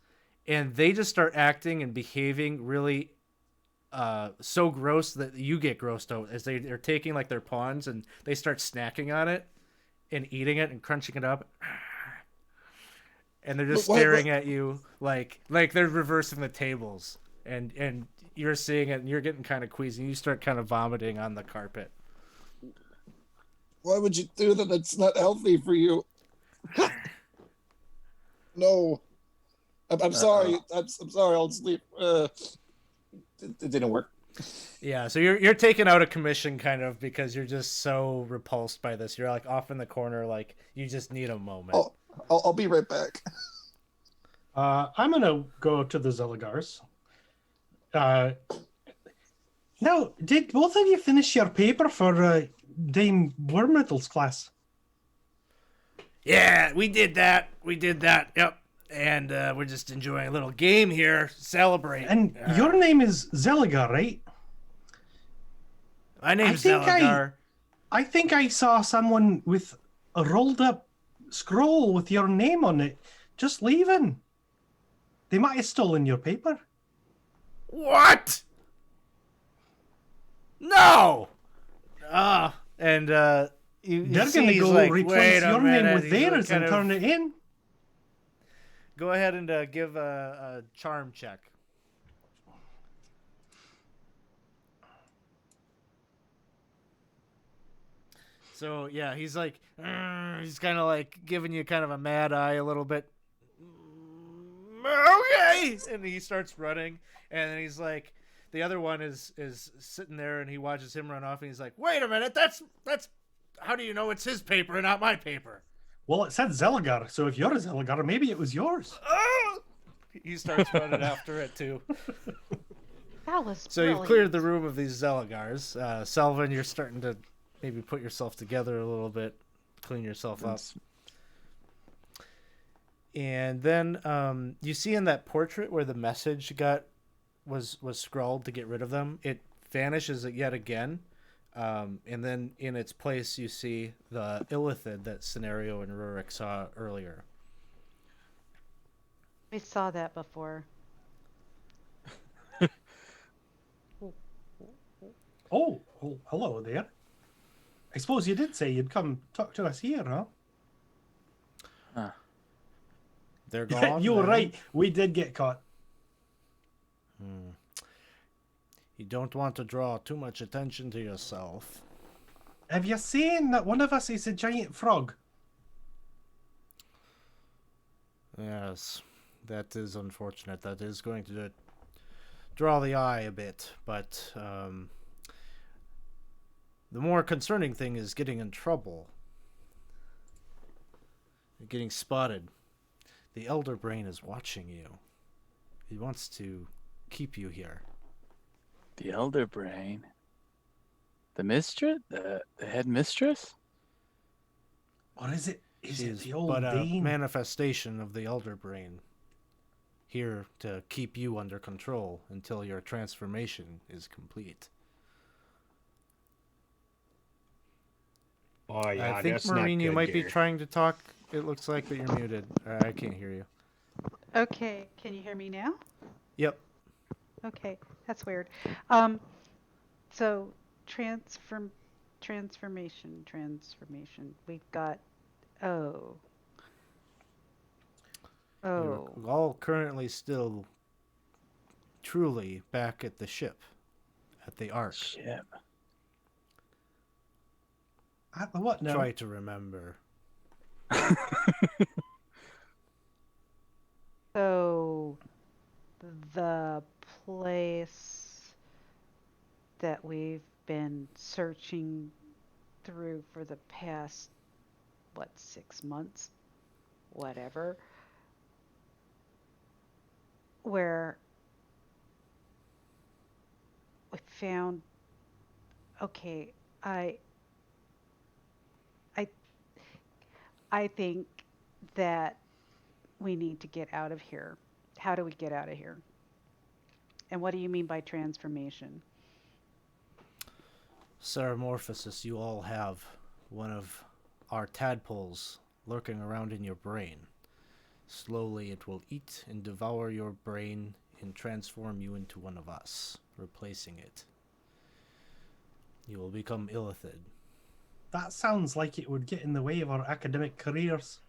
and they just start acting and behaving really so gross that you get grossed out as they're taking like their pawns and they start snacking on it and eating it and crunching it up. And they're just But staring at you like they're reversing the tables, and you're seeing it and you're getting kind of queasy and you start kind of vomiting on the carpet. Why would you do that? That's not healthy for you. No. I'm sorry. I'm sorry. I'll sleep. It didn't work. Yeah, so you're taken out of commission kind of because you're just so repulsed by this. You're like off in the corner, like you just need a moment. Oh, I'll be right back. I'm gonna go to the Zeligars. Now, did both of you finish your paper for Dame Wormiddle's class? Yeah, we did that. Yep. And we're just enjoying a little game here. Celebrate. And your name is Zeligar, right? My name's I think Zeligar. I think I saw someone with a rolled up scroll with your name on it just leaving. They might have stolen your paper. What? No. And you They're see going to he's go like, replace "Wait a your name minute." with He's like theirs and kind of- turn it in. Go ahead and give a charm check. So yeah, he's like, he's kind of like giving you kind of a mad eye a little bit. Okay, and he starts running, and then he's like, the other one is sitting there, and he watches him run off, and he's like, "Wait a minute, that's how do you know it's his paper and not my paper?" Well, it said Zeligar, so if you're a Zeligar, maybe it was yours. He starts running after it too. That was So you've cleared the room of these Zeligars. Selvin, you're starting to maybe put yourself together a little bit, clean yourself up. And then you see in that portrait where the message was scrawled to get rid of them, it vanishes yet again. And then in its place, you see the Illithid that Scenario and Rurik saw earlier. We saw that before. Oh, hello there. I suppose you did say you'd come talk to us here, huh? They're gone. You were right. We did get caught. You don't want to draw too much attention to yourself. Have you seen that one of us is a giant frog? Yes, that is unfortunate. That is going to draw the eye a bit, but the more concerning thing is getting in trouble. You're getting spotted. The Elder Brain is watching you. He wants to keep you here. The Elder Brain? The mistress? The head mistress? Or is it She's the old but a Dane? manifestation of the Elder Brain. Here to keep you under control until your transformation is complete. Oh yeah, I think, that's Maureen, not you good might be there. trying to talk. It looks like, but you're muted. I can't hear you. Okay, can you hear me now? Yep. Okay, that's weird. So transformation. We've got You're oh. all currently still truly back at the ship, at the Ark. Shit. At the what now? Try to remember. So the place that we've been searching through for the past 6 months, whatever, where we found, okay, I think that we need to get out of here. How do we get out of here? And what do you mean by transformation? Ceramorphosis, you all have one of our tadpoles lurking around in your brain. Slowly it will eat and devour your brain and transform you into one of us, replacing it. You will become Illithid. That sounds like it would get in the way of our academic careers.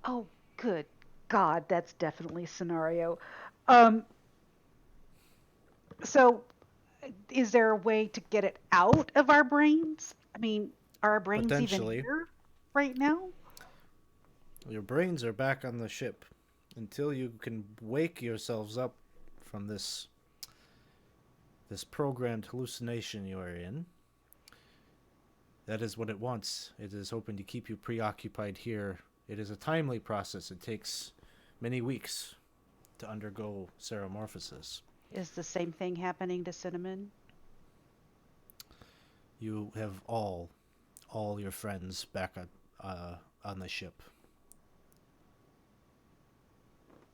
Oh, good God, that's definitely scenario. So is there a way to get it out of our brains? I mean, are our brains even Potentially. here right now? Your brains are back on the ship. Until you can wake yourselves up from this programmed hallucination you are in. That is what it wants. It is hoping to keep you preoccupied here. It is a timely process. It takes many weeks to undergo ceramorphosis. Is the same thing happening to Cinnamon? You have all your friends back on the ship.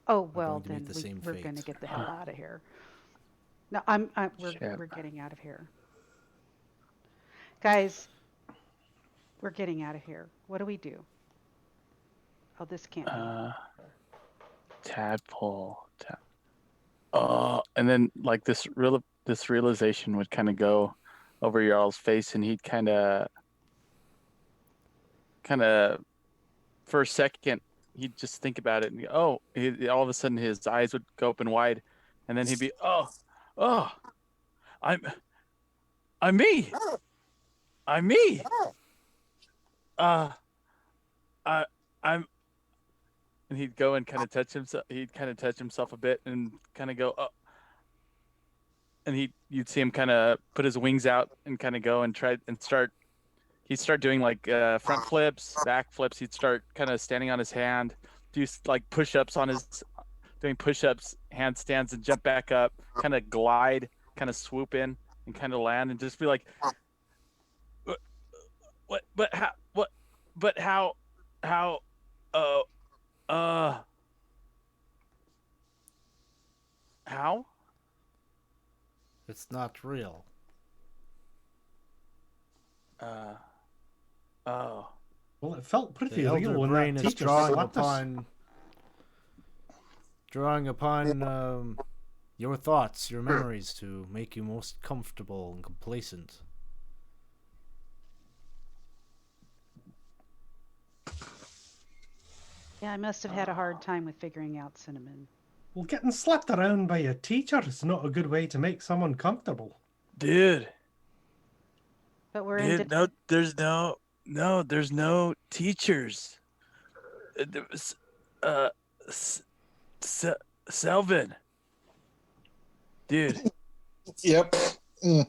Oh, well, going to meet then the same we're fate. going to get the hell out of here. No, Shit. we're getting out of here. Guys, we're getting out of here. What do we do? Oh, this can't be. Tadpole. And then like this realization would kind of go over y'all's face, and he'd kind of for a second he'd just think about it, and all of a sudden his eyes would go open wide, and then he'd be I'm me. I'm me. I'm and he'd go and kind of touch himself. He'd kind of touch himself a bit and kind of go, you'd see him kind of put his wings out and kind of go and try and start. He'd start doing like front flips, back flips. He'd start kind of standing on his hand, do like push-ups on his, doing push-ups, handstands, and jump back up, kind of glide, kind of swoop in, and kind of land, and just be like, what? But how? What? But how? How? Uh, uh, how? It's not real. Uh, oh. Well, it felt The pretty elder real when brain that is teacher slapped us. drawing upon your thoughts, your memories to make you most comfortable and complacent. Yeah, I must have had a hard time with figuring out Cinnamon. Well, getting slapped around by a teacher is not a good way to make someone comfortable. Dude, But we're in. no, there's no teachers. There was, S- Selvin, dude, Yep. Mm.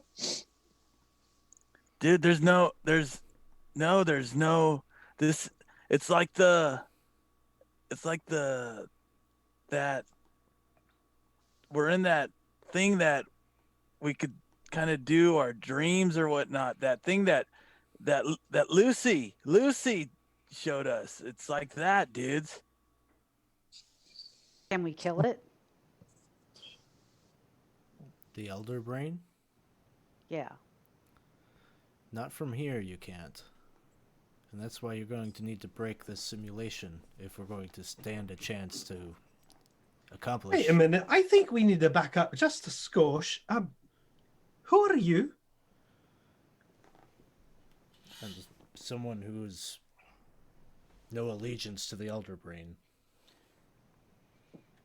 dude, there's no this. It's like that we're in that thing that we could kind of do our dreams or whatnot. That thing that Lucy showed us. It's like that, dudes. Can we kill it? The elder brain? Yeah. Not from here, you can't. And that's why you're going to need to break this simulation if we're going to stand a chance to accomplish. Wait a minute. I think we need to back up just a skosh. Who are you? And someone who's no allegiance to the elder brain.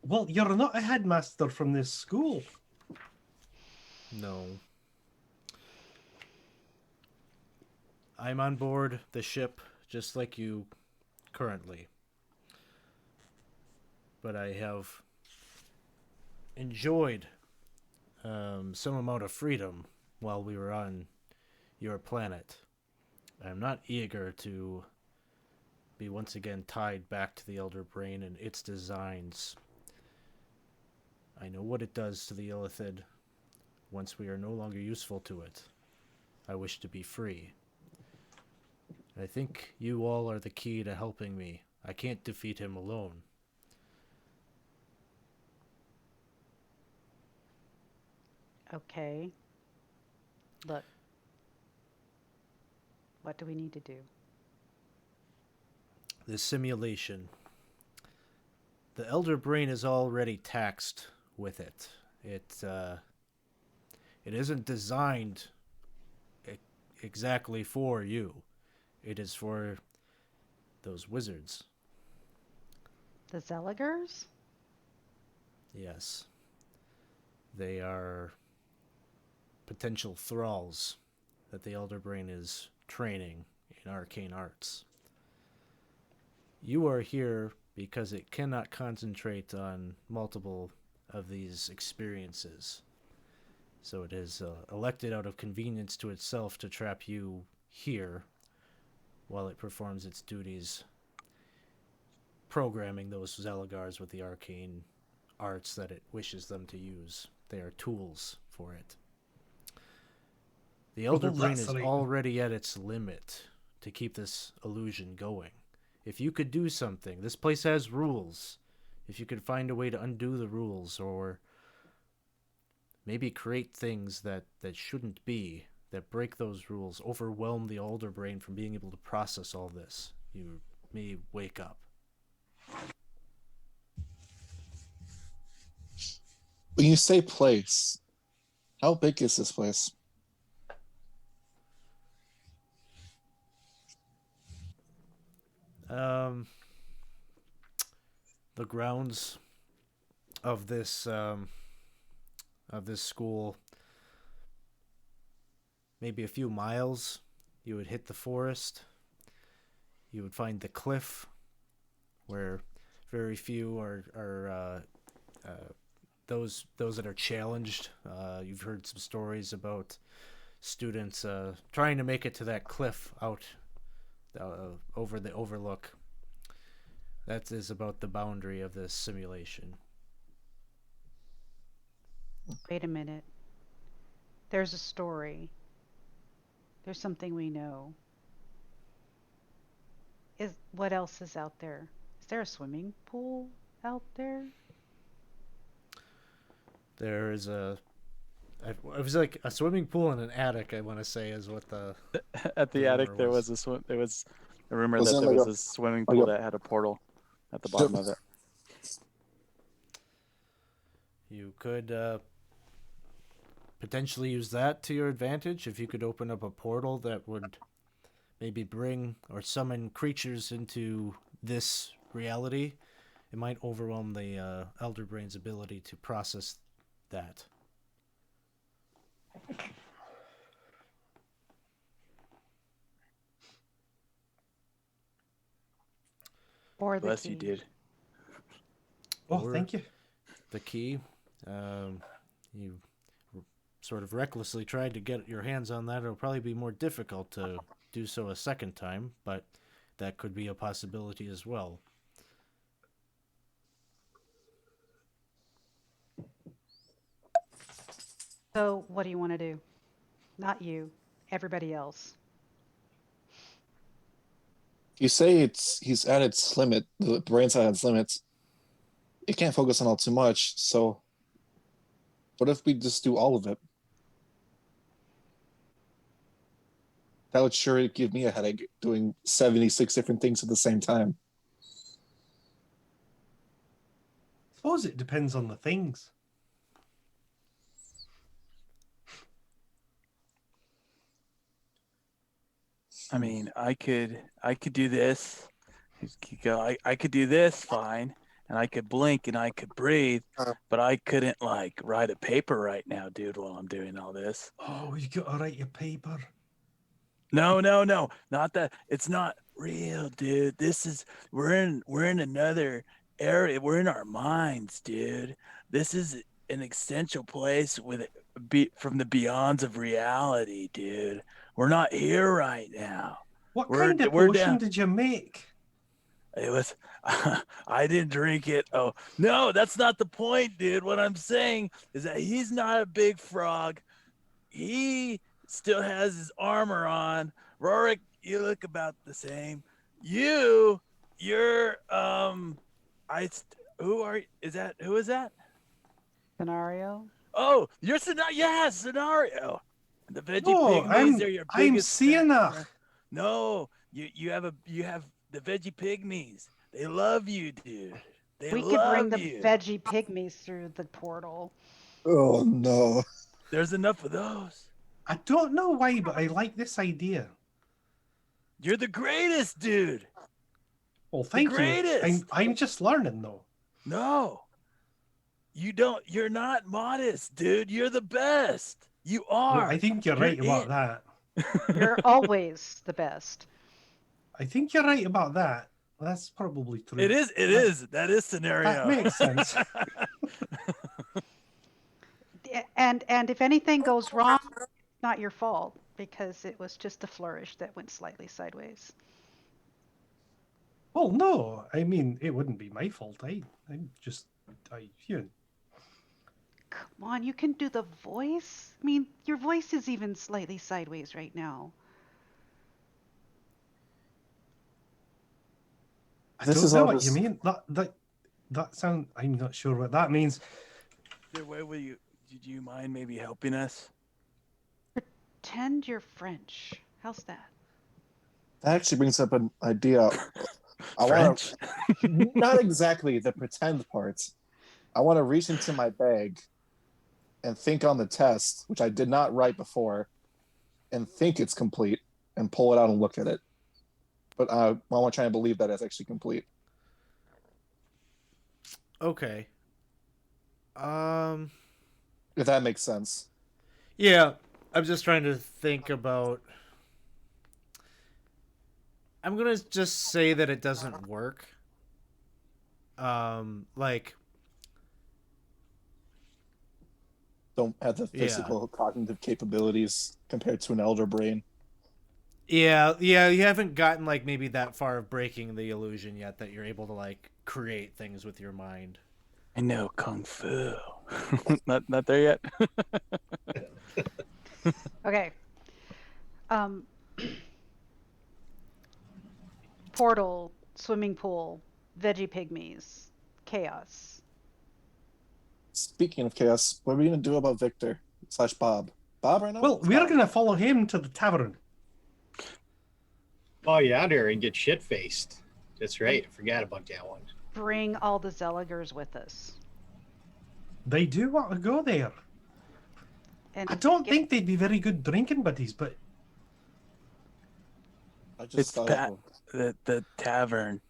Well, you're not a headmaster from this school. No. I'm on board the ship just like you currently. But I have enjoyed some amount of freedom while we were on your planet. I'm not eager to be once again tied back to the elder brain and its designs. I know what it does to the illithid once we are no longer useful to it. I wish to be free. I think you all are the key to helping me. I can't defeat him alone. Okay. Look. What do we need to do? This simulation. The elder brain is already taxed with it. It isn't designed exactly for you. It is for those wizards. The Zeligers? Yes. They are potential thralls that the elder brain is training in arcane arts. You are here because it cannot concentrate on multiple of these experiences. So it has elected out of convenience to itself to trap you here while it performs its duties programming those Zeligars with the arcane arts that it wishes them to use. They are tools for it. The elder brain is already at its limit to keep this illusion going. If you could do something, this place has rules. If you could find a way to undo the rules or maybe create things that shouldn't be, that break those rules, overwhelm the elder brain from being able to process all this, you may wake up. When you say place, how big is this place? The grounds of this school, maybe a few miles. You would hit the forest. You would find the cliff, where very few are those that are challenged. You've heard some stories about students trying to make it to that cliff out over the overlook. That is about the boundary of this simulation. Wait a minute. There's a story. There's something we know. What else is out there? Is there a swimming pool out there? There is it was like a swimming pool in an attic. I want to say is what the At the attic, rumor there was. was a swim. There was a rumor that Wasn't it there like was a swimming like pool a- that had a portal at the bottom of it. You could potentially use that to your advantage if you could open up a portal that would maybe bring or summon creatures into this reality. It might overwhelm the Elder Brain's ability to process that. Or the Bless key? you, dude. Oh, Or thank you. the key. You sort of recklessly tried to get your hands on that. It'll probably be more difficult to do so a second time, but that could be a possibility as well. So, what do you want to do? Not you, everybody else. You say he's at its limit. The brain's at its limits. It can't focus on all too much. So, what if we just do all of it? That would sure give me a headache doing 76 different things at the same time. I suppose it depends on the things. I mean, I could do this. I could do this fine, and I could blink and I could breathe, but I couldn't like write a paper right now, dude, while I'm doing all this. Oh, you got to write your paper. No, not that. It's not real, dude. We're in another area. We're in our minds, dude. This is an essential place from the beyonds of reality, dude. We're not here right now. What We're kind of we're potion down. did you make? It was I didn't drink it. Oh, no, that's not the point, dude. What I'm saying is that he's not a big frog. He still has his armor on. Rorik, you look about the same. You're who are who is that? Scenario? Oh, you're Scenario. Yeah, Scenario. The veggie No, pygmies are your I'm biggest Sienna. No, you have the veggie pygmies. They love you, dude. They We could bring love the you. veggie pygmies through the portal. Oh no. There's enough of those. I don't know why, but I like this idea. You're the greatest, dude. Well, thank you. greatest. I'm just learning though. No. You're not modest, dude. You're the best. You No, are. I think you're right about that. You're always the best. I think you're right about that. That's probably true. It is. That is Scenario. That makes sense. And if anything goes wrong, it's not your fault because it was just a flourish that went slightly sideways. Well, no, I mean it wouldn't be my fault. You. Come on, you can do the voice. I mean, your voice is even slightly sideways right now. I This don't is know all what just- you mean. That sound. I'm not sure what that means. Did you mind maybe helping us? Pretend you're French. How's that? That actually brings up an idea. I want French? to, not exactly the pretend parts. I want to reach into my bag and think on the test, which I did not write before, and think it's complete, and pull it out and look at it. But I want to try and believe that it's actually complete. Okay. If that makes sense. Yeah, I'm just trying to think about. I'm gonna just say that it doesn't work. Like, don't have the Yeah. physical cognitive capabilities compared to an elder brain. Yeah, you haven't gotten like maybe that far of breaking the illusion yet that you're able to like create things with your mind. I know kung fu. Not there yet. Okay. Portal, swimming pool, veggie pygmies, chaos. Speaking of chaos, what are we gonna do about Victor / Bob? Bob right now? Well, It's we're Bob. going to follow him to the tavern. Oh, yeah, there and get shit faced. That's right. I forgot about that one. Bring all the Zelligers with us. They do want to go there. And I don't get- think they'd be very good drinking buddies, but I just It's thought pa- the tavern.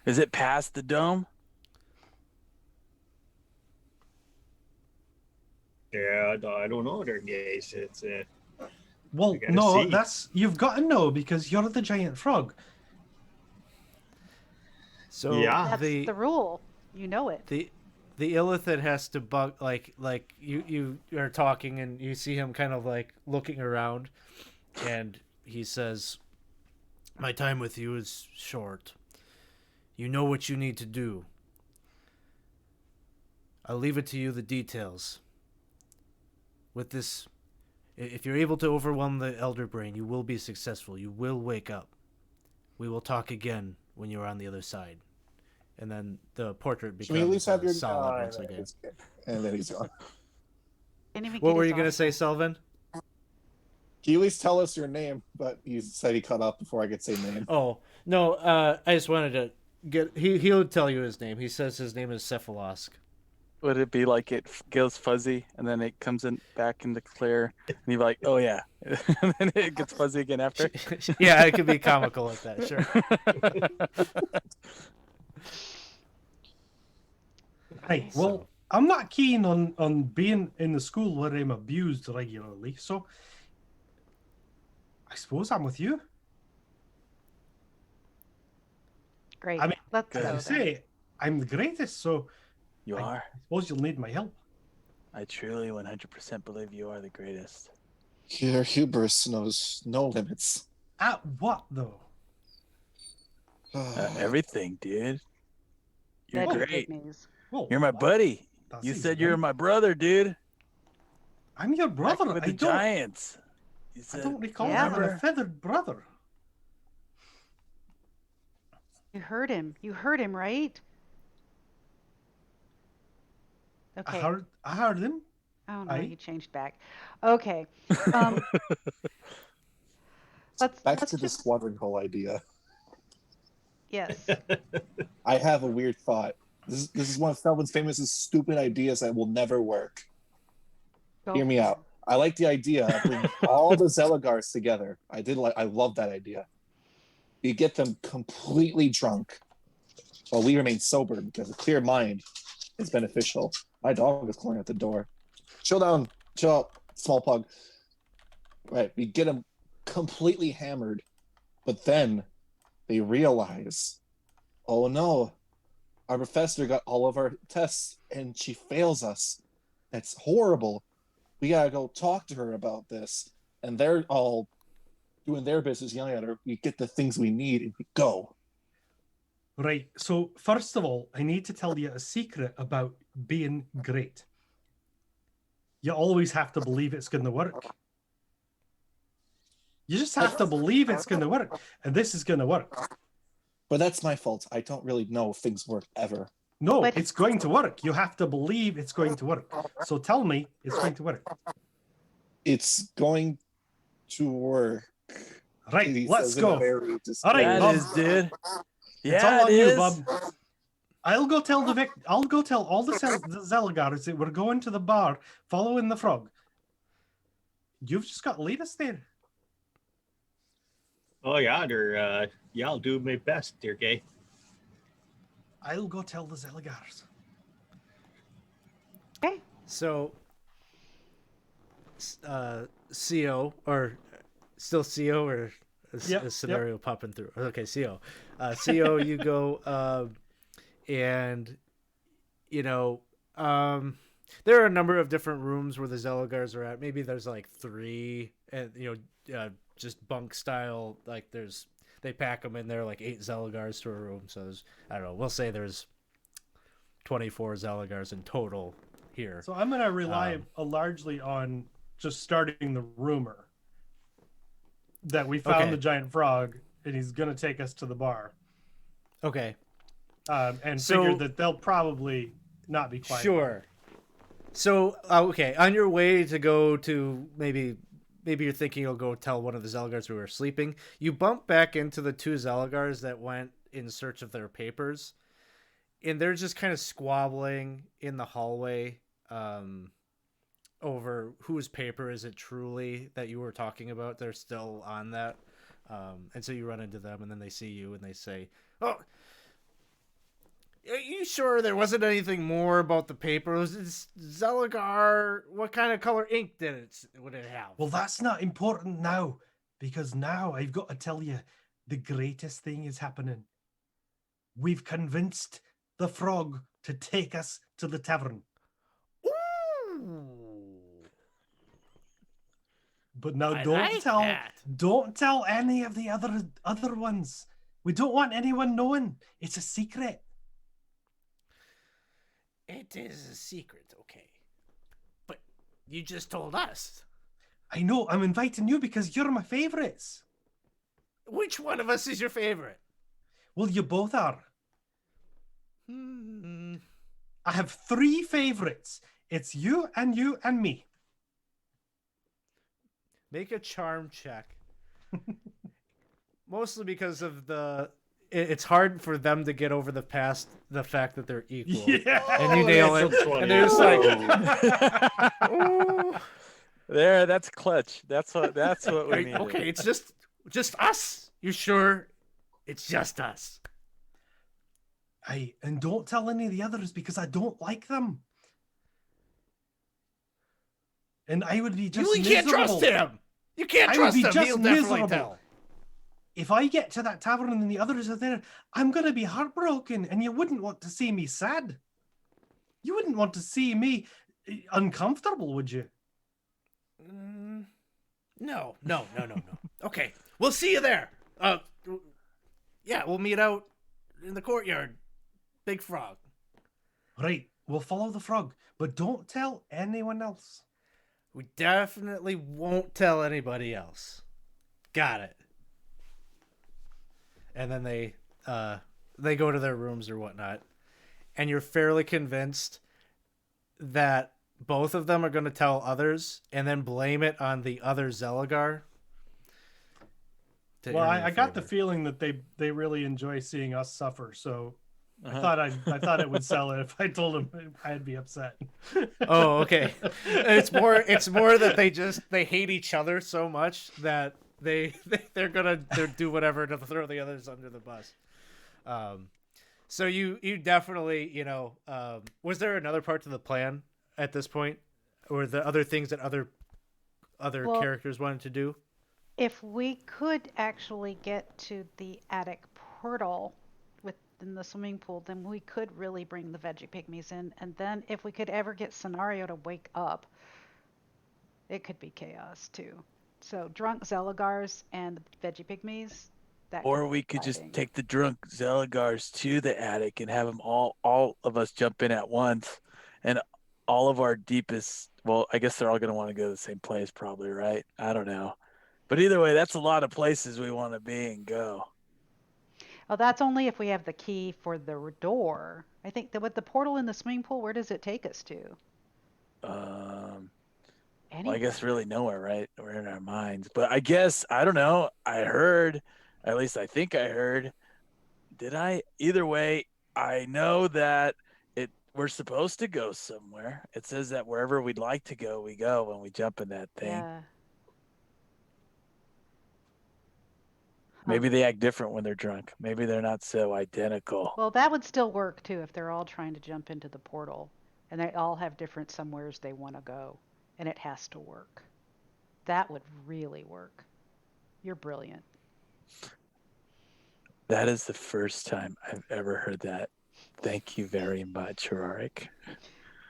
Is it past the dome? Yeah, I don't know there, guys. It's well, I gotta no, see. that's you've got to know because you're the giant frog. So Yeah. that's the rule. You know it. the illithid has to bug like you are talking and you see him kind of like looking around, and he says, "My time with you is short. You know what you need to do. I'll leave it to you the details. With this, if you're able to overwhelm the elder brain, you will be successful. You will wake up. We will talk again when you're on the other side." And then the portrait Can we at least have becomes your solid once again. And then he's gone. Can't even What get were his you gonna arms say, out. Selvin? Can you at least tell us your name? But you said he cut off before I could say name. Oh no, I just wanted to get. He'll tell you his name. He says his name is Cephalosk. Would it be like it goes fuzzy and then it comes in back into clear and you're like, oh yeah, and then it gets fuzzy again after? Yeah, it could be comical like that. Sure. Right. Well, I'm not keen on being in the school where I'm abused regularly, so I suppose I'm with you. Great. I mean, Let's as go. you then. say, I'm the greatest, so You are. I suppose you'll need my help. I truly 100% believe you are the greatest. Your hubris knows no limits. At what though? Everything, dude. You're Veggie great. pygmies. Well, You're my buddy. that's You easy, said you're right? my brother, dude. I'm your Back brother. with I the don't. Giants. You I said, don't recall Yeah. having a feathered brother. You heard him. You heard him, right? Okay. I heard him. Oh no, Aye. he changed back. Okay. Um, let's Back let's to the just squadron hole idea. yes. I have a weird thought. This is one of Felvin's famous stupid ideas that will never work. Go Hear me for it. out. I like the idea of bringing all the Zelagars together. I love that idea. You get them completely drunk while we remain sober because a clear mind is beneficial. My dog is clawing at the door. Chill down. Chill out, small pug. Right. We get them completely hammered, but then they realize, oh no, our professor got all of our tests and she fails us. That's horrible. We gotta go talk to her about this. And they're all doing their business, yelling at her. We get the things we need and we go. Right. So first of all, I need to tell you a secret about being great. You always have to believe it's going to work. You just have to believe it's going to work, and this is going to work. But that's my fault. I don't really know if things work ever. No, But- it's going to work. You have to believe it's going to work. So tell me it's going to work. It's going to work. Right, He let's says in a go. very All right, That Bob. is, dude. It's Yeah, all on it you, is. Bob. I'll go tell all the Zelagars that we're going to the bar following the frog. You've just got to lead us there. Oh yeah, there. Yeah, I'll do my best, dear gay. I'll go tell the Zelagars. Okay. So, CO or still CO or a scenario popping through. Okay, CO. CO, you go, and you know, there are a number of different rooms where the Zelgars are at. Maybe there's like 3, and just bunk style. Like they pack them in there like 8 Zelgars to a room. So I don't know. We'll say there's 24 Zelgars in total here. So I'm going to rely largely on just starting the rumor that we found the giant frog and he's going to take us to the bar. Okay. And figure that they'll probably not be quiet. Sure. So, okay, on your way to go to maybe you're thinking you'll go tell one of the Zelgars who are sleeping. You bump back into the 2 Zelgars that went in search of their papers, and they're just kind of squabbling in the hallway over whose paper is it truly that you were talking about. They're still on that. And so you run into them, and then they see you, and they say, "Oh, are you sure there wasn't anything more about the paper? It's Zelagar. What kind of color ink would it have?" Well, that's not important now, because now I've got to tell you the greatest thing is happening. We've convinced the frog to take us to the tavern. Ooh. But now That. don't tell any of the other ones. We don't want anyone knowing. It's a secret. It is a secret, okay. But you just told us. I know, I'm inviting you because you're my favorites. Which one of us is your favorite? Well, you both are. Hmm. I have 3 favorites. It's you and me. Make a charm check. Mostly because of it's hard for them to get over the fact that they're equal. Yeah. And you nail it. And they're just like, ooh. There, that's clutch. That's what we need. Okay, it's just us. You sure? It's just us. And don't tell any of the others because I don't like them. And I would be just You can't trust him. You can't trust him. He'll definitely tell. If I get to that tavern and the others are there, I'm going to be heartbroken, and you wouldn't want to see me sad. You wouldn't want to see me uncomfortable, would you? No. Okay, we'll see you there. Yeah, we'll meet out in the courtyard. Big Frog. Right, we'll follow the frog, but don't tell anyone else. We definitely won't tell anybody else. Got it. And then they go to their rooms or whatnot, and you're fairly convinced that both of them are going to tell others and then blame it on the other Zelagar. Well, I got the feeling that they really enjoy seeing us suffer, so I thought it would sell it if I told them I'd be upset. Oh, okay. It's more that they hate each other so much that they're gonna do whatever to throw the others under the bus. So you definitely was there another part to the plan at this point, or the other things that other characters wanted to do? If we could actually get to the attic portal within the swimming pool, then we could really bring the veggie pygmies in. And then if we could ever get Scenario to wake up, it could be chaos too. So drunk Zelagars and veggie pygmies. Or we could just take the drunk Zelagars to the attic and have them all of us jump in at once, and all of our deepest. Well, I guess they're all going to want to go to the same place, probably, right? I don't know. But either way, that's a lot of places we want to be and go. Oh, that's only if we have the key for the door. I think that with the portal in the swimming pool, where does it take us to? Well, I guess really nowhere, right? We're in our minds. But I guess, I don't know. I heard, at least I think I heard. Did I? Either way, I know that we're supposed to go somewhere. It says that wherever we'd like to go, we go when we jump in that thing. Yeah. Maybe they act different when they're drunk. Maybe they're not so identical. Well, that would still work too if they're all trying to jump into the portal and they all have different somewheres they want to go, and it has to work. That would really work. You're brilliant. That is the first time I've ever heard that. Thank you very much, Rorik.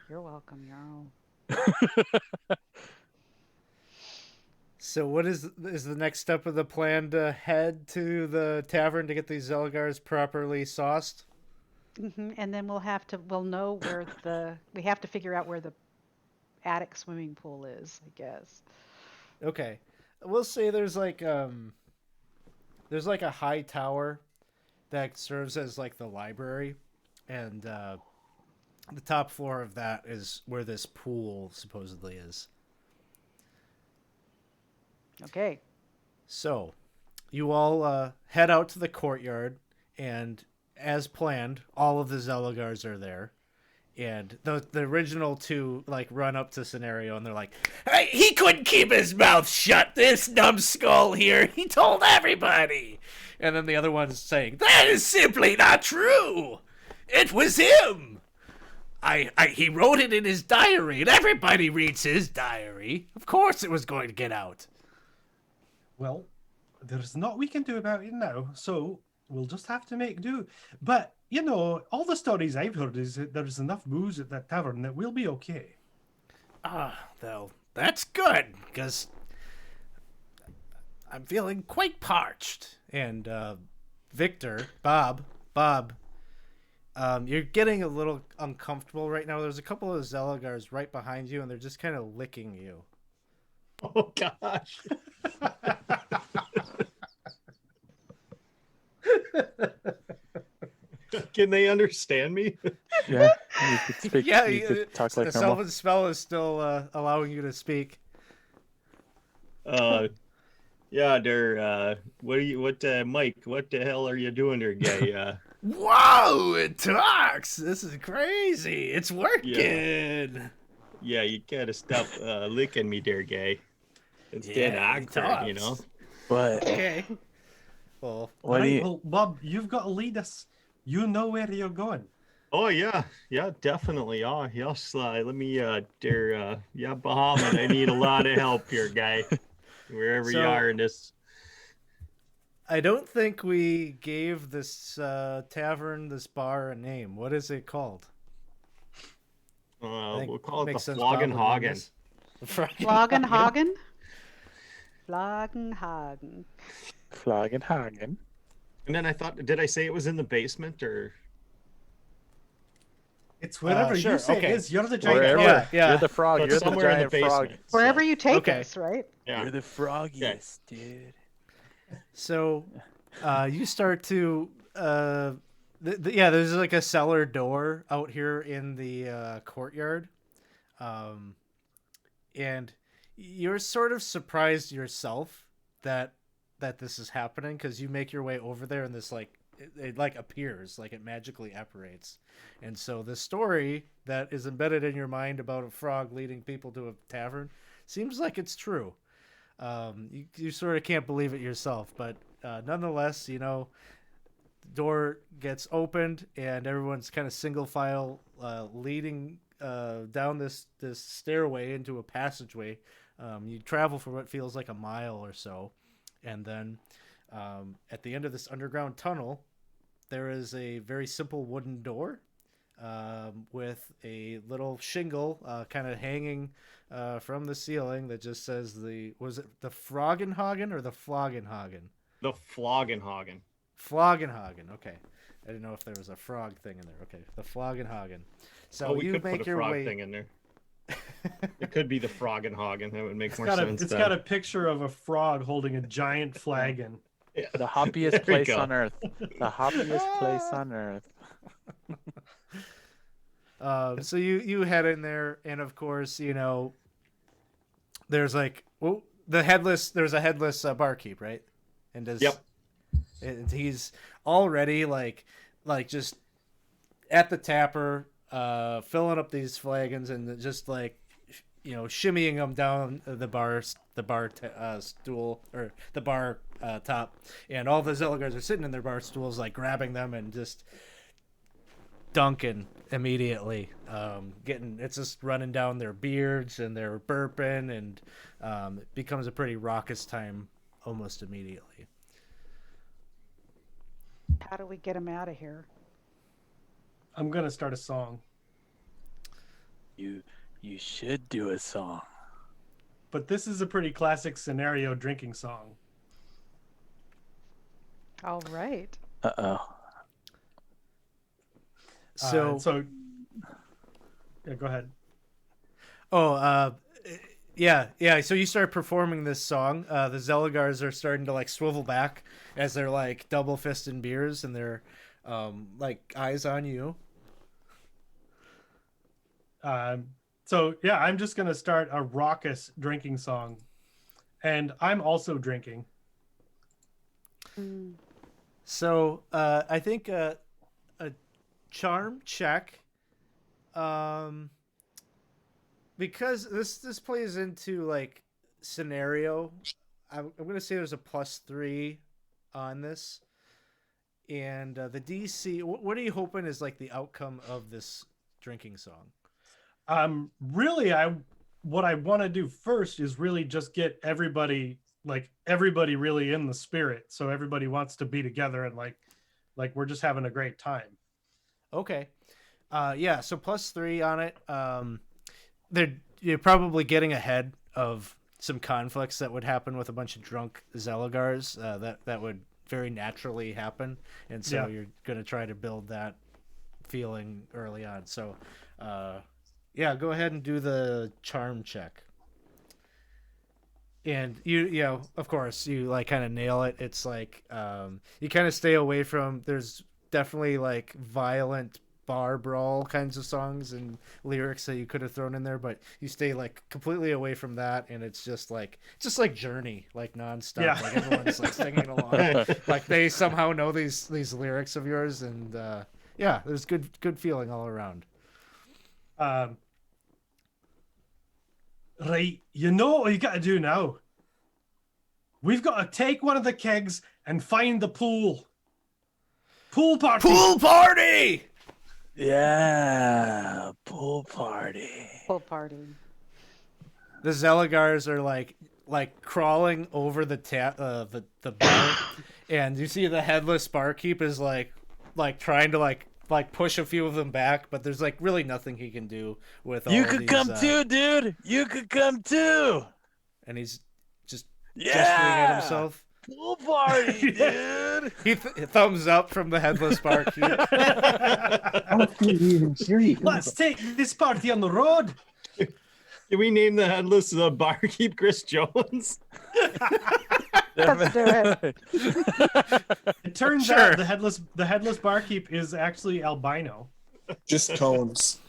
You're welcome, Jarl. So what is the next step of the plan to head to the tavern to get these Zelgars properly sauced? And then we'll know where we have to figure out where the attic swimming pool is, I guess. Okay. We'll say there's like a high tower that serves as like the library, and the top floor of that is where this pool supposedly is. Okay. So, you all head out to the courtyard, and as planned, all of the Zelagars are there. And the original two like run up to Scenario, and they're like, "Hey, he couldn't keep his mouth shut. This numbskull here, he told everybody." And then the other one's saying, "That is simply not true. It was him. He wrote it in his diary, and everybody reads his diary. Of course, it was going to get out." Well, there's not we can do about it now, so we'll just have to make do. But, you know, all the stories I've heard is that there's enough booze at that tavern that we'll be okay. Well, that's good, because I'm feeling quite parched. And Victor, Bob, you're getting a little uncomfortable right now. There's a couple of Zelagars right behind you, and they're just kind of licking you. Oh gosh. Can they understand me? Yeah, you could speak. Yeah, you could talk like the normal. Sylvan spell is still allowing you to speak. Yeah, they're Mike, what the hell are you doing there, guy? Whoa, it talks. This is crazy. It's working. Yeah, you gotta stop licking me there, guy. It's dead Yeah, he awkward, you know. talks. But Okay. Well, what do Right, you? well, Bob, you've got to lead us. You know where you're going. Oh yeah, definitely. Oh yes, let me there Bahamut, I need a lot of help here, guy. Wherever you So- are in this. I don't think we gave this tavern, this bar, a name. What is it called? I think We'll call it the makes sense, Bob would know Flogenhagen. this. The Flogenhagen. Flogenhagen? Flogenhagen. Flogenhagen. And then I thought, did I say it was in the basement or? It's wherever sure, you say okay. it is. You're the giant Wherever. frog. Yeah. You're the frog. But You're the somewhere in the giant frog. basement. Wherever you take Okay. us, right? Yeah. You're the froggiest, dude. So, you start to there's like a cellar door out here in the courtyard, and you're sort of surprised yourself that this is happening, because you make your way over there, and this like it like appears, like it magically apparates. And so the story that is embedded in your mind about a frog leading people to a tavern seems like it's true. You sort of can't believe it yourself, but nonetheless, you know, the door gets opened, and everyone's kind of single file leading down this stairway into a passageway. You travel for what feels like a mile or so, and then at the end of this underground tunnel, there is a very simple wooden door with a little shingle kind of hanging from the ceiling that just says was it the Frogenhagen or the Flogenhagen? The Flogenhagen. Flogenhagen. Okay, I didn't know if there was a frog thing in there. Okay, the Flogenhagen. So We you could make put a your frog way. thing in there. It could be the Frogenhagen. That would make It's more got sense. it's then. got a picture of a frog holding a giant flagon. The hoppiest There we place go. on earth. The hoppiest place on earth. So you head in there, and of course, you know, there's like there's a headless barkeep, right? And Yep. and he's already like just at the tapper, filling up these flagons, and just like, you know, shimmying them down the bar stool, or the bar top, and all the Zelagars are sitting in their bar stools, like grabbing them and just dunking immediately. It's just running down their beards, and they're burping, and it becomes a pretty raucous time almost immediately. How do we get him out of here? I'm gonna start a song. You you should do a song. But this is a pretty classic scenario drinking song. All right. Uh-oh. So, Yeah, go ahead. oh, yeah. So you start performing this song. The Zeligars are starting to like swivel back as they're like double fisting beers, and they're like eyes on you. So yeah, I'm just gonna start a raucous drinking song, and I'm also drinking. Mm. So I think a charm check, because this plays into like scenario. I'm gonna say there's a +3 on this, and the DC. What are you hoping is like the outcome of this drinking song? Really, what I want to do first is really just get everybody really in the spirit, so everybody wants to be together and like we're just having a great time. Okay. Yeah, so +3 on it. You're probably getting ahead of some conflicts that would happen with a bunch of drunk Zeligars. That would very naturally happen, and so Yeah. you're going to try to build that feeling early on. So, yeah, go ahead and do the charm check. And you know, of course, you like kind of nail it. It's like you kind of stay away from. There's definitely like violent bar brawl kinds of songs and lyrics that you could have thrown in there, but you stay like completely away from that, and it's just like Journey, like nonstop. Yeah. Like everyone's like singing along, like they somehow know these lyrics of yours, and yeah, there's good feeling all around. Right, you know what you got to do now. We've got to take one of the kegs and find the pool party. Yeah, pool party. Pool party. The Zeligars are like crawling over the the bar, and you see the headless barkeep is like trying to like push a few of them back, but there's like really nothing he can do with all You of could these, come too, dude. You could come too. and he's just Yeah. gesturing at himself. Pool party, dude. He thumbs up from the headless barkeep. I can't even hear you. Let's take this party on the road. Can we name the headless barkeep Chris Jones? Let's do it. It turns Sure. out the headless barkeep is actually albino. Just cones.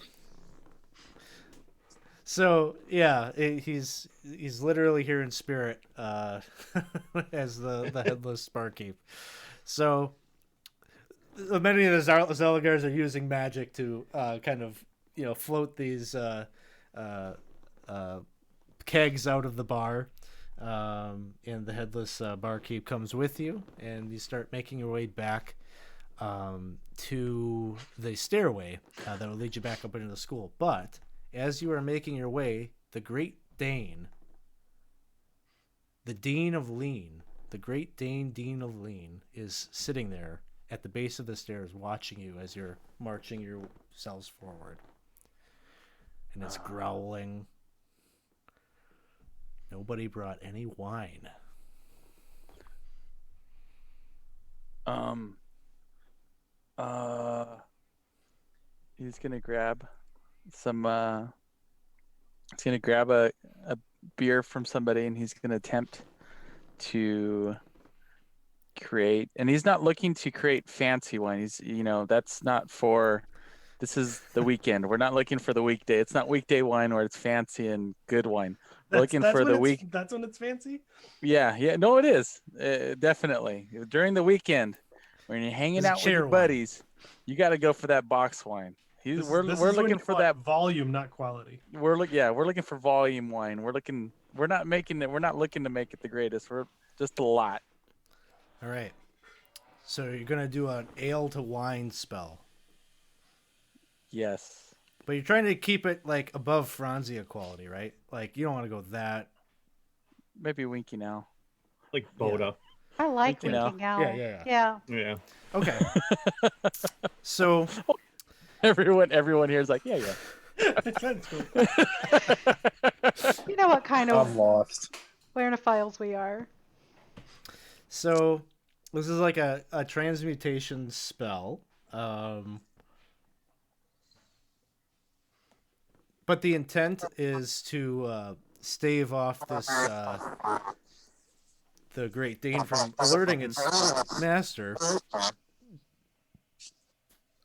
So yeah, he's literally here in spirit as the headless barkeep. So many of the Zeligars are using magic to kind of float these kegs out of the bar, and the headless barkeep comes with you, and you start making your way back to the stairway that will lead you back up into the school. But as you are making your way, the Great Dane, the Dean of Lean, the Great Dane Dean of Lean, is sitting there at the base of the stairs watching you as you're marching yourselves forward. And it's growling. Nobody brought any wine. He's gonna grab some he's gonna grab a beer from somebody, and he's gonna attempt to create, and he's not looking to create fancy wine. He's that's not for, this is the weekend. We're not looking for the weekday. It's not weekday wine where it's fancy and good wine. We're looking for the week. That's when it's fancy. Yeah, no, it is definitely during the weekend when you're hanging It's out with your wine. buddies. You got to go for that box wine. We're looking for that volume, not quality. We're looking for volume wine. We're not looking to make it the greatest. We're just a lot. All right. So you're going to do an ale to wine spell. Yes. But you're trying to keep it like above Franzia quality, right? Like you don't want to go that. Maybe Winky now. Like Boda. I like You know. winking out. Yeah. Yeah. Okay. So Everyone here is like, yeah. That's cool. You know what kind of I'm lost. Larynophiles we are. So this is like a transmutation spell. But the intent is to stave off this the Great Dane from alerting its master.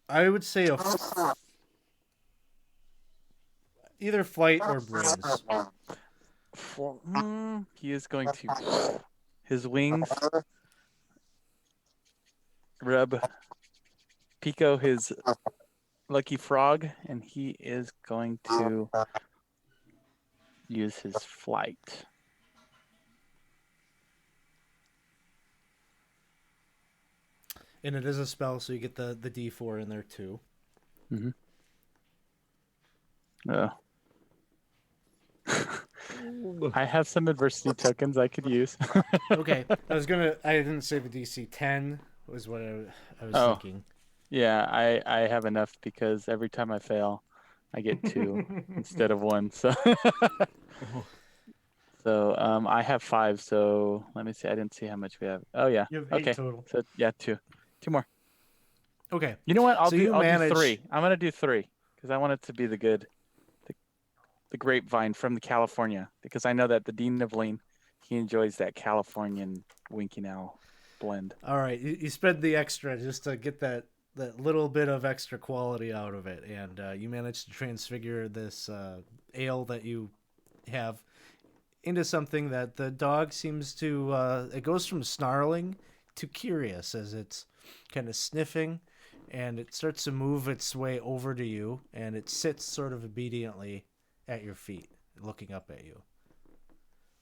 I would say either flight or brooms. He is going to his wings rub Pico, his lucky frog, and he is going to use his flight. And it is a spell, so you get the D4 in there too. Mm-hmm. I have some adversity tokens I could use. Okay, I didn't say the DC 10 was what I was thinking. Yeah, I have enough because every time I fail, I get 2 instead of 1. So, I have 5. So let me see. I didn't see how much we have. Oh yeah. You have 8 okay. total. So yeah, 2 more. Okay. You know what? I'll So do you I'll manage- do 3. I'm gonna do 3 because I want it to be the grapevine from the California, because I know that the Dean of Lean, he enjoys that Californian winking owl blend. All right, you spend the extra just to get that little bit of extra quality out of it, and you manage to transfigure this ale that you have into something that the dog seems to. It goes from snarling to curious as it's kind of sniffing, and it starts to move its way over to you, and it sits sort of obediently at your feet, looking up at you.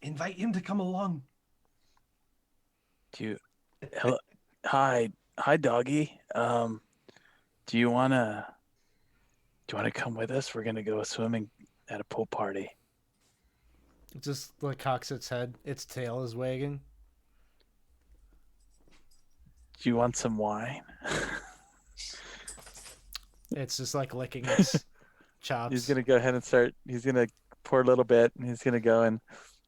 Invite him to come along. Hi, doggy. Do you wanna come with us? We're gonna go swimming at a pool party. It just like cocks its head, its tail is wagging. Do you want some wine? It's just like licking its chops. He's gonna go ahead and start. He's gonna pour a little bit, and he's gonna go and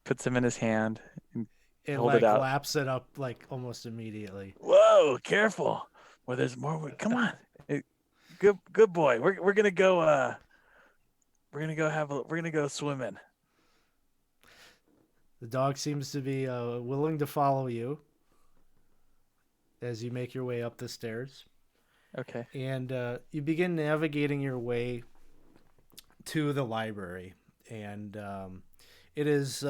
put some in his hand and It hold like it out. laps it up like almost immediately. Whoa, careful! Well, there's more. Come on, good boy. We're gonna go. We're gonna go swimming. The dog seems to be willing to follow you as you make your way up the stairs. Okay. And you begin navigating your way to the library. And it is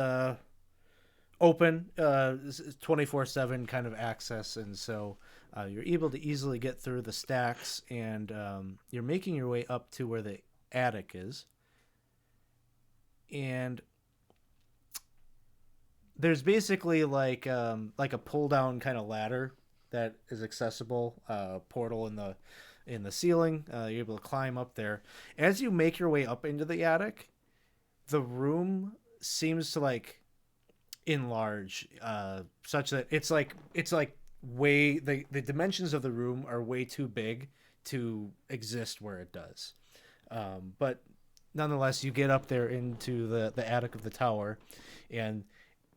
open, 24/7 kind of access. And so you're able to easily get through the stacks. And you're making your way up to where the attic is. And there's basically like a pull down kind of ladder that is accessible, portal in the ceiling. You're able to climb up there. As you make your way up into the attic, the room seems to like enlarge, such that it's like way the dimensions of the room are way too big to exist where it does. But nonetheless, you get up there into the attic of the tower, and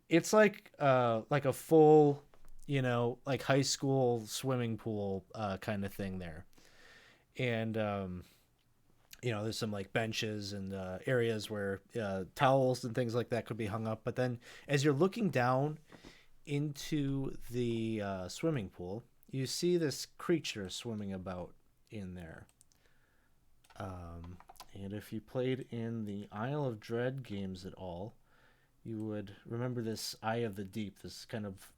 it's like a full, like high school swimming pool kind of thing there. And there's some like benches and areas where towels and things like that could be hung up. But then as you're looking down into the swimming pool, you see this creature swimming about in there. And if you played in the Isle of Dread games at all, you would remember this Eye of the Deep, this kind of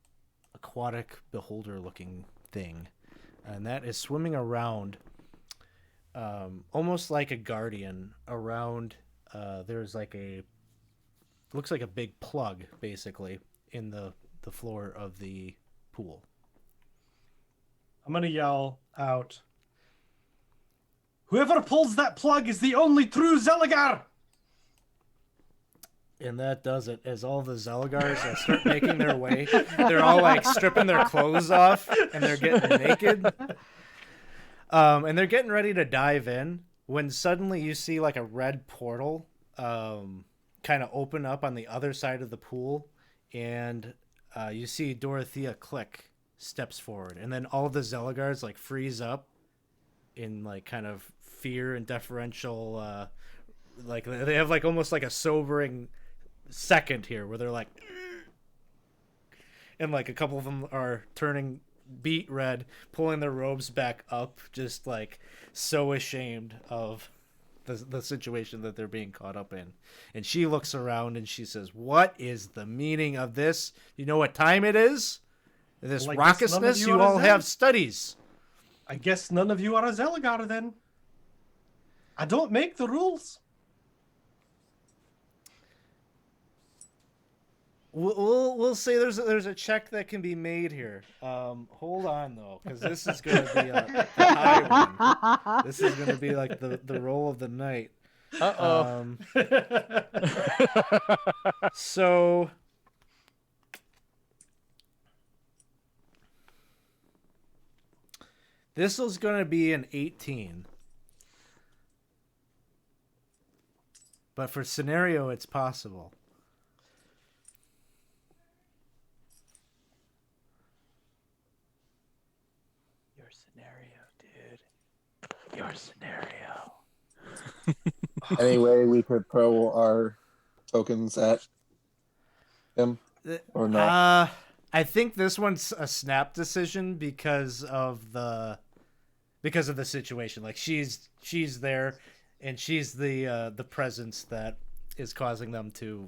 aquatic beholder-looking thing. And that is swimming around, almost like a guardian, around, there's like looks like a big plug, basically, in the floor of the pool. I'm going to yell out, "Whoever pulls that plug is the only true Zeligar!" And that does it, as all the Zelgars start making their way. They're all like stripping their clothes off, and they're getting naked. And they're getting ready to dive in. when suddenly you see like a red portal kind of open up on the other side of the pool, and you see Dorothea Click steps forward, and then all the Zelagars like freeze up in like kind of fear and deferential like they have like almost like a sobering second here where they're like and like a couple of them are turning beet red, pulling their robes back up, just like so ashamed of the situation that they're being caught up in. And she looks around and she says, "What is the meaning of this? You know what time it is? This Well, I guess none of raucousness? you You are all Zel- have studies." I guess none of you are a Zelagar then. I don't make the rules. We'll say there's a check that can be made here. Hold on though, because this is going to be a high one. This is going to be like the roll of the night. Uh-oh. So this is going to be an 18. But for scenario, it's possible. Your scenario, dude. Your scenario. Any way we could throw our tokens at him or not? I think this one's a snap decision because of the situation. Like she's there, and she's the presence that is causing them to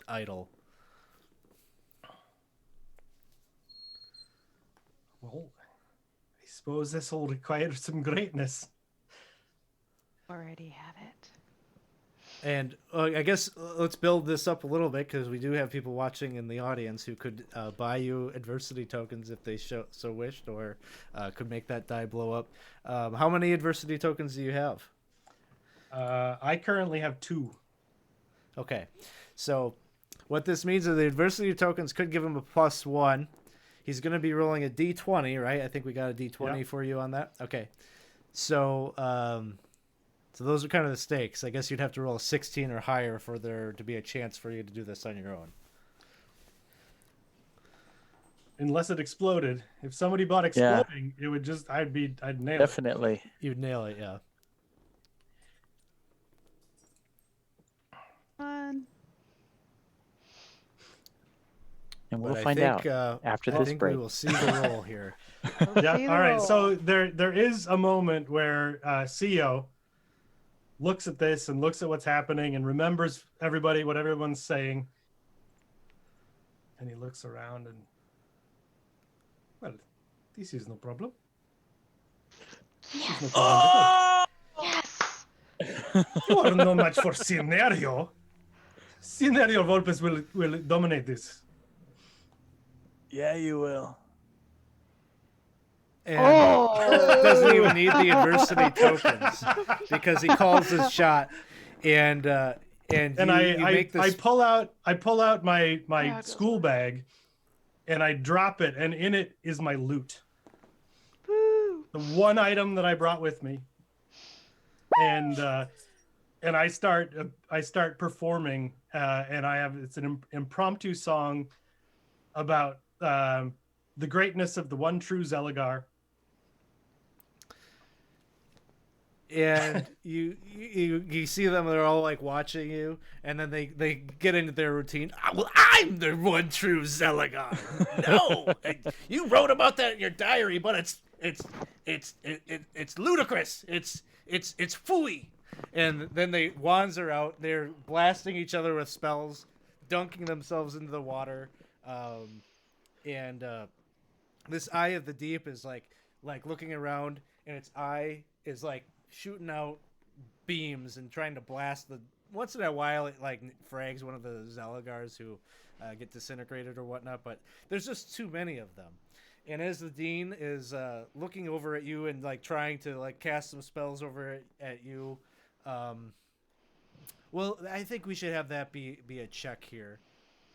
idle. Well, I suppose this will require some greatness. Already have it. And I guess let's build this up a little bit because we do have people watching in the audience who could buy you adversity tokens if they so wished, or could make that die blow up. How many adversity tokens do you have? I currently have 2. Okay, so what this means is the adversity tokens could give him a +1. He's going to be rolling a d20, right? I think we got a d20 for you on that. Okay, so so those are kind of the stakes. I guess you'd have to roll a 16 or higher for there to be a chance for you to do this on your own. Unless it exploded. If somebody bought exploding, it would just I'd nail it. Definitely. You'd nail it, yeah. Fun. And we'll But find I think, out after I this think break. we will see the roll here. Yeah. See the All right. roll. So there is a moment where CEO looks at this and looks at what's happening and remembers what everyone's saying, and he looks around and, well, this is no problem. This is no problem Yes. at all. You are no match for Scenario. Scenario Volpes will dominate this. Yeah, you will. And Oh. doesn't even need the adversity tokens because he calls his shot, and you make this. I pull out my school bag, and I drop it, and in it is my loot. Woo. The one item that I brought with me, and I start performing, and it's an impromptu song about the greatness of the one true Zelagar. And you see them, they're all like watching you, and then they get into their routine. Well, I'm the one true Zelagar. No, you wrote about that in your diary, but it's ludicrous. It's fooey. And then wands are out. They're blasting each other with spells, dunking themselves into the water, and this Eye of the Deep is like looking around, and its eye is like shooting out beams and trying to blast the. Once in a while, it like frags one of the Zelagars who get disintegrated or whatnot, but there's just too many of them. And as the dean is looking over at you and like trying to like cast some spells over at you, well, I think we should have that be a check here.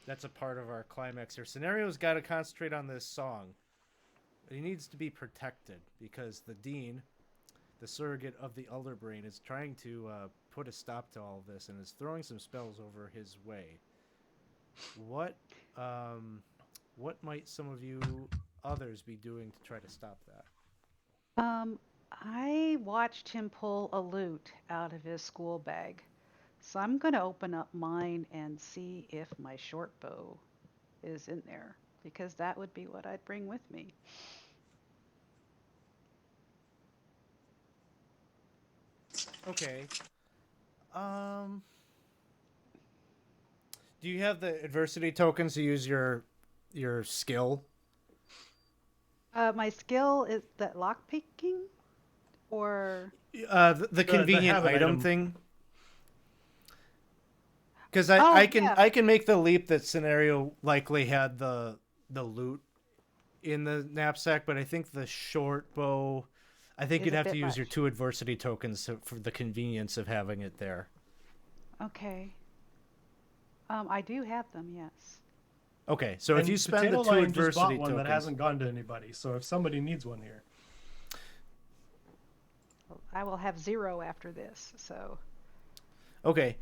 That's a part of our climax here. Scenario's got to concentrate on this song. He needs to be protected because the dean the surrogate of the Elder Brain, is trying to put a stop to all of this and is throwing some spells over his way. What what might some of you others be doing to try to stop that? Um, I watched him pull a lute out of his school bag. So I'm going to open up mine and see if my short bow is in there because that would be what I'd bring with me. Okay. Um, do you have the adversity tokens to use your skill? My skill is that lockpicking or The convenient have an item item. thing. Because oh can yeah, I can make the leap that scenario likely had the loot in the knapsack, but I think the short bow, I think is you'd a have to bit use your much. 2 adversity tokens for the convenience of having it there. Okay. I do have them, yes. Okay, so if you And spend the Potato 2 Lion just bought adversity one that tokens, hasn't gone to anybody. So if somebody needs one here, Well, I will have 0 after this, so okay,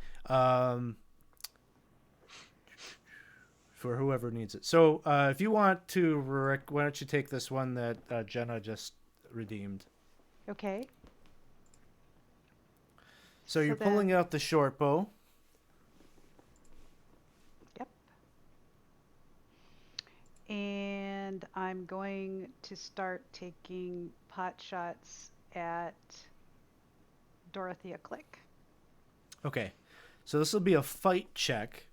for whoever needs it. So if you want to, Rick, why don't you take this one that Jenna just redeemed? okay. So you're then, pulling out the short bow. yep. And I'm going to start taking pot shots at Dorothea Click. Okay, so this will be a fight check,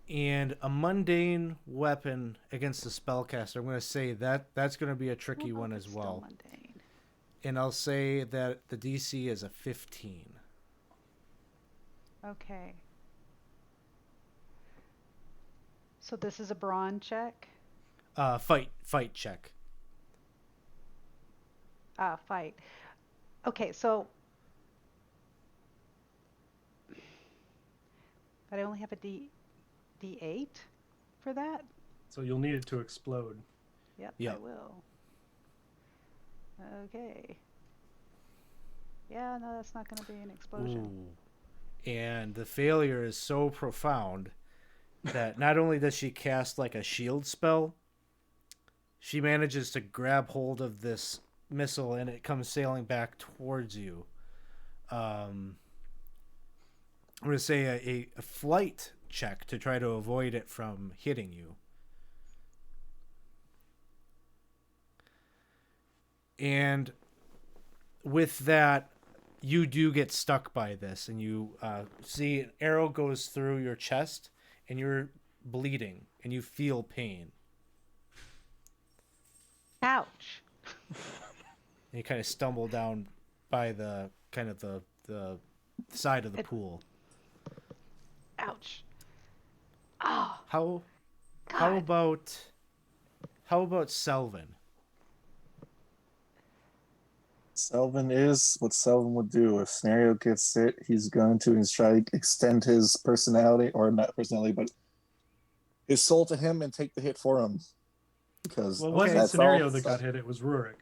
and a mundane weapon against the spellcaster. I'm going to say that's going to be a tricky Well, one it's as still well. mundane. And I'll say that the DC is a 15. Okay. So this is a brawn check. Fight check. Fight. Okay, so but I only have a D8 for that. so you'll need it to explode. Yep, I Yep. will. Okay. Yeah, no, that's not going to be an explosion. Ooh. And the failure is so profound that not only does she cast like a shield spell, she manages to grab hold of this missile and it comes sailing back towards you. I'm going to say a flight check to try to avoid it from hitting you. And with that, you do get stuck by this, and you see an arrow goes through your chest, and you're bleeding, and you feel pain. Ouch. And you kind of stumble down by the kind of the side of the pool. Ouch. Oh, How God. how about Selvin? Selvin is what Selvin would do. If Scenario gets it, he's going to try to extend his personality, or not personality, but his soul to him and take the hit for him. Because Well, it Okay. wasn't that's Scenario all. that got hit; it was Rurik.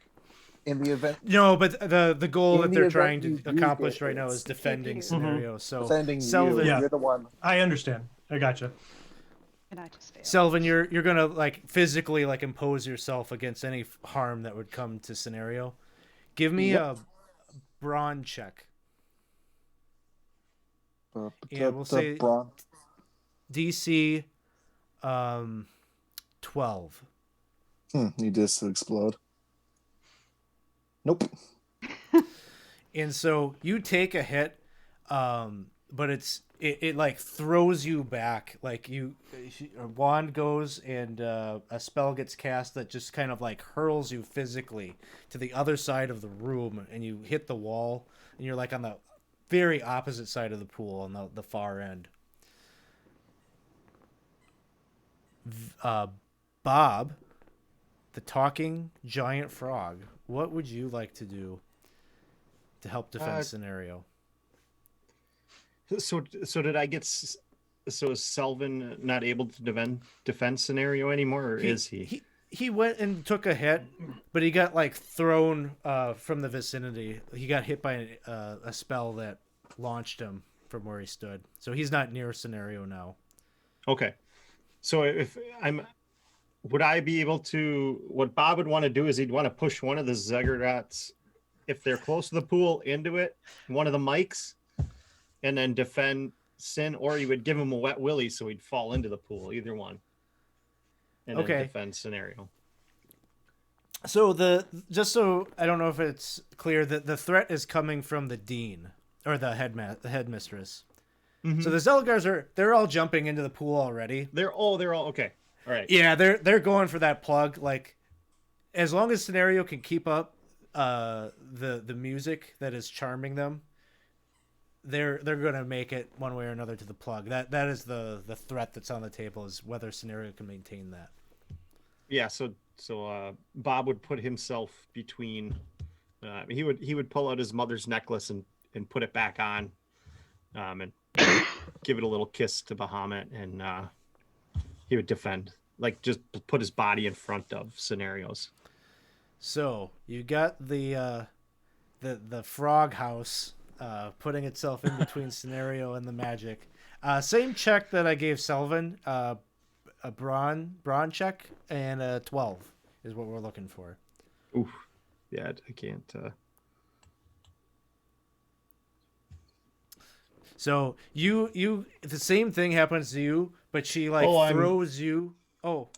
In the event, No, but the goal In that the they're event trying you to do accomplish get right now it. is defending you. scenario. So defending you, Selvin, Yeah. you're the one. I understand. I gotcha. And I just failed. Selvin, you're gonna like physically like impose yourself against any harm that would come to scenario. Give me Yep. a brawn check, The and we'll say brawn. DC 12. Need this to explode. Nope. And so you take a hit, but it like throws you back. Like a wand goes and a spell gets cast that just kind of like hurls you physically to the other side of the room, and you hit the wall, and you're like on the very opposite side of the pool on the far end. Bob, the talking giant frog, what would you like to do to help defend scenario? So did I get? So is Selvin not able to defend Scenario anymore, or is he? he went and took a hit, but he got like thrown from the vicinity. He got hit by a spell that launched him from where he stood. So he's not near scenario now. Okay. So if would I be able to? What Bob would want to do is he'd want to push one of the Zeggerats, if they're close to the pool, into it, one of the mics, and then defend Sin, or he would give him a wet willy so he'd fall into the pool. Either one. And then defend scenario. So just so I don't know if it's clear that the threat is coming from the dean or the headmistress. Mm-hmm. So the Zelgars they're all jumping into the pool already. They're all okay. All right. Yeah, they're going for that plug. Like, as long as scenario can keep up the music that is charming them, they're gonna make it one way or another to the plug. That is the threat that's on the table, is whether scenario can maintain that. Yeah. So Bob would put himself between. He would pull out his mother's necklace and put it back on, and give it a little kiss to Bahamut, and he would defend, like just put his body in front of scenarios. So you got the frog house putting itself in between scenario and the magic. Same check that I gave Selvin, a brawn check, and a 12 is what we're looking for. Oof. Yeah, I can't. So you the same thing happens to you, but she like throws you. Oh.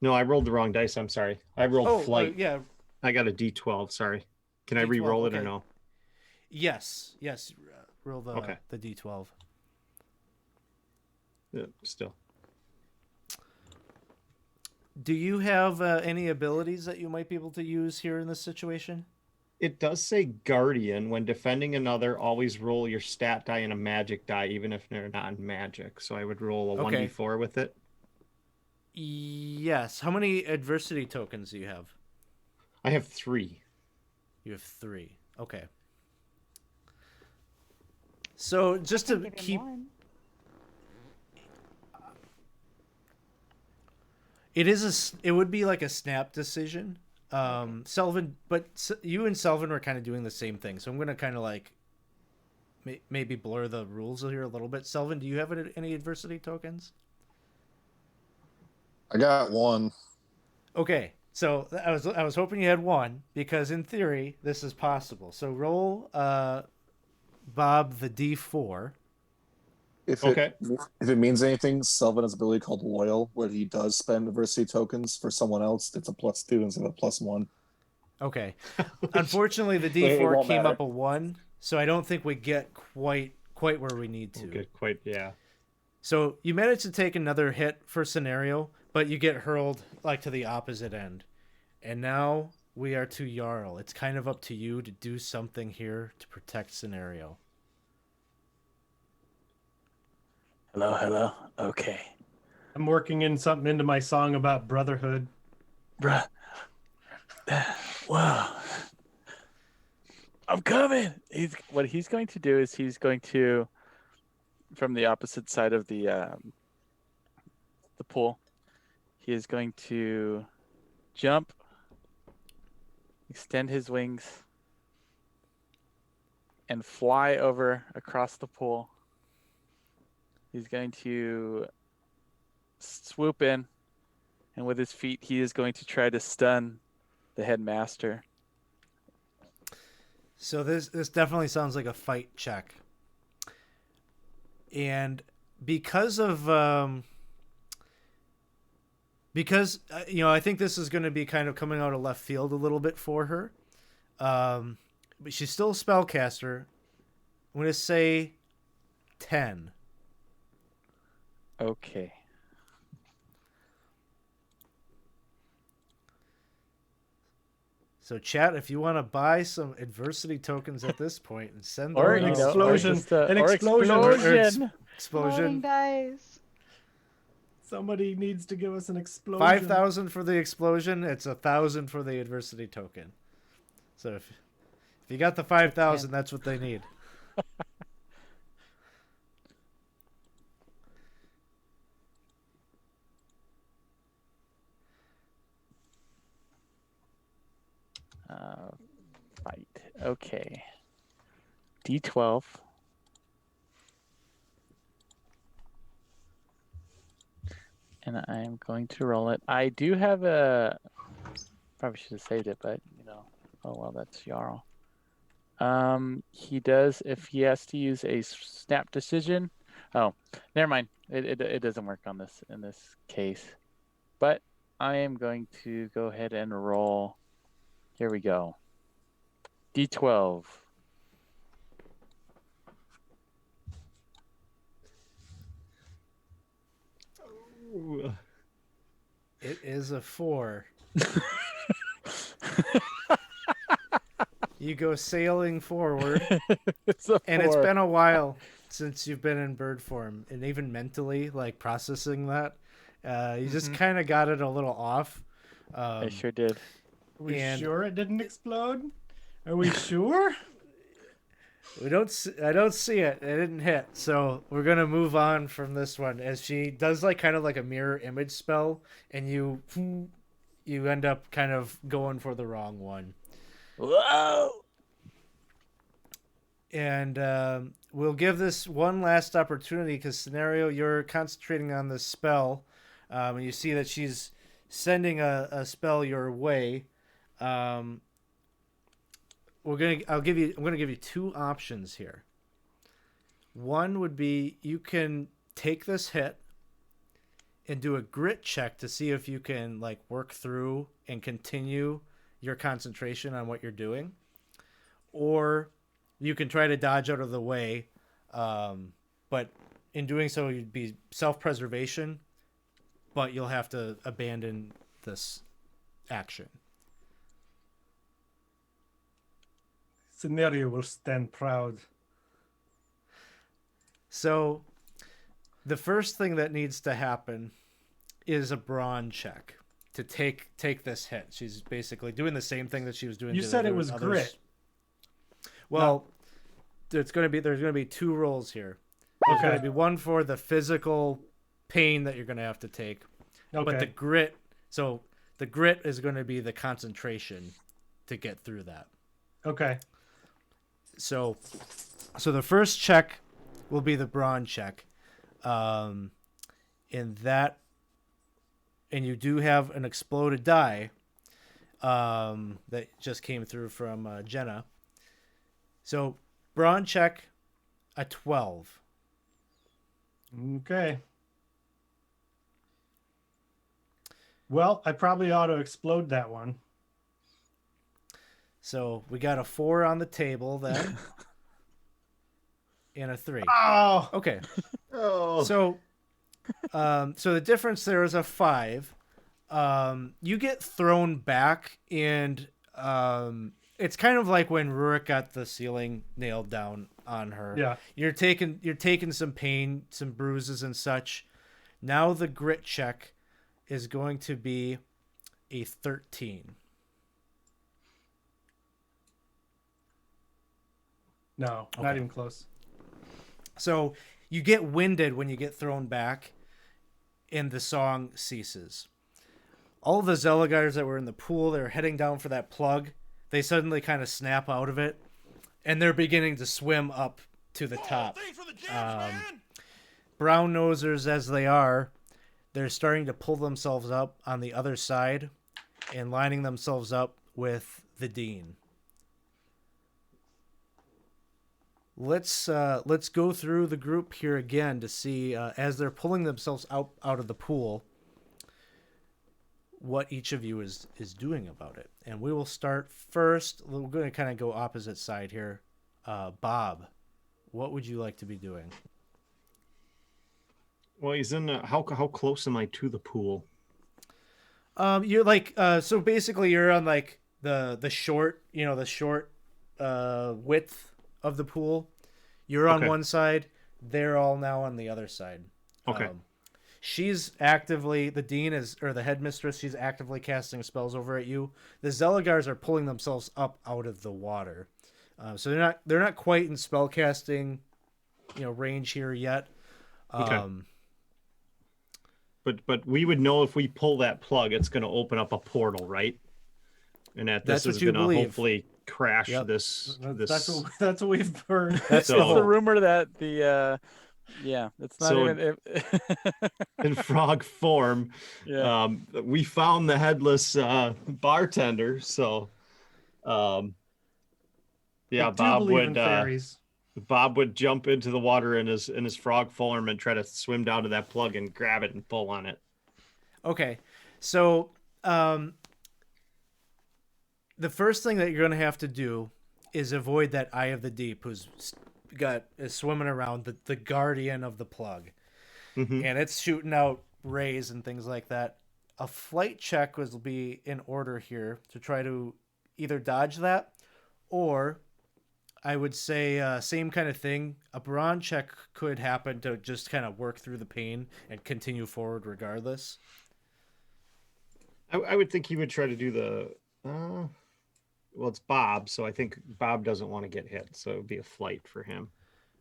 No, I rolled the wrong dice. I'm sorry. I rolled flight. Yeah. I got a D12. Sorry. Can I re-roll it or no? Yes. Roll the D12. Yeah, still. Do you have any abilities that you might be able to use here in this situation? It does say Guardian. When defending another, always roll your stat die and a magic die, even if they're not magic. So I would roll a 1d4 with it. Yes. How many adversity tokens do you have? I have 3. You have 3. Okay. So just to keep... It would be like a snap decision. Selvin, but you and Selvin were kind of doing the same thing, so I'm gonna kind of like maybe blur the rules here a little bit. Selvin, do you have any adversity tokens? I got 1. Okay, so I was hoping you had 1, because in theory this is possible. So roll Bob the D4. If it means anything, Selvin has an ability called Loyal, where he does spend adversity tokens for someone else. It's a +2 instead of a +1. Okay. Unfortunately, the D4 came up a 1, so I don't think we get quite where we need to. Okay, yeah. So you manage to take another hit for scenario, but you get hurled like to the opposite end. And now we are to Jarl. It's kind of up to you to do something here to protect scenario. Hello. Okay. I'm working in something into my song about brotherhood. Bruh. Wow. I'm coming. What he's going to do is he's going to, from the opposite side of the pool, he is going to jump, extend his wings, and fly over across the pool. He's going to swoop in, and with his feet, he is going to try to stun the headmaster. So this definitely sounds like a fight check. And because of I think this is going to be kind of coming out of left field a little bit for her. But she's still a spellcaster. I'm going to say 10. Okay. So, chat, if you want to buy some adversity tokens at this point and send them, Or an you know, explosion. an Explosion. explosion. Rolling dice. Somebody needs to give us an explosion. 5,000 for the explosion. It's 1,000 for the adversity token. So if you got the 5,000, that's what they need. Fight. Okay. D12. And I'm going to roll it. I do have a. Probably should have saved it, but oh well, that's Jarl. He does if he has to use a snap decision. Oh, never mind. It doesn't work on this in this case. But I am going to go ahead and roll. Here we go. D12. Ooh. It is a 4. You go sailing forward, It's a and it's 4. been a while since you've been in bird form, and even mentally, like processing that, you just kind of got it a little off. I sure did. Are we And- sure it didn't explode? Are we sure? I don't see it. It didn't hit. So we're gonna move on from this one as she does like kind of like a mirror image spell, and you end up kind of going for the wrong one. Whoa! And we'll give this one last opportunity because Scenario, you're concentrating on this spell, and you see that she's sending a spell your way. I'm gonna give you 2 options here. One would be you can take this hit and do a grit check to see if you can like work through and continue your concentration on what you're doing, or you can try to dodge out of the way, but in doing so you'd be self-preservation, but you'll have to abandon this action. Scenario will stand proud. So the first thing that needs to happen is a brawn check to take this hit. She's basically doing the same thing that she was doing. You to said the it was others. grit. Well, there's going to be 2 rolls here. There's Okay. going to be one for the physical pain that you're going to have to take, Okay. but the grit. So the grit is going to be the concentration to get through that. Okay. So the first check will be the brawn check, and you do have an exploded die that just came through from Jenna. So brawn check, a 12. Okay. Well, I probably ought to explode that one. So we got a 4 on the table then, and a 3. Oh. Okay. Oh. So the difference there is a 5. You get thrown back, and it's kind of like when Rurik got the ceiling nailed down on her. Yeah. You're taking some pain, some bruises and such. Now the grit check is going to be a 13. No, not Okay. even close. So you get winded when you get thrown back, and the song ceases. All the Zelagars that were in the pool, they're heading down for that plug. They suddenly kind of snap out of it, and they're beginning to swim up to the top. Thanks for the jams, man. Brown nosers as they are, they're starting to pull themselves up on the other side and lining themselves up with the Dean. Let's go through the group here again to see as they're pulling themselves out of the pool what each of you is doing about it. And we will start first. We're going to kind of go opposite side here. Bob, what would you like to be doing? Well, he's in. How close am I to the pool? You're like so basically you're on like the short, the short width of the pool. You're on Okay. one side, they're all now on the other side. Okay. She's actively, the dean is, or the headmistress, she's actively casting spells over at you. The Zelagars are pulling themselves up out of the water. So they're not quite in spell casting, range here yet. Okay. But we would know if we pull that plug, it's going to open up a portal, right? and that That's this what is you going to believe. hopefully crash Yep. this. That's what we've heard. That's So- the It's the hope. rumor that the yeah, it's not So- even in frog form. yeah. We found the headless bartender, so yeah, I do believe in fairies. Bob would jump into the water in his frog form and try to swim down to that plug and grab it and pull on it. Okay, so the first thing that you're going to have to do is avoid that Eye of the Deep, is swimming around, the guardian of the plug, Mhm. and it's shooting out rays and things like that. A flight check will be in order here to try to either dodge that, or I would say same kind of thing. A brawn check could happen to just kind of work through the pain and continue forward regardless. I would think he would try to do the. Well, it's Bob, so I think Bob doesn't want to get hit, so it would be a flight for him.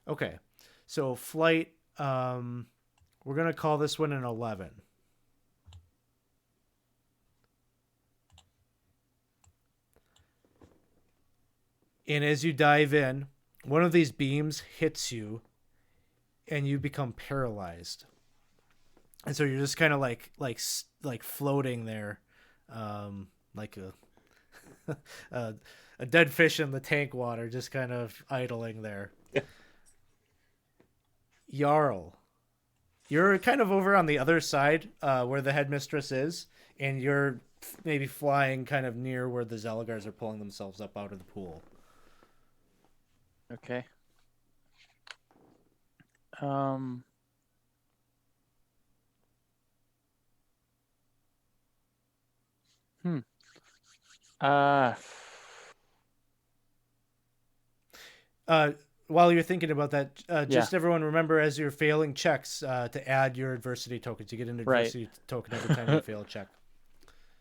Okay, so flight. We're gonna call this one an 11. And as you dive in, one of these beams hits you, and you become paralyzed. And so you're just kind of like floating there, like a dead fish in the tank water, just kind of idling there. Jarl, you're kind of over on the other side where the headmistress is, and you're maybe flying kind of near where the Zelgars are pulling themselves up out of the pool. Okay. Um. Hmm. While you're thinking about that, just Yeah. everyone remember as you're failing checks to add your adversity tokens. You get an Right. adversity token every time you fail a check.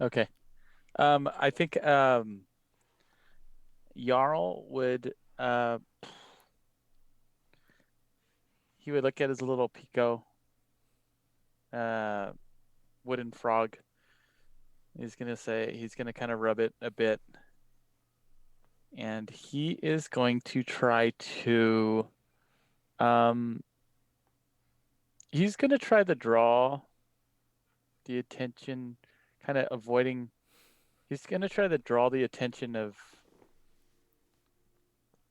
Okay. I think Jarl would he would look at his little Pico wooden frog. He's gonna kind of rub it a bit. And he is going to try to he's gonna try to draw the attention, kind of avoiding. He's gonna try to draw the attention of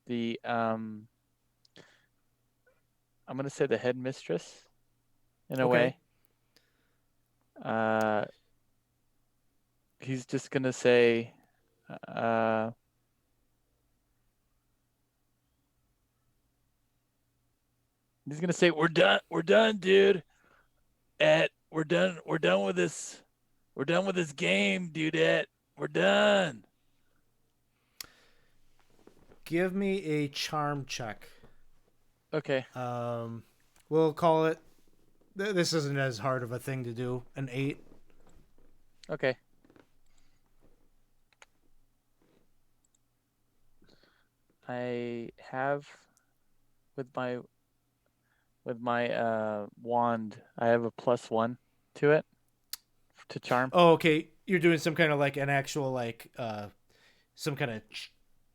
the I'm gonna say the headmistress in a Okay. way. He's just gonna say he's gonna say, we're done, dude. We're done with this. We're done with this game, dudette. We're done. Give me a charm check. Okay. We'll call it. This isn't as hard of a thing to do. An 8. Okay. I have with my wand, I have a +1 to it to charm. Oh, okay. You're doing some kind of like an actual some kind of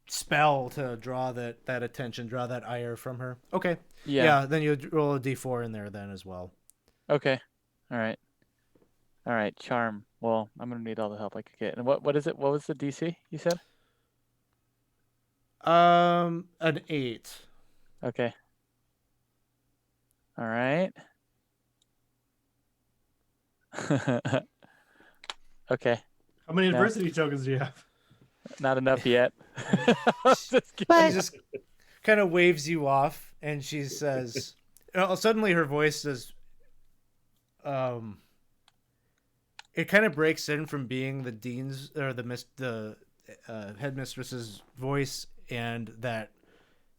spell to draw that attention, draw that ire from her. Okay. Yeah. Then you roll a d4 in there then as well. Okay. All right. Charm. Well, I'm gonna need all the help I could get. And what is it? What was the DC you said? An 8. Okay. All right. Okay. How many No. adversity tokens do you have? Not enough yet. Just kidding. But She just kind of waves you off, and she says, suddenly her voice is, it kind of breaks in from being the dean's or the headmistress's voice and that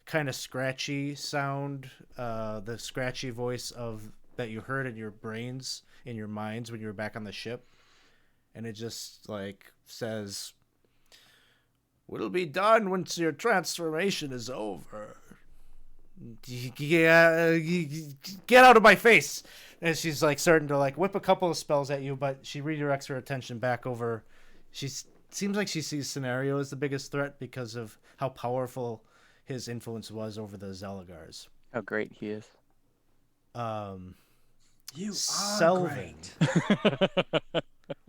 kind of scratchy sound, the scratchy voice of that you heard in your brains, in your minds when you were back on the ship, and it just like says, "We'll be done once your transformation is over. Yeah, get out of my face!" And she's like starting to like whip a couple of spells at you, but she redirects her attention back over. She seems like she sees Scenario as the biggest threat because of how powerful his influence was over the Zelagars. How great he is. You are Selvin, great.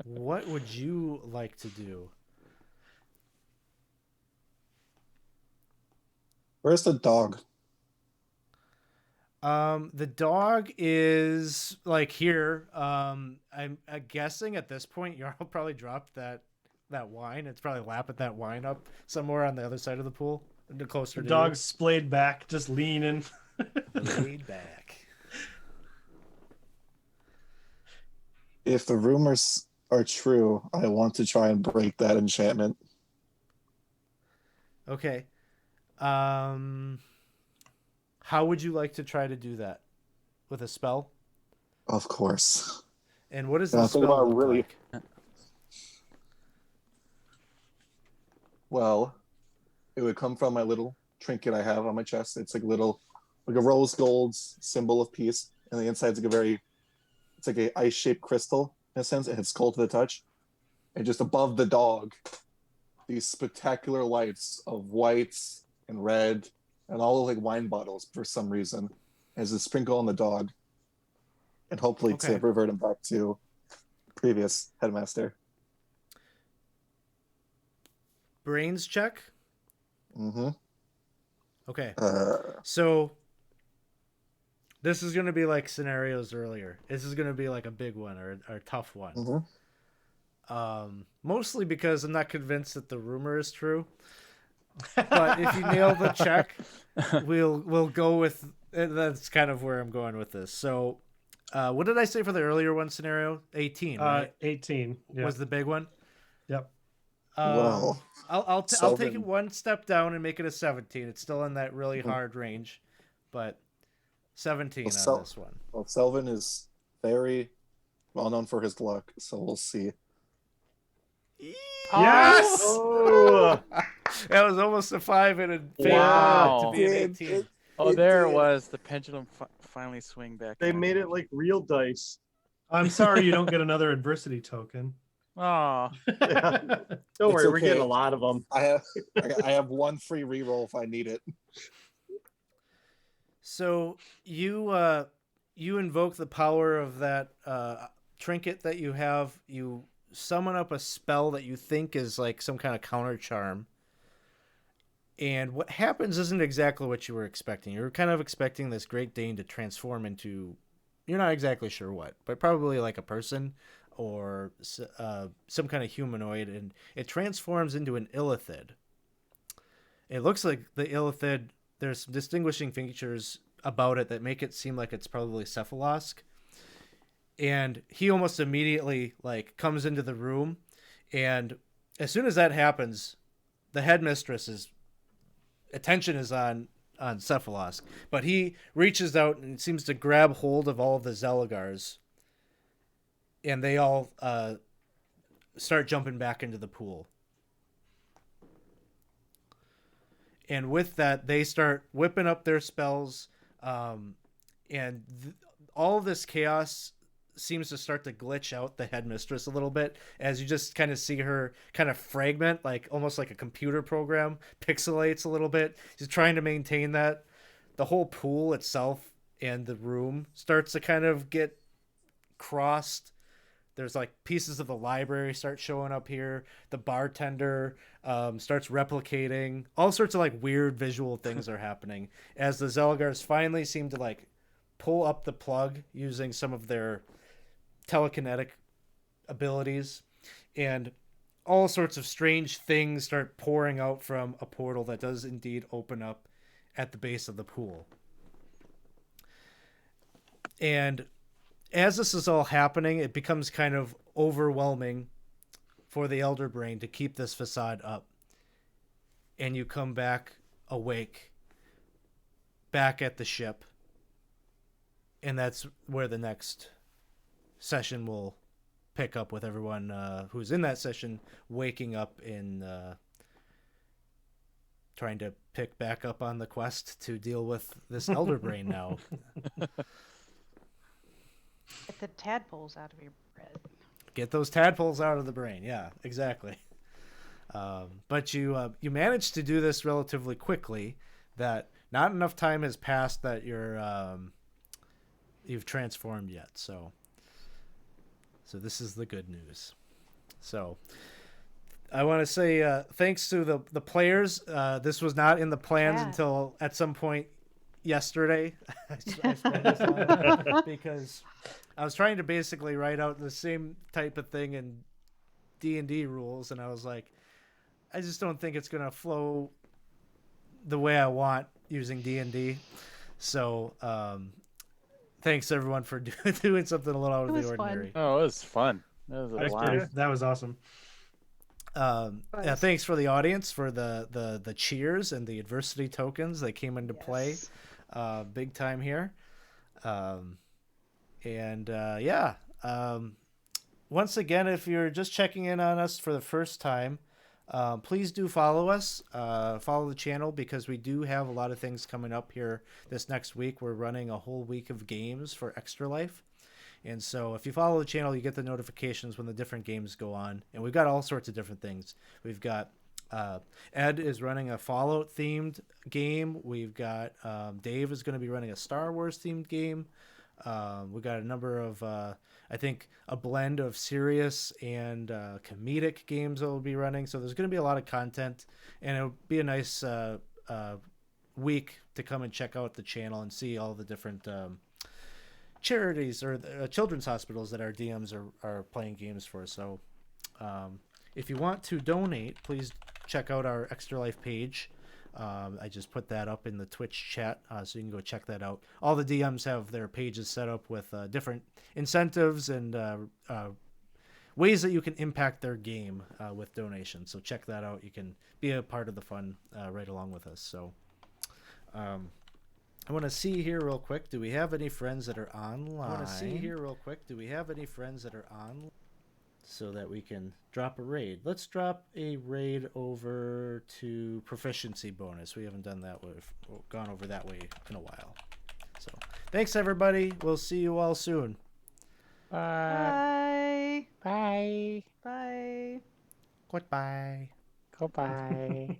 what would you like to do? Where's the dog? The dog is like here. I'm guessing at this point Jarl probably dropped that wine. It's probably lapping that wine up somewhere on the other side of the pool, closer The to dog's splayed back, just leaning. you. Laid back. If the rumors are true, I want to try and break that enchantment. Okay. How would you like to try to do that? With a spell? Of course. And what does Yeah, the think spell about look really- like? Well, it would come from my little trinket I have on my chest. It's like like a rose gold symbol of peace, and the inside's it's like a ice-shaped crystal in a sense, and it's cold to the touch. And just above the dog, these spectacular lights of whites and red and all like wine bottles for some reason as a sprinkle on the dog, and hopefully Okay. to revert him back to previous headmaster. Brains check? Mm-hmm. Okay. So this is going to be like scenarios earlier. This is going to be like a big one or a tough one. Mm-hmm. Mostly because I'm not convinced that the rumor is true. But if you nail the check, we'll go with. That's kind of where I'm going with this. So, what did I say for the earlier one scenario? 18, right? 18 Was the big one. Yep. Well, I'll take it Selvin- one step down and make it a 17. It's still in that really hard range, but 17 on this one. Well, Selvin is very well known for his luck, so we'll see. Yes! Oh, That was almost a 5 and a failed Wow. to be an 18. oh, there it was. The pendulum finally swing back. They in. made it like real dice. I'm sorry you don't get another adversity token. Oh, Don't It's worry, we're okay. getting a lot of them. I have one free reroll if I need it. So you invoke the power of that trinket that you have. You summon up a spell that you think is like some kind of counter charm. And what happens isn't exactly what you were expecting. You were kind of expecting this Great Dane to transform into, you're not exactly sure what, but probably like a person or some kind of humanoid. And it transforms into an illithid. It looks like the illithid, there's some distinguishing features about it that make it seem like it's probably Cephalosk. And he almost immediately like comes into the room, and as soon as that happens, the headmistress's attention is on Cephalosk, but he reaches out and seems to grab hold of all of the Zelagars, and they all start jumping back into the pool. And with that, they start whipping up their spells, and all of this chaos seems to start to glitch out the headmistress a little bit as you just kind of see her kind of fragment, like almost like a computer program pixelates a little bit. She's trying to maintain that. The whole pool itself and the room starts to kind of get crossed. There's like pieces of the library start showing up here. The bartender starts replicating. All sorts of like weird visual things are happening as the Zelagars finally seem to like pull up the plug using some of their telekinetic abilities, and all sorts of strange things start pouring out from a portal that does indeed open up at the base of the pool. And as this is all happening, it becomes kind of overwhelming for the Elder Brain to keep this facade up. And you come back awake, back at the ship. And that's where the next session will pick up, with everyone who's in that session waking up in trying to pick back up on the quest to deal with this Elder Brain now. Get the tadpoles out of your bread. Get those tadpoles out of the brain. Yeah, exactly. But you managed to do this relatively quickly. That not enough time has passed that you've transformed yet. So this is the good news. So I want to say thanks to the players. This was not in the plans Yeah. until at some point yesterday. I spent this on because I was trying to basically write out the same type of thing in D&D rules, and I was like, I just don't think it's gonna flow the way I want using D&D. So thanks everyone for doing something a little out It of the was fun. ordinary. Oh, it was fun. That was a blast. That was awesome. Yeah, thanks for the audience for the cheers and the adversity tokens. They came into play Yes. big time here. Once again, if you're just checking in on us for the first time, please do follow us. Follow the channel because we do have a lot of things coming up here this next week. We're running a whole week of games for Extra Life. And so if you follow the channel, you get the notifications when the different games go on. And we've got all sorts of different things. We've got Ed is running a Fallout themed game. We've got Dave is going to be running a Star Wars themed game. We've got a number of, I think, a blend of serious and comedic games that we'll be running. So there's going to be a lot of content. And it'll be a nice week to come and check out the channel and see all the different charities or children's hospitals that our DMs are playing games for. So if you want to donate, please check out our Extra Life page. I just put that up in the Twitch chat, so you can go check that out. All the DMs have their pages set up with different incentives and ways that you can impact their game with donations. So check that out. You can be a part of the fun right along with us. So I want to see here real quick. Do we have any friends that are online? So that we can drop a raid. Let's drop a raid over to proficiency bonus. We haven't done that. We've gone over that way in a while. So thanks everybody. We'll see you all soon. Bye. Bye. Bye. Goodbye. Goodbye.